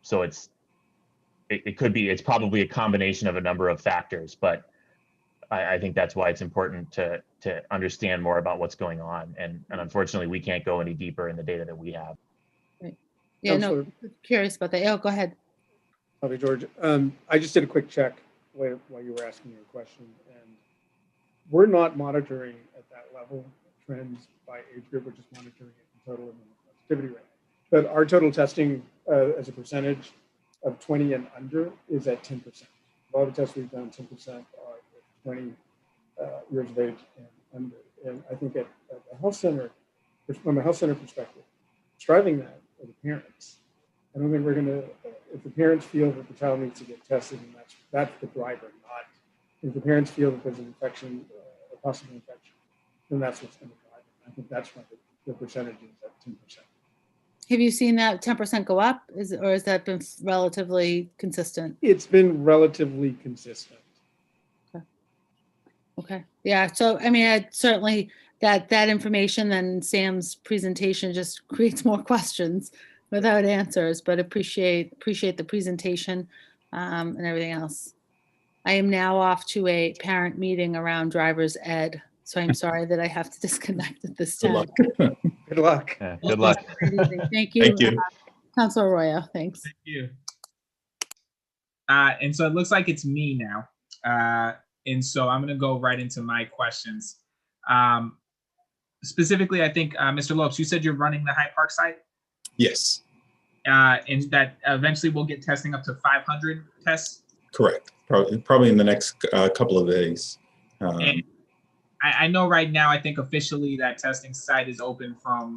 So it could be, it's probably a combination of a number of factors, but I think that's why it's important to understand more about what's going on. And unfortunately, we can't go any deeper in the data that we have. Right. Yeah, no, curious about that. Oh, go ahead. Okay, George. I just did a quick check while you were asking your question, and we're not monitoring at that level trends by age group. We're just monitoring it in total and activity rate. But our total testing as a percentage of 20 and under is at 10%. All the tests we've done, 10% are 20 years of age and under. And I think at a health center, from a health center perspective, it's driving that for the parents. I don't think we're going to, if the parents feel that the child needs to get tested, and that's the driver, not if the parents feel that there's an infection, a possible infection, then that's what's going to drive it. I think that's why the percentage is at 10%. Have you seen that 10% go up, or has that been relatively consistent? It's been relatively consistent. Okay. Yeah. So, I mean, certainly that information then Sam's presentation just creates more questions without answers, but appreciate the presentation and everything else. I am now off to a parent meeting around driver's ed. So I'm sorry that I have to disconnect at this time. Good luck. Good luck. Yeah, good luck. Thank you. Thank you. Councilor Arroyo, thanks. Thank you. And so it looks like it's me now. And so I'm going to go right into my questions. Specifically, I think, Mr. Lopes, you said you're running the Hyde Park site? Yes. And that eventually we'll get testing up to 500 tests? Correct. Probably in the next couple of days. And I know right now, I think officially that testing site is open from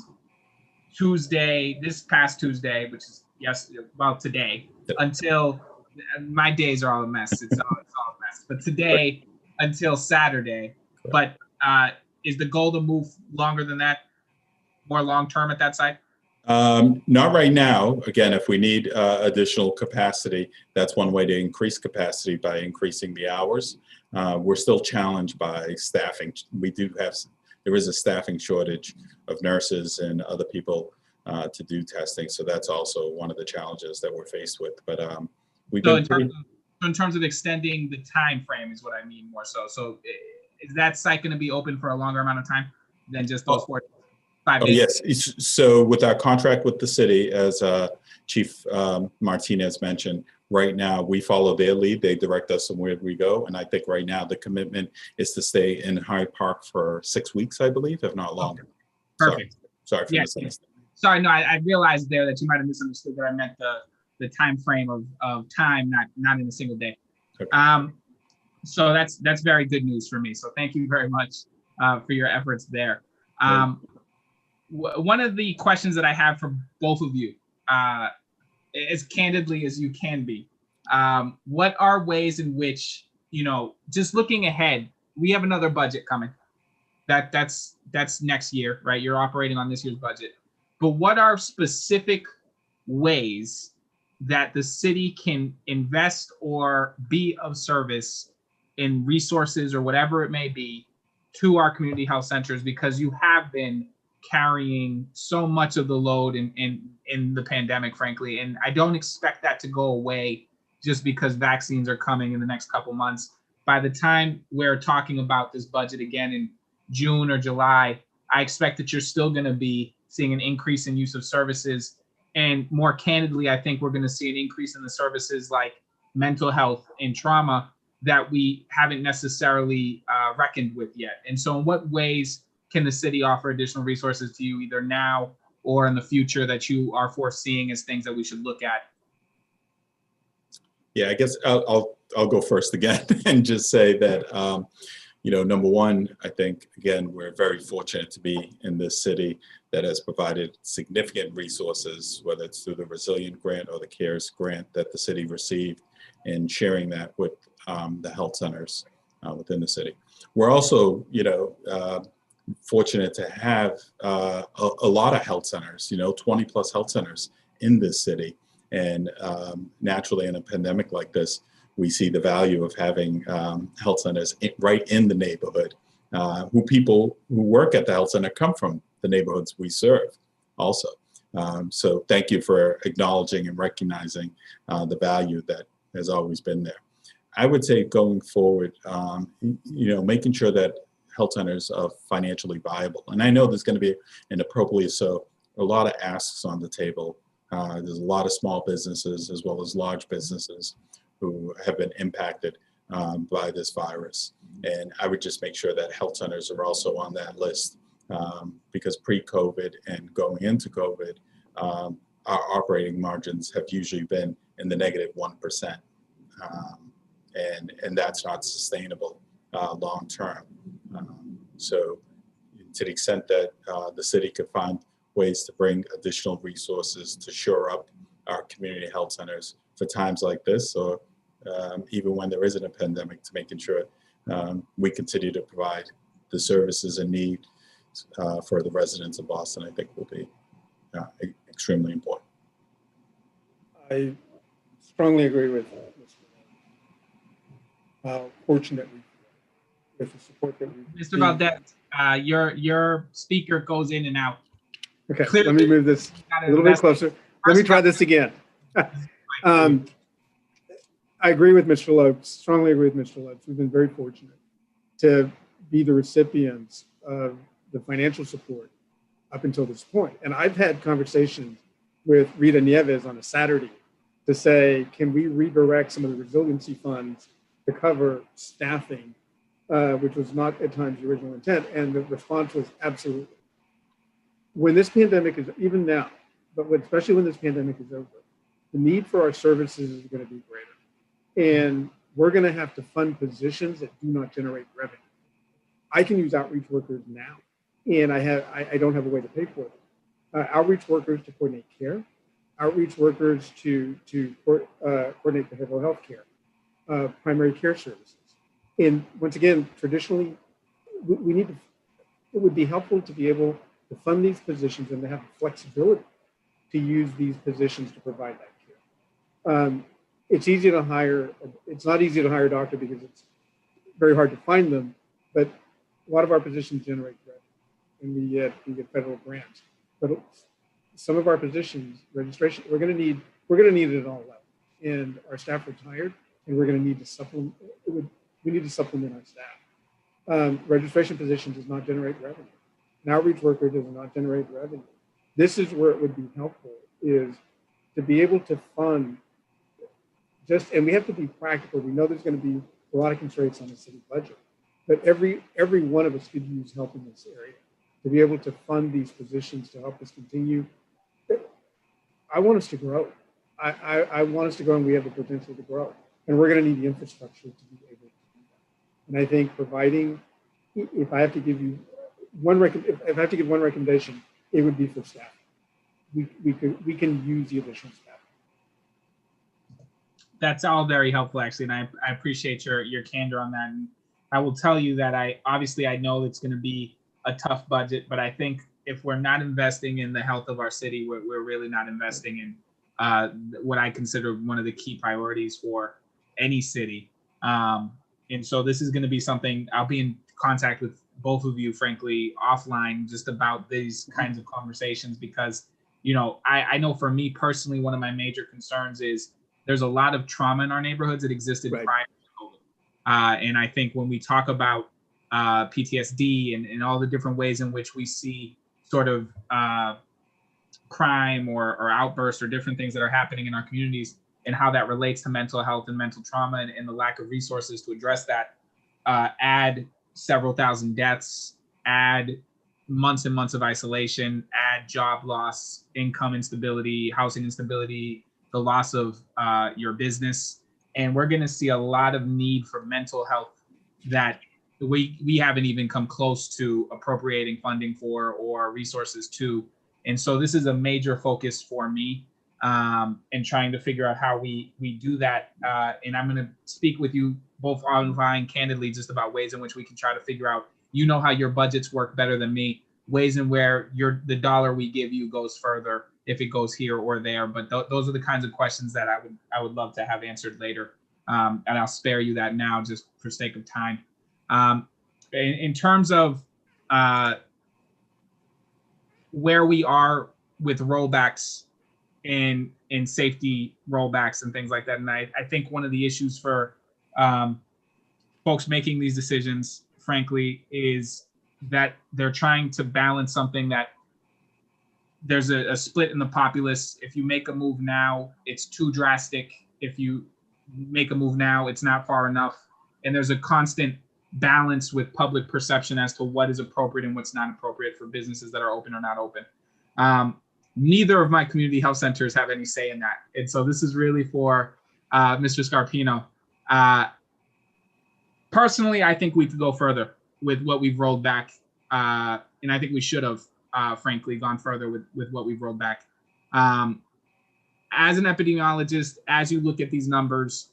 this past Tuesday, which is today, until my days are all a mess. It's all a mess. But today until Saturday. But is the goal to move longer than that, more long-term at that site? Not right now. Again, if we need additional capacity, that's one way to increase capacity by increasing the hours. We're still challenged by staffing. There is a staffing shortage of nurses and other people to do testing. So that's also one of the challenges that we're faced with. But in terms of extending the time frame is what I mean more so. So is that site going to be open for a longer amount of time than just those 5 days? Yes. So with our contract with the city, as Chief Martinez mentioned, right now we follow their lead. They direct us on where we go. And I think right now the commitment is to stay in Hyde Park for 6 weeks, I believe, if not longer. Perfect. Sorry for missing. Sorry, no, I realized there that you might have misunderstood that I meant the time frame of time, not in a single day. Okay. So that's very good news for me. So thank you very much for your efforts there. One of the questions that I have for both of you, as candidly as you can be, what are ways in which, just looking ahead, we have another budget coming. That's next year, right? You're operating on this year's budget. But what are specific ways that the city can invest or be of service in resources or whatever it may be to our community health centers, because you have been carrying so much of the load in the pandemic, frankly, and I don't expect that to go away just because vaccines are coming in the next couple months. By the time we're talking about this budget again in June or July, I expect that you're still going to be seeing an increase in use of services. And more candidly, I think we're going to see an increase in the services like mental health and trauma that we haven't necessarily reckoned with yet. And so in what ways can the city offer additional resources to you either now or in the future that you are foreseeing as things that we should look at? Yeah, I guess I'll go first again and just say that, number one, I think, again, we're very fortunate to be in this city that has provided significant resources, whether it's through the Resilient Grant or the CARES Grant that the city received, and sharing that with the health centers within the city. We're also, fortunate to have a lot of health centers, 20 plus health centers in this city. And naturally in a pandemic like this, we see the value of having health centers right in the neighborhood, people who work at the health center come from the neighborhoods we serve also. So thank you for acknowledging and recognizing the value that has always been there. I would say going forward, making sure that health centers are financially viable. And I know there's going to be, and appropriately so, a lot of asks on the table. There's a lot of small businesses as well as large businesses who have been impacted by this virus. And I would just make sure that health centers are also on that list because pre-COVID and going into COVID, our operating margins have usually been in the negative 1%. And that's not sustainable long term. So to the extent that the city could find ways to bring additional resources to shore up our community health centers for times like this, or even when there isn't a pandemic, to making sure we continue to provide the services and need for the residents of Boston, I think will be extremely important. I strongly agree with how fortunate we feel with the support that we. Mr. Valdez, your speaker goes in and out. Okay, Clearly, let me move this a little bit closer. Let me try this again. I agree with Mr. Lopes, strongly agree with Mr. Lopes. We've been very fortunate to be the recipients of the financial support up until this point. And I've had conversations with Rita Nieves on a Saturday to say, can we redirect some of the resiliency funds to cover staffing, which was not at times the original intent. And the response was absolutely. When this pandemic is, even now, but especially when this pandemic is over, the need for our services is going to be greater. And we're going to have to fund positions that do not generate revenue. I can use outreach workers now, and I don't have a way to pay for them. Outreach workers to coordinate care, outreach workers to coordinate behavioral health care, primary care services. And once again, traditionally, we need to, it would be helpful to be able to fund these positions and to have the flexibility to use these positions to provide that care. It's easy to hire, it's not easy to hire a doctor because it's very hard to find them, but a lot of our positions generate revenue and we get federal grants. But some of our positions, registration, we're gonna need it at all levels. And our staff are tired and we're gonna need to supplement, we need to supplement our staff. Registration position does not generate revenue. An outreach worker does not generate revenue. This is where it would be helpful, is to be able to fund and we have to be practical. We know there's going to be a lot of constraints on the city budget, but every one of us could use help in this area to be able to fund these positions to help us continue. I want us to grow. I want us to grow, and we have the potential to grow. And we're going to need the infrastructure to be able to do that. And I think providing, if I have to give you if I have to give one recommendation, it would be for staff. We can use the additional staff. That's all very helpful, actually, and I appreciate your candor on that. And I will tell you that I know it's going to be a tough budget, but I think if we're not investing in the health of our city, we're really not investing in what I consider one of the key priorities for any city. And so this is going to be something I'll be in contact with both of you, frankly, offline, just about these kinds of conversations, because, you know, I know for me personally, one of my major concerns is there's a lot of trauma in our neighborhoods that existed prior to COVID. And I think when we talk about PTSD and all the different ways in which we see sort of crime or outbursts or different things that are happening in our communities and how that relates to mental health and mental trauma and the lack of resources to address that, add several thousand deaths, add months and months of isolation, add job loss, income instability, housing instability, the loss of your business. And we're going to see a lot of need for mental health that we haven't even come close to appropriating funding for or resources to. And so this is a major focus for me, and trying to figure out how we do that. And I'm going to speak with you both online candidly just about ways in which we can try to figure out, you know, how your budgets work better than me, ways in where the dollar we give you goes further if it goes here or there. But those are the kinds of questions that I would love to have answered later. And I'll spare you that now just for sake of time. In terms of where we are with rollbacks and safety rollbacks and things like that. And I think one of the issues for folks making these decisions, frankly, is that they're trying to balance something that there's a split in the populace. If you make a move now, it's too drastic. If you make a move now, it's not far enough. And there's a constant balance with public perception as to what is appropriate and what's not appropriate for businesses that are open or not open. Neither of my community health centers have any say in that. And so this is really for Mr. Scarpino. Personally, I think we could go further with what we've rolled back. And I think we should have, frankly, gone further with what we've rolled back. As an epidemiologist, as you look at these numbers,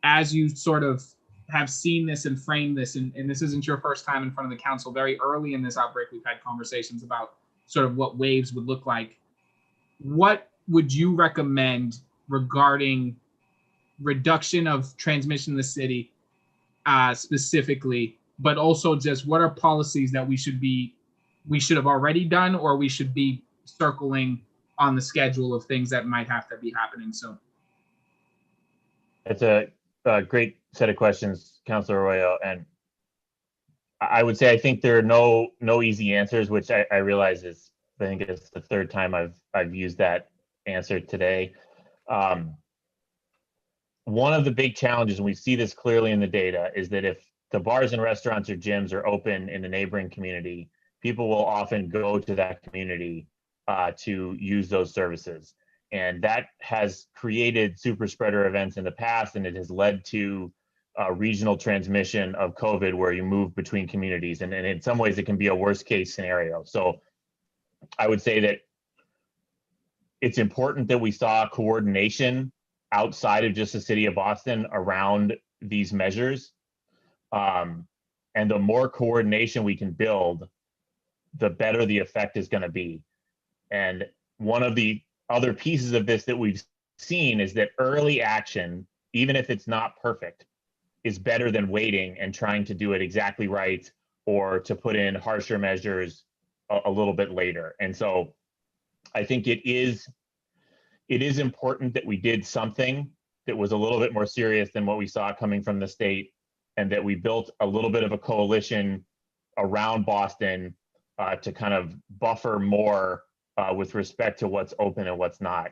as you sort of have seen this and framed this, and this isn't your first time in front of the council, very early in this outbreak, we've had conversations about sort of what waves would look like. What would you recommend regarding reduction of transmission in the city specifically, but also just what are policies that we should have already done, or we should be circling on the schedule of things that might have to be happening soon? It's a great set of questions, Councilor Arroyo, and I would say I think there are no easy answers, which I realize is, I think it's the third time I've used that answer today. One of the big challenges, and we see this clearly in the data, is that if the bars and restaurants or gyms are open in the neighboring community, people will often go to that community to use those services. And that has created super spreader events in the past, and it has led to regional transmission of COVID where you move between communities. And in some ways, it can be a worst case scenario. So I would say that it's important that we saw coordination outside of just the city of Boston around these measures. And the more coordination we can build, the better the effect is going to be. And one of the other pieces of this that we've seen is that early action, even if it's not perfect, is better than waiting and trying to do it exactly right, or to put in harsher measures a little bit later. And so I think it is important that we did something that was a little bit more serious than what we saw coming from the state, and that we built a little bit of a coalition around Boston to kind of buffer more with respect to what's open and what's not.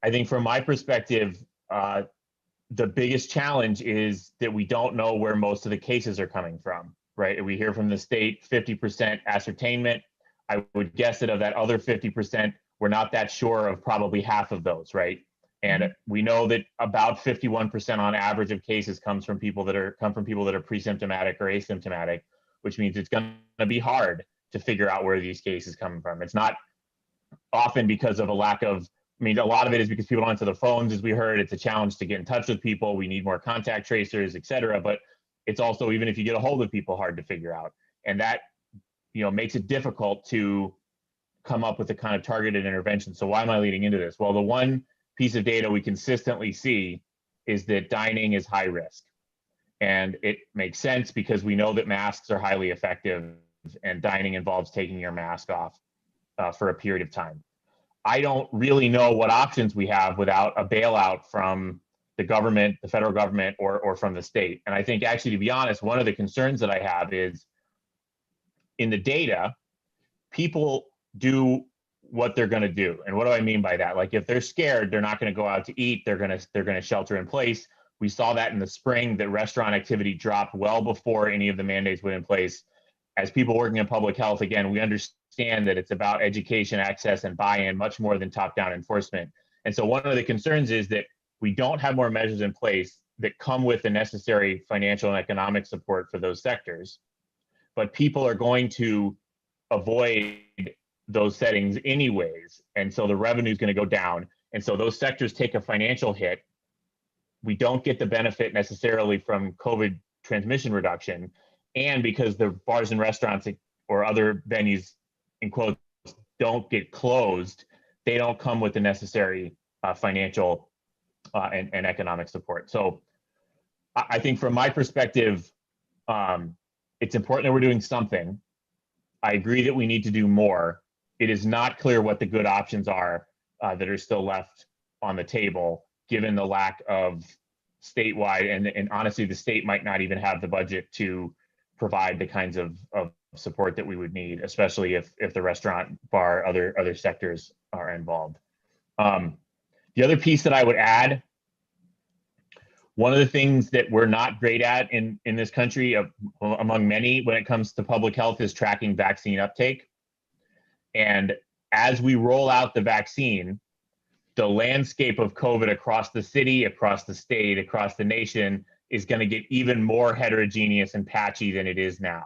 I think from my perspective, the biggest challenge is that we don't know where most of the cases are coming from, right? We hear from the state 50% ascertainment. I would guess that of that other 50%, we're not that sure of probably half of those, right? And we know that about 51% on average of cases come from people that are pre-symptomatic or asymptomatic, which means it's going to be hard to figure out where these cases come from. It's not often because of a lack of, I mean, a lot of it is because people don't answer the phones, as we heard. It's a challenge to get in touch with people. We need more contact tracers, et cetera. But it's also, even if you get a hold of people, hard to figure out. And that, makes it difficult to come up with the kind of targeted intervention. So why am I leading into this? Well, the one piece of data we consistently see is that dining is high risk. And it makes sense because we know that masks are highly effective, and dining involves taking your mask off for a period of time. I don't really know what options we have without a bailout from the government, the federal government, or from the state. And I think, actually, to be honest, one of the concerns that I have is in the data, people do what they're going to do. And what do I mean by that? Like, if they're scared, they're not going to go out to eat. They're going to shelter in place. We saw that in the spring, that restaurant activity dropped well before any of the mandates went in place. As people working in public health, again, we understand that it's about education, access, and buy-in much more than top-down enforcement. And so one of the concerns is that we don't have more measures in place that come with the necessary financial and economic support for those sectors. But people are going to avoid those settings anyways. And so the revenue is going to go down. And so those sectors take a financial hit. We don't get the benefit necessarily from COVID transmission reduction. And because the bars and restaurants or other venues, in quotes, don't get closed, they don't come with the necessary financial and economic support. So I think from my perspective, it's important that we're doing something. I agree that we need to do more. It is not clear what the good options are that are still left on the table, given the lack of statewide, and honestly, the state might not even have the budget to provide the kinds of support that we would need, especially if the restaurant, bar, other sectors are involved. The other piece that I would add, one of the things that we're not great at in this country, among many, when it comes to public health, is tracking vaccine uptake. And as we roll out the vaccine, the landscape of COVID across the city, across the state, across the nation is going to get even more heterogeneous and patchy than it is now.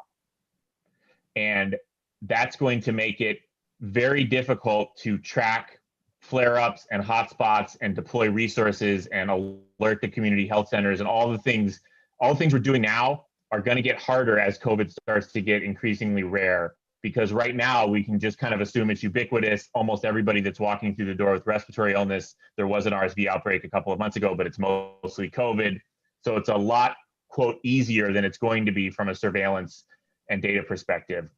And that's going to make it very difficult to track flare-ups and hotspots and deploy resources and alert the community health centers, and all the things we're doing now are going to get harder as COVID starts to get increasingly rare, because right now we can just kind of assume it's ubiquitous. Almost everybody that's walking through the door with respiratory illness, there was an RSV outbreak a couple of months ago, but it's mostly COVID. So it's a lot, quote, easier than it's going to be from a surveillance and data perspective.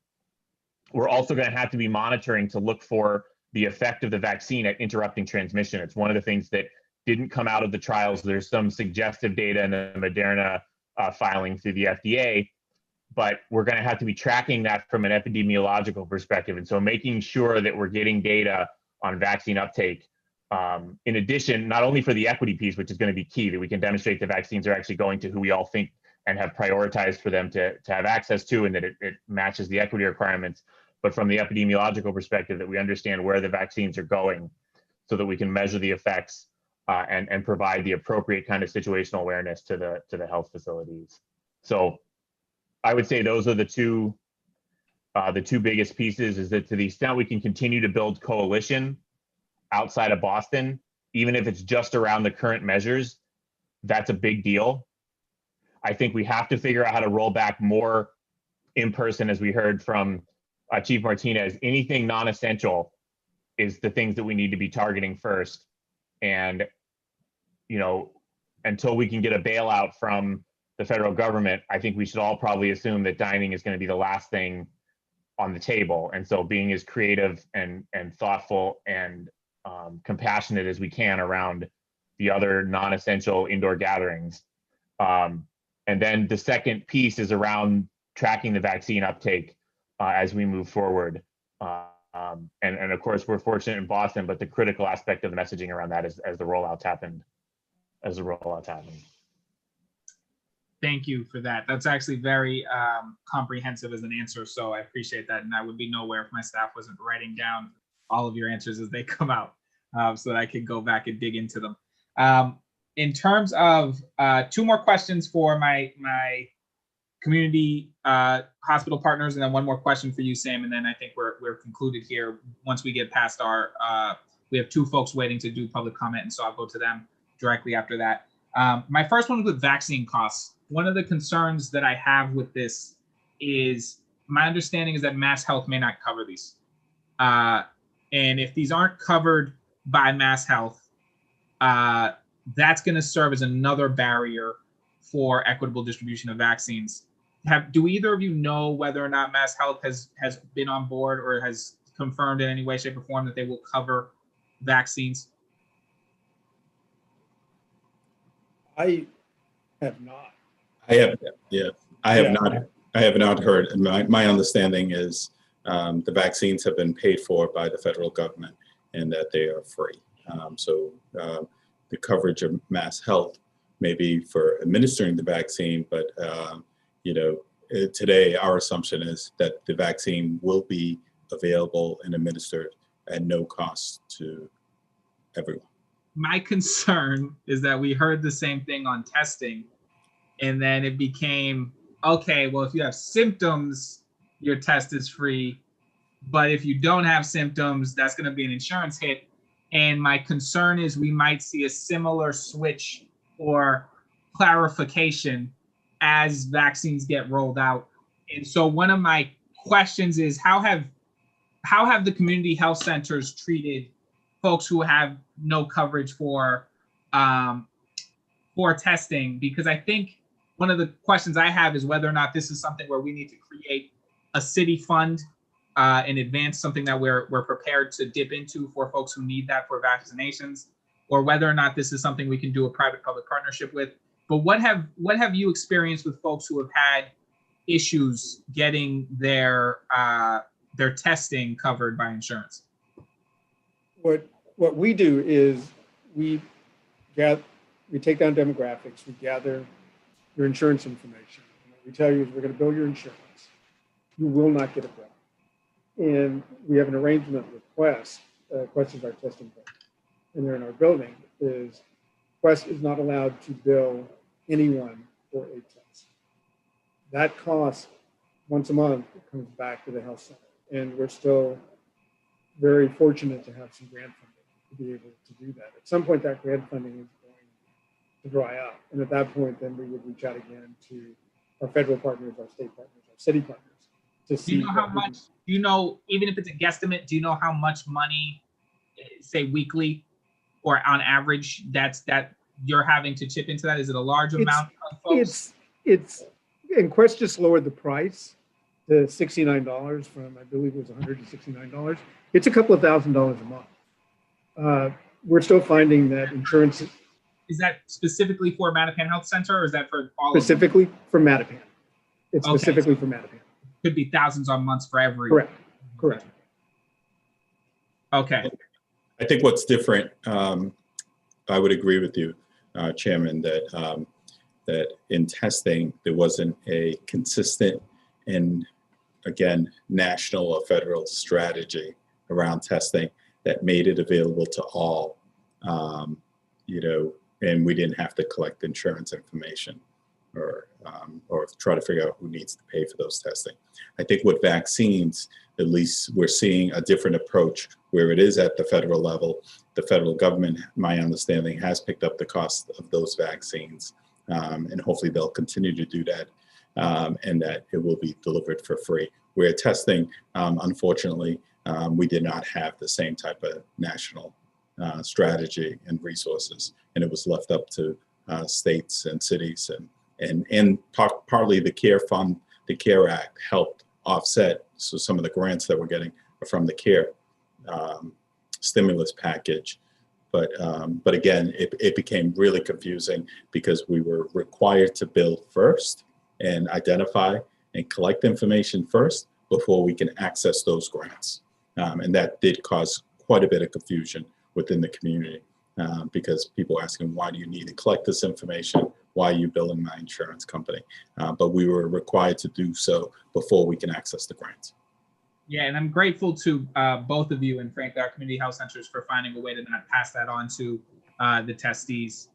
We're also going to have to be monitoring to look for the effect of the vaccine at interrupting transmission. It's one of the things that didn't come out of the trials. There's some suggestive data in the Moderna filing through the FDA, but we're going to have to be tracking that from an epidemiological perspective. And so making sure that we're getting data on vaccine uptake, in addition, not only for the equity piece, which is going to be key, that we can demonstrate the vaccines are actually going to who we all think and have prioritized for them to have access to, and that it matches the equity requirements, but from the epidemiological perspective, that we understand where the vaccines are going so that we can measure the effects and provide the appropriate kind of situational awareness to the health facilities. So I would say those are the two biggest pieces, is that to the extent we can continue to build coalition outside of Boston, even if it's just around the current measures, that's a big deal. I think we have to figure out how to roll back more in person, as we heard from Chief Martinez. Anything non-essential is the things that we need to be targeting first. And, you know, until we can get a bailout from the federal government, I think we should all probably assume that dining is going to be the last thing on the table. And so being as creative and thoughtful and compassionate as we can around the other non-essential indoor gatherings. And then the second piece is around tracking the vaccine uptake as we move forward. And of course, we're fortunate in Boston, but the critical aspect of the messaging around that is as the rollouts happened. Thank you for that. That's actually very comprehensive as an answer, so I appreciate that. And I would be nowhere if my staff wasn't writing down all of your answers as they come out, so that I could go back and dig into them. In terms of 2 more questions for my community hospital partners, and then 1 more question for you, Sam, and then I think we're concluded here. Once we get past our, we have 2 folks waiting to do public comment, and so I'll go to them directly after that. My first one is with vaccine costs. One of the concerns that I have with this is, my understanding is that Mass Health may not cover these. And if these aren't covered by Mass Health, that's going to serve as another barrier for equitable distribution of vaccines. Do either of you know whether or not Mass Health has been on board or has confirmed in any way, shape, or form that they will cover vaccines? I have not. I have not heard. My understanding is the vaccines have been paid for by the federal government and that they are free. So the coverage of Mass Health may be for administering the vaccine, but you know, today our assumption is that the vaccine will be available and administered at no cost to everyone. My concern is that we heard the same thing on testing, and then it became, okay, well, if you have symptoms, your test is free. But if you don't have symptoms, that's going to be an insurance hit. And my concern is we might see a similar switch or clarification as vaccines get rolled out. And so one of my questions is, how have the community health centers treated folks who have no coverage for testing? Because I think one of the questions I have is whether or not this is something where we need to create a city fund in advance, something that we're prepared to dip into for folks who need that for vaccinations, or whether or not this is something we can do a private-public partnership with. But what have you experienced with folks who have had issues getting their testing covered by insurance? What we do is we take down demographics, we gather your insurance information. And what we tell you is we're going to bill your insurance. You will not get a bill. And we have an arrangement with Quest. Quest is our testing company, and they're in our building. Quest is not allowed to bill anyone for a test. That cost once a month comes back to the health center, and we're still very fortunate to have some grant funding to be able to do that. At some point, that grant funding is going to dry up, and at that point, then we would reach out again to our federal partners, our state partners, our city partners, to see. Do you know how much? Do you know, even if it's a guesstimate, do you know how much money, say weekly or on average, that you're having to chip into that? Is it a large amount of folks? It's and Quest just lowered the price to $69 from, I believe it was $100 to $69. It's a couple of $1,000s a month. We're still finding that insurance. Is that specifically for Mattapan Health Center, or is that for all specifically of them? For Mattapan? It's Okay, specifically so for Mattapan. Could be thousands on months for every. Correct. Okay. I think what's different, I would agree with you, Chairman, that that in testing, there wasn't a consistent and, again, national or federal strategy around testing that made it available to all, you know, and we didn't have to collect insurance information or try to figure out who needs to pay for those testing. I think with vaccines, at least we're seeing a different approach where it is at the federal level, the federal government, my understanding, has picked up the cost of those vaccines, and hopefully they'll continue to do that, and that it will be delivered for free. Where testing, unfortunately, we did not have the same type of national strategy and resources, and it was left up to states and cities, and partly the CARE Fund, the CARE Act helped offset. So some of the grants that we're getting are from the CARE stimulus package. But again, it became really confusing because we were required to build first and identify and collect information first before we can access those grants. And that did cause quite a bit of confusion within the community, because people asking, why do you need to collect this information? Why are you billing my insurance company? But we were required to do so before we can access the grants. Yeah, and I'm grateful to both of you and frankly our community health centers for finding a way to not pass that on to the testees.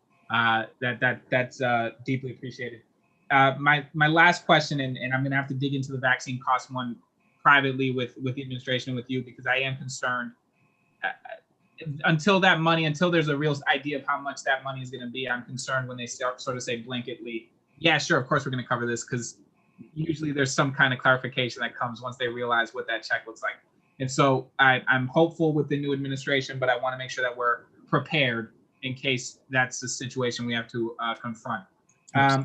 That's deeply appreciated. My last question, and I'm going to have to dig into the vaccine cost one privately with the administration, with you, because I am concerned. Until there's a real idea of how much that money is going to be, I'm concerned when they start sort of say blanketly, yeah, sure, of course we're going to cover this, because usually there's some kind of clarification that comes once they realize what that check looks like. And so I'm hopeful with the new administration, but I want to make sure that we're prepared in case that's the situation we have to confront.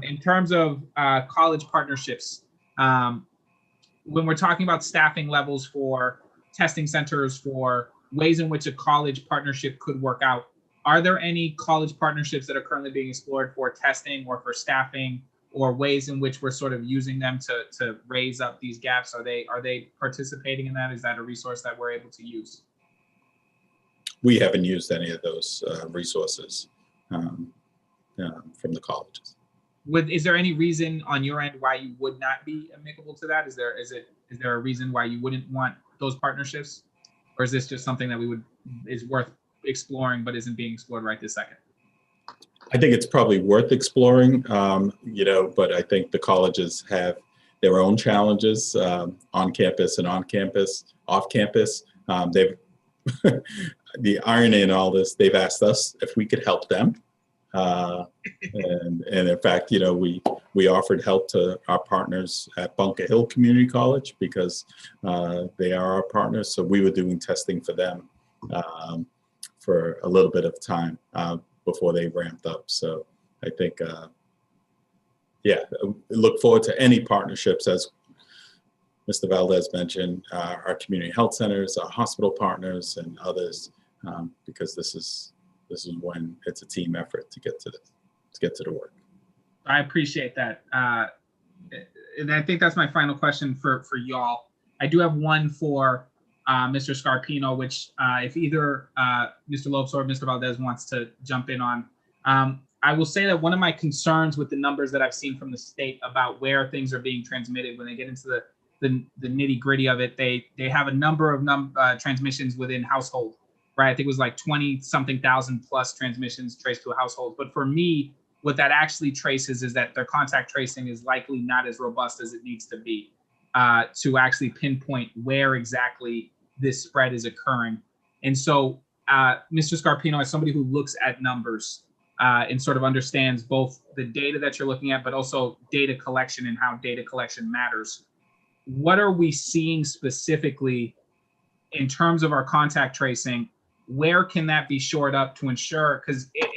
In terms of college partnerships, when we're talking about staffing levels for testing centers, for ways in which a college partnership could work out, are there any college partnerships that are currently being explored for testing or for staffing, or ways in which we're sort of using them to raise up these gaps? Are they participating in that? Is that a resource that we're able to use? We haven't used any of those resources from the colleges. Is there any reason on your end why you would not be amicable to that? Is there a reason why you wouldn't want those partnerships, or is this just something that is worth exploring but isn't being explored right this second? I think it's probably worth exploring, but I think the colleges have their own challenges on campus and off campus. They've the irony in all this, they've asked us if we could help them. And in fact, we offered help to our partners at Bunker Hill Community College because they are our partners. So we were doing testing for them for a little bit of time before they ramped up. So I think, look forward to any partnerships, as Mr. Valdez mentioned, our community health centers, our hospital partners, and others, because this is when it's a team effort to get to the work. I appreciate that. And I think that's my final question for y'all. I do have one for Mr. Scarpino, which if either Mr. Lopes or Mr. Valdez wants to jump in on. I will say that one of my concerns with the numbers that I've seen from the state about where things are being transmitted, when they get into the nitty gritty of it, they have a number of transmissions within household, right? I think it was like 20-something thousand plus transmissions traced to a household. But for me, what that actually traces is that their contact tracing is likely not as robust as it needs to be to actually pinpoint where exactly this spread is occurring. And so, Mr. Scarpino, as somebody who looks at numbers and sort of understands both the data that you're looking at, but also data collection and how data collection matters, what are we seeing specifically in terms of our contact tracing? Where can that be shored up to ensure,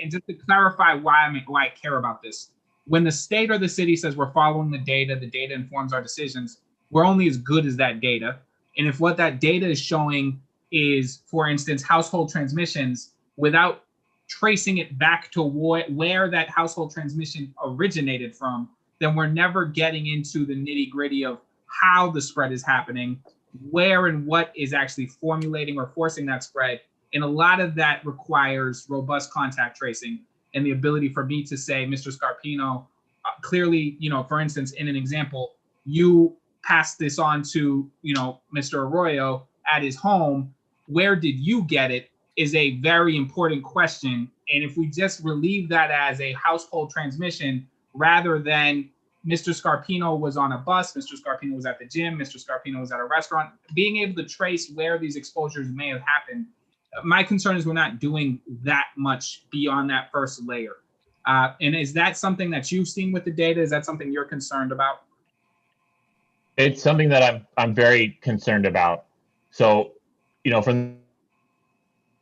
and just to clarify why I care about this, when the state or the city says we're following the data informs our decisions, we're only as good as that data. And if what that data is showing is, for instance, household transmissions, without tracing it back to where that household transmission originated from, then we're never getting into the nitty gritty of how the spread is happening, where and what is actually formulating or forcing that spread. And a lot of that requires robust contact tracing and the ability for me to say, Mr. Scarpino, clearly, for instance, in an example, you passed this on to, Mr. Arroyo at his home. Where did you get it is a very important question. And if we just relieve that as a household transmission, rather than, Mr. Scarpino was on a bus, Mr. Scarpino was at the gym, Mr. Scarpino was at a restaurant. Being able to trace where these exposures may have happened, my concern is we're not doing that much beyond that first layer. And is that something that you've seen with the data? Is that something you're concerned about? It's something that I'm very concerned about. So, from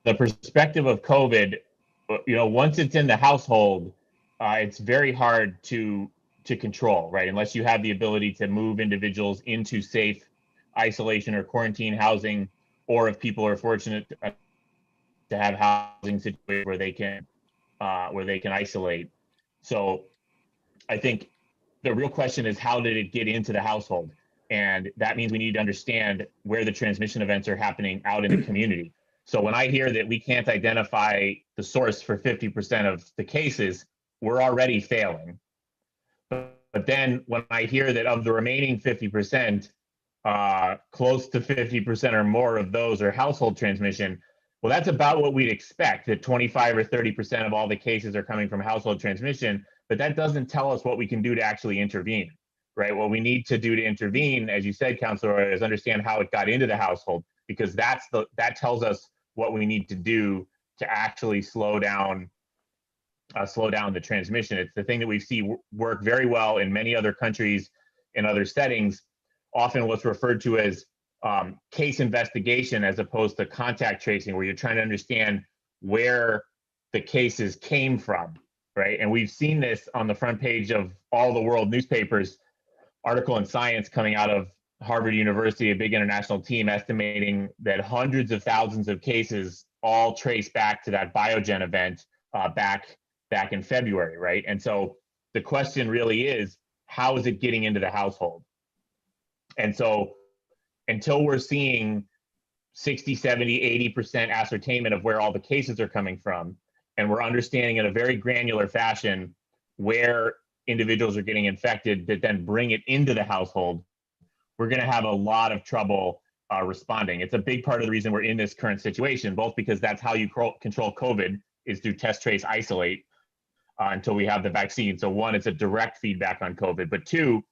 the perspective of COVID, once it's in the household, it's very hard to control, right? Unless you have the ability to move individuals into safe isolation or quarantine housing, or if people are fortunate to have housing situations where they can isolate. So I think the real question is, how did it get into the household? And that means we need to understand where the transmission events are happening out in the community. So when I hear that we can't identify the source for 50% of the cases, we're already failing. But then when I hear that of the remaining 50%, close to 50% or more of those are household transmission, well, that's about what we'd expect, that 25 or 30% of all the cases are coming from household transmission, but that doesn't tell us what we can do to actually intervene, right? What we need to do to intervene, as you said, Councilor, is understand how it got into the household, because that tells us what we need to do to actually slow down the transmission. It's the thing that we see work very well in many other countries, in other settings, often what's referred to as case investigation as opposed to contact tracing, where you're trying to understand where the cases came from, right? And we've seen this on the front page of all the world newspapers, article in Science coming out of Harvard University, a big international team, estimating that hundreds of thousands of cases all trace back to that Biogen event back in February, right? And so the question really is, how is it getting into the household? And so until we're seeing 60, 70, 80% ascertainment of where all the cases are coming from, and we're understanding in a very granular fashion where individuals are getting infected that then bring it into the household, we're going to have a lot of trouble responding. It's a big part of the reason we're in this current situation, both because that's how you control COVID, is through test, trace, isolate until we have the vaccine. So one, it's a direct feedback on COVID, but two,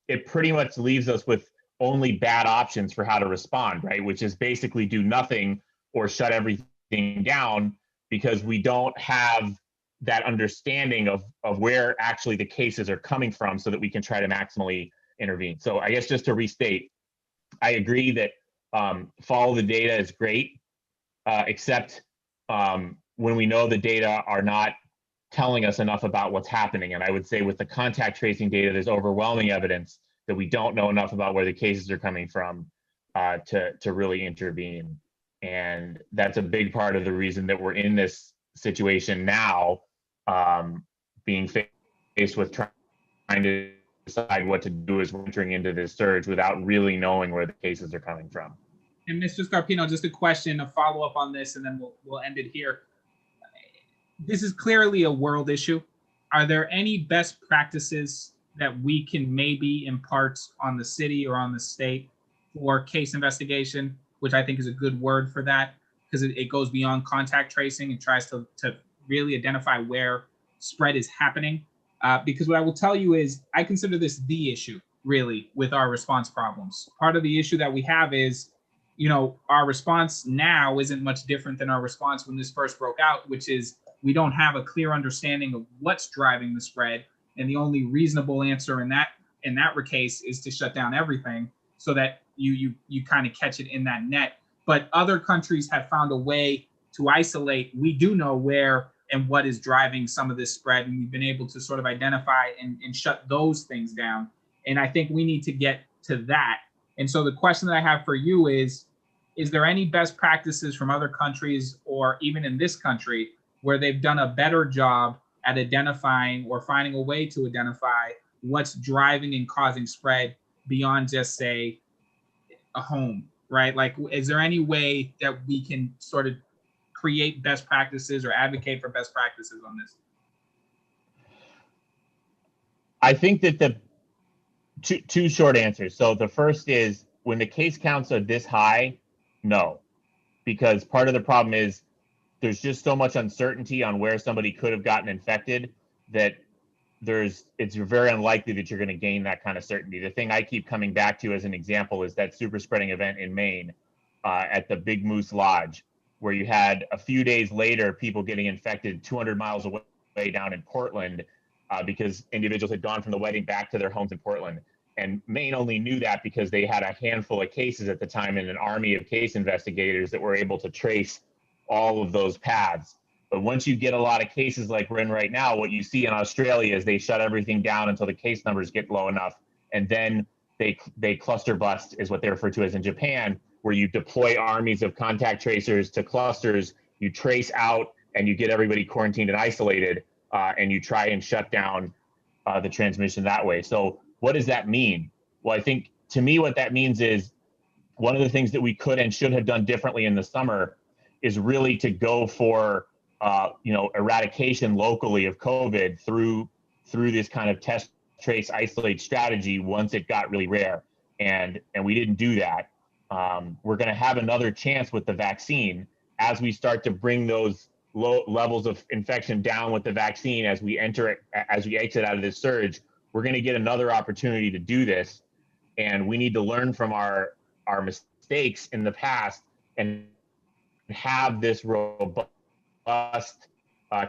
it pretty much leaves us with only bad options for how to respond, right? Which is basically do nothing or shut everything down, because we don't have that understanding of where actually the cases are coming from so that we can try to maximally intervene. So I guess just to restate, I agree that follow the data is great, except when we know the data are not telling us enough about what's happening. And I would say with the contact tracing data, there's overwhelming evidence that we don't know enough about where the cases are coming from to really intervene. And that's a big part of the reason that we're in this situation now, being faced with trying to decide what to do as we're entering into this surge without really knowing where the cases are coming from. And Mr. Scarpino, just a question, a follow-up on this, and then we'll end it here. This is clearly a world issue. Are there any best practices that we can maybe impart on the city or on the state for case investigation, which I think is a good word for that, because it goes beyond contact tracing and tries to really identify where spread is happening? Because what I will tell you is I consider this the issue, really, with our response problems. Part of the issue that we have is, our response now isn't much different than our response when this first broke out, which is we don't have a clear understanding of what's driving the spread. And the only reasonable answer in that case is to shut down everything so that you kind of catch it in that net. But other countries have found a way to isolate. We do know where and what is driving some of this spread, and we've been able to sort of identify and shut those things down. And I think we need to get to that. And so the question that I have for you is there any best practices from other countries or even in this country where they've done a better job at identifying or finding a way to identify what's driving and causing spread beyond just, say, a home, right? Like, is there any way that we can sort of create best practices or advocate for best practices on this? I think that the two short answers. So the first is, when the case counts are this high, no, because part of the problem is there's just so much uncertainty on where somebody could have gotten infected that it's very unlikely that you're going to gain that kind of certainty. The thing I keep coming back to as an example is that super spreading event in Maine at the Big Moose Lodge, where you had a few days later people getting infected 200 miles away down in Portland because individuals had gone from the wedding back to their homes in Portland. And Maine only knew that because they had a handful of cases at the time and an army of case investigators that were able to trace all of those paths. But once you get a lot of cases like we're in right now, what you see in Australia is they shut everything down until the case numbers get low enough. And then they cluster bust, is what they refer to as in Japan, where you deploy armies of contact tracers to clusters, you trace out and you get everybody quarantined and isolated, and you try and shut down the transmission that way. So what does that mean? Well, I think to me, what that means is one of the things that we could and should have done differently in the summer is really to go for eradication locally of COVID through this kind of test, trace, isolate strategy once it got really rare. And we didn't do that. We're going to have another chance with the vaccine as we start to bring those low levels of infection down with the vaccine as we exit out of this surge. We're going to get another opportunity to do this, and we need to learn from our mistakes in the past and have this robust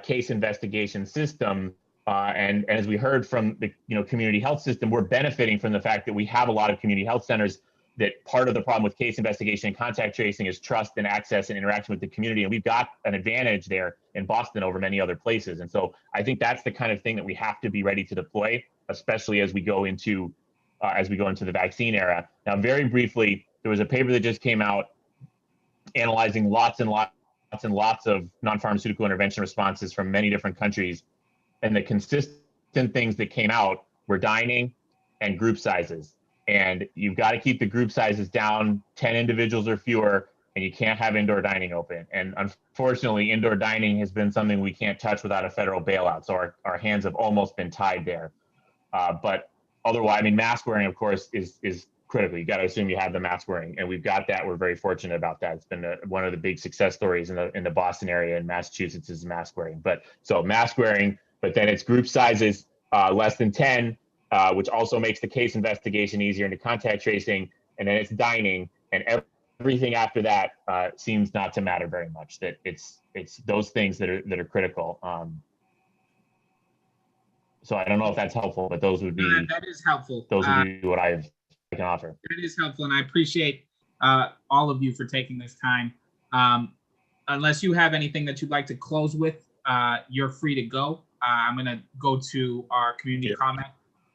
case investigation system. And as we heard from the community health system, we're benefiting from the fact that we have a lot of community health centers. That part of the problem with case investigation and contact tracing is trust and access and interaction with the community. And we've got an advantage there in Boston over many other places. And so I think that's the kind of thing that we have to be ready to deploy, especially as we go into the vaccine era. Now, very briefly, there was a paper that just came out analyzing lots and lots of non-pharmaceutical intervention responses from many different countries. And the consistent things that came out were dining and group sizes. And you've got to keep the group sizes down, 10 individuals or fewer, and you can't have indoor dining open. And unfortunately, indoor dining has been something we can't touch without a federal bailout. So our hands have almost been tied there. But otherwise, I mean, mask wearing, of course, is critical. You got to assume you have the mask wearing, and we've got that. We're very fortunate about that. It's been one of the big success stories in the Boston area and Massachusetts is mask wearing. But so mask wearing, but then it's group sizes less than 10. Which also makes the case investigation easier into contact tracing, and then it's dining, and everything after that seems not to matter very much. That it's those things that are critical. So I don't know if that's helpful, but those would be that is helpful. Those would be what I can offer. That is helpful, and I appreciate all of you for taking this time. Unless you have anything that you'd like to close with, you're free to go. I'm going to go to our community comment.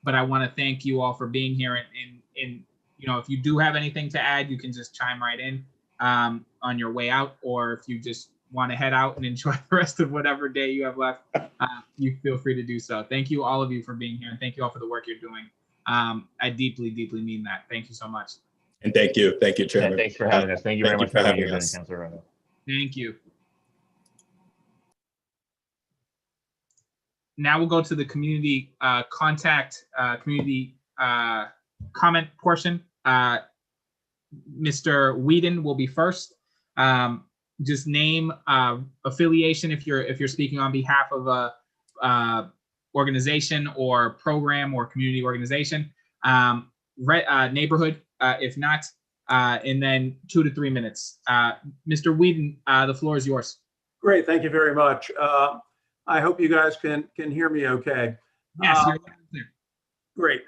But I want to thank you all for being here. And if you do have anything to add, you can just chime right in on your way out. Or if you just want to head out and enjoy the rest of whatever day you have left, you feel free to do so. Thank you, all of you, for being here. And thank you all for the work you're doing. I deeply, deeply mean that. Thank you so much. And thank you, Chairman. Yeah, thanks for having us. Thank you very much for having us, Councilor Rono. Thank you. Now we'll go to the community community comment portion. Mr. Whedon will be first. Just name affiliation if you're speaking on behalf of a organization or program or community organization. Neighborhood, if not, and then 2 to 3 minutes. Mr. Whedon, the floor is yours. Great, thank you very much. I hope you guys can hear me okay. Yes, great.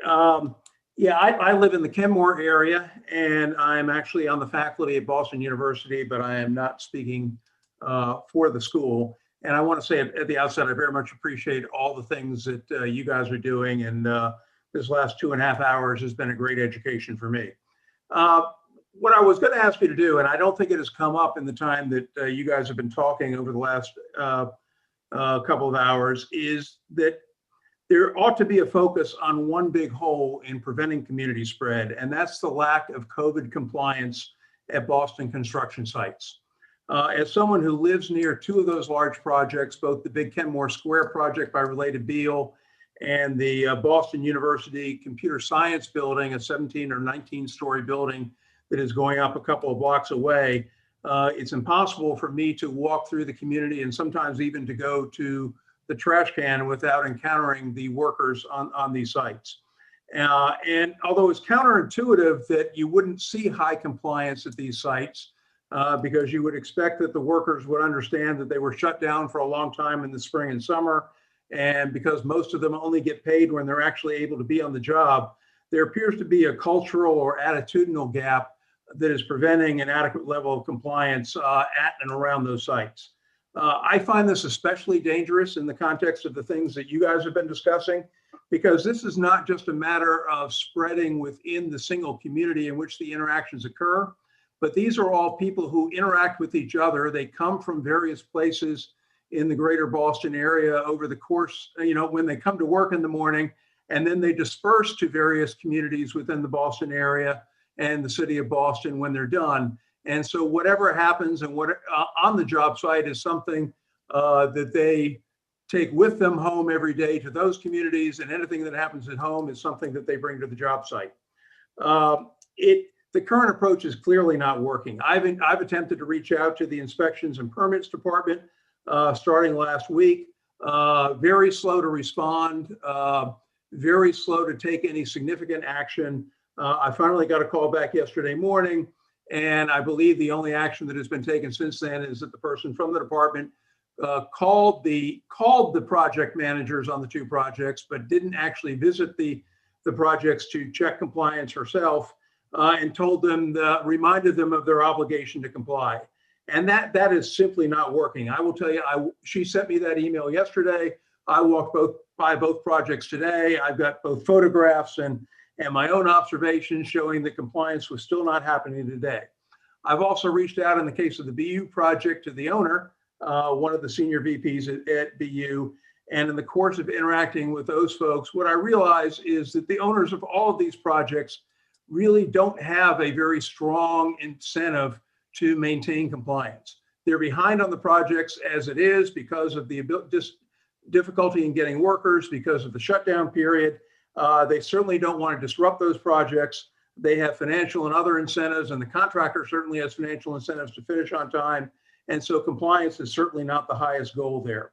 Yeah, I live in the Kenmore area, and I'm actually on the faculty at Boston University, but I am not speaking for the school. And I want to say at the outset, I very much appreciate all the things that you guys are doing, and this last 2.5 hours has been a great education for me. What I was going to ask you to do, and I don't think it has come up in the time that you guys have been talking over the last couple of hours, is that there ought to be a focus on one big hole in preventing community spread, and that's the lack of COVID compliance at Boston construction sites. As someone who lives near 2 of those large projects, both the big Kenmore Square project by Related Beal and the Boston University Computer Science Building, a 17 or 19-story building that is going up a couple of blocks away, it's impossible for me to walk through the community and sometimes even to go to the trash can without encountering the workers on these sites. And although it's counterintuitive that you wouldn't see high compliance at these sites, because you would expect that the workers would understand that they were shut down for a long time in the spring and summer, and because most of them only get paid when they're actually able to be on the job, there appears to be a cultural or attitudinal gap that is preventing an adequate level of compliance at and around those sites. I find this especially dangerous in the context of the things that you guys have been discussing, because this is not just a matter of spreading within the single community in which the interactions occur, but these are all people who interact with each other. They come from various places in the greater Boston area over the course, when they come to work in the morning, and then they disperse to various communities within the Boston area and the city of Boston when they're done. And so whatever happens and what on the job site is something that they take with them home every day to those communities, and anything that happens at home is something that they bring to the job site. The current approach is clearly not working. I've attempted to reach out to the Inspections and Permits Department starting last week. Very slow to respond, very slow to take any significant action. I finally got a call back yesterday morning, and I believe the only action that has been taken since then is that the person from the department called the project managers on the two projects, but didn't actually visit the projects to check compliance herself, and reminded them of their obligation to comply. And that is simply not working. I will tell you, she sent me that email yesterday. I walked by both projects today. I've got both photographs and my own observations showing that compliance was still not happening today. I've also reached out in the case of the BU project to the owner, one of the senior VPs at BU. And in the course of interacting with those folks, what I realize is that the owners of all of these projects really don't have a very strong incentive to maintain compliance. They're behind on the projects as it is because of the difficulty in getting workers, because of the shutdown period. They certainly don't want to disrupt those projects. They have financial and other incentives, and the contractor certainly has financial incentives to finish on time. And so compliance is certainly not the highest goal there.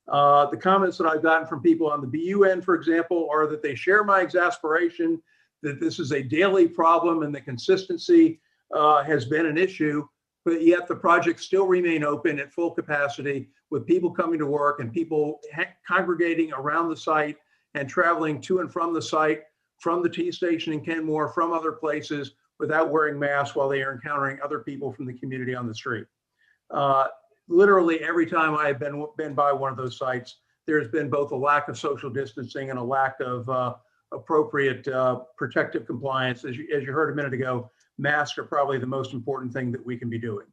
The comments that I've gotten from people on the BU end, for example, are that they share my exasperation that this is a daily problem and the consistency has been an issue, but yet the projects still remain open at full capacity with people coming to work and people congregating around the site and traveling to and from the site, from the T station in Kenmore, from other places without wearing masks while they are encountering other people from the community on the street. Literally every time I have been by one of those sites, there's been both a lack of social distancing and a lack of appropriate protective compliance. As you heard a minute ago, masks are probably the most important thing that we can be doing.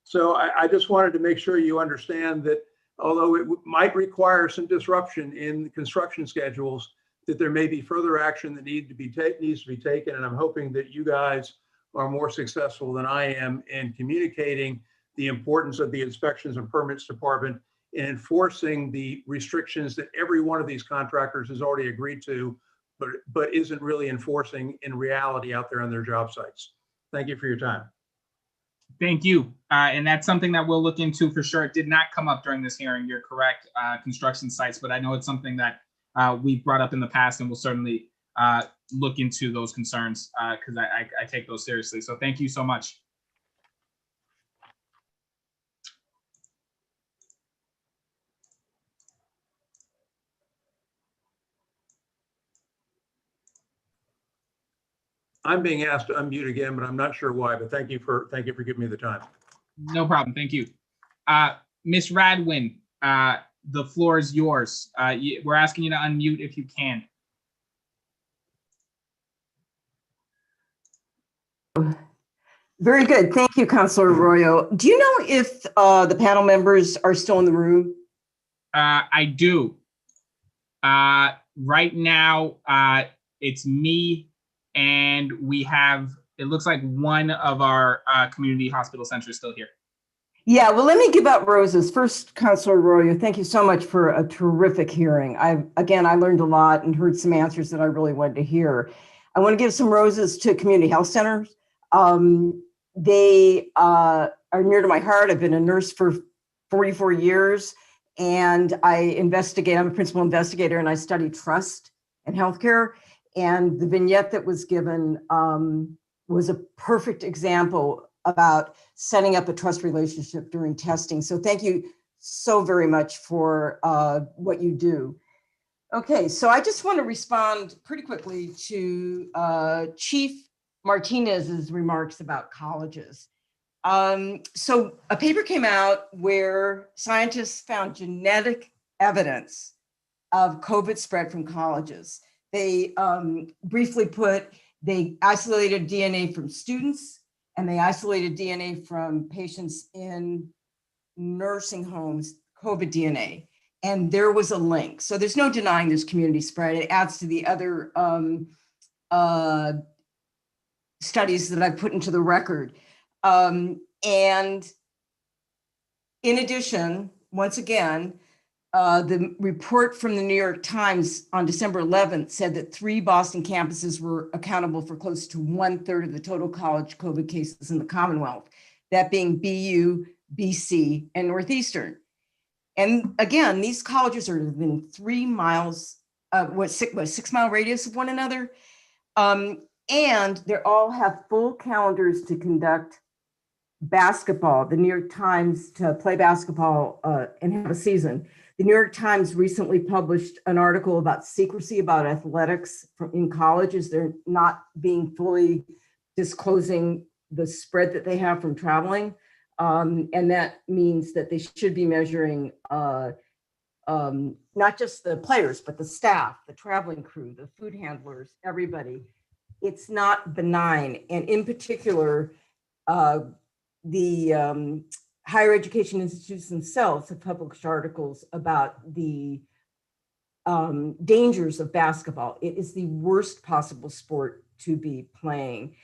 So I just wanted to make sure you understand that although it might require some disruption in construction schedules, that there may be further action that needs to be taken. And I'm hoping that you guys are more successful than I am in communicating the importance of the Inspections and Permits Department in enforcing the restrictions that every one of these contractors has already agreed to, but isn't really enforcing in reality out there on their job sites. Thank you for your time. Thank you. And that's something that we'll look into for sure. It did not come up during this hearing. You're correct, construction sites, but I know it's something that we brought up in the past, and we'll certainly look into those concerns because I take those seriously. So thank you so much. I'm being asked to unmute again, but I'm not sure why, but thank you for giving me the time. No problem. Thank you. Ms. Radwin, the floor is yours. We're asking you to unmute if you can. Very good. Thank you, Councilor Arroyo. Do you know if the panel members are still in the room? I do. Right now, it's me, and we have, it looks like one of our community hospital centers still here. Yeah, well, let me give out roses. First, Councilor Arroyo, thank you so much for a terrific hearing. I learned a lot and heard some answers that I really wanted to hear. I want to give some roses to community health centers. They are near to my heart. I've been a nurse for 44 years, And I investigate, I'm a principal investigator, and I study trust and healthcare. And the vignette that was given was a perfect example about setting up a trust relationship during testing. So thank you so very much for what you do. Okay, so I just want to respond pretty quickly to Chief Martinez's remarks about colleges. So a paper came out where scientists found genetic evidence of COVID spread from colleges. They briefly put, they isolated DNA from students, and they isolated DNA from patients in nursing homes, COVID DNA. And there was a link. So there's no denying there's community spread. It adds to the other studies that I put into the record. And in addition, once again, the report from the New York Times on December 11th said that 3 Boston campuses were accountable for close to 1/3 of the total college COVID cases in the Commonwealth, that being BU, BC, and Northeastern. And again, these colleges are within 3 miles, 6-mile radius of one another. And they all have full calendars to conduct basketball, the New York Times, to play basketball and have a season. The New York Times recently published an article about secrecy about athletics in colleges. They're not being fully disclosing the spread that they have from traveling. And that means that they should be measuring not just the players, but the staff, the traveling crew, the food handlers, everybody. It's not benign. And in particular, the higher education institutes themselves have published articles about the dangers of basketball. It is the worst possible sport to be playing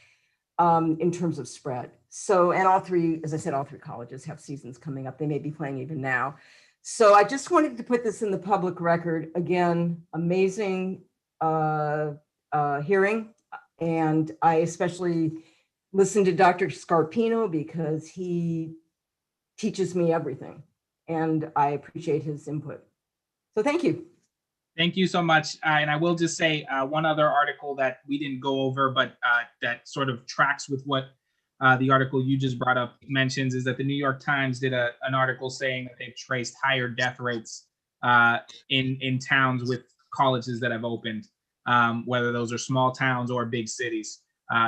in terms of spread. So, and all 3, as I said, all 3 colleges have seasons coming up. They may be playing even now. So I just wanted to put this in the public record. Again, amazing hearing. And I especially listened to Dr. Scarpino because he teaches me everything, and I appreciate his input. So thank you. Thank you so much. And I will just say one other article that we didn't go over, but that sort of tracks with what the article you just brought up mentions, is that the New York Times did an article saying that they've traced higher death rates in towns with colleges that have opened, whether those are small towns or big cities.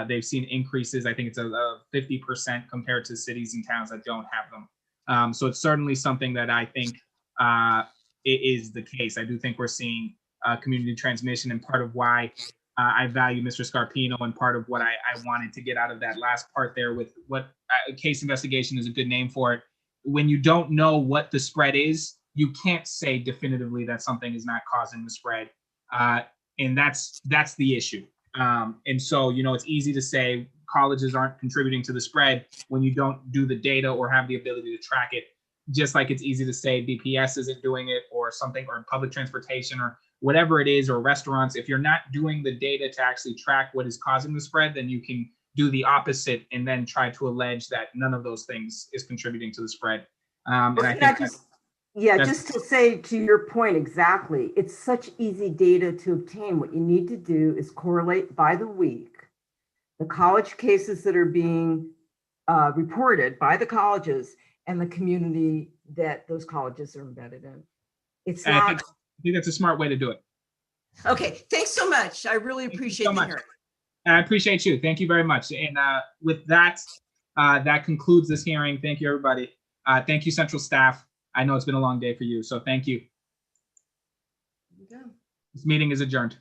They've seen increases. I think it's a 50% compared to cities and towns that don't have them. So it's certainly something that I think it is the case. I do think we're seeing community transmission, and part of why I value Mr. Scarpino, and part of what I wanted to get out of that last part there with what case investigation is a good name for it. When you don't know what the spread is, you can't say definitively that something is not causing the spread. And that's the issue. And so, it's easy to say colleges aren't contributing to the spread when you don't do the data or have the ability to track it. Just like it's easy to say BPS isn't doing it, or something, or public transportation, or whatever it is, or restaurants. If you're not doing the data to actually track what is causing the spread, then you can do the opposite and then try to allege that none of those things is contributing to the spread. And I think just to say to your point exactly, it's such easy data to obtain. What you need to do is correlate by the week the college cases that are being reported by the colleges and the community that those colleges are embedded in. It's not. I think that's a smart way to do it. Okay, thanks so much. I really appreciate the hearing. I appreciate you. Thank you very much. And with that, that concludes this hearing. Thank you, everybody. Thank you, Central staff. I know it's been a long day for you, so thank you. There you go. This meeting is adjourned.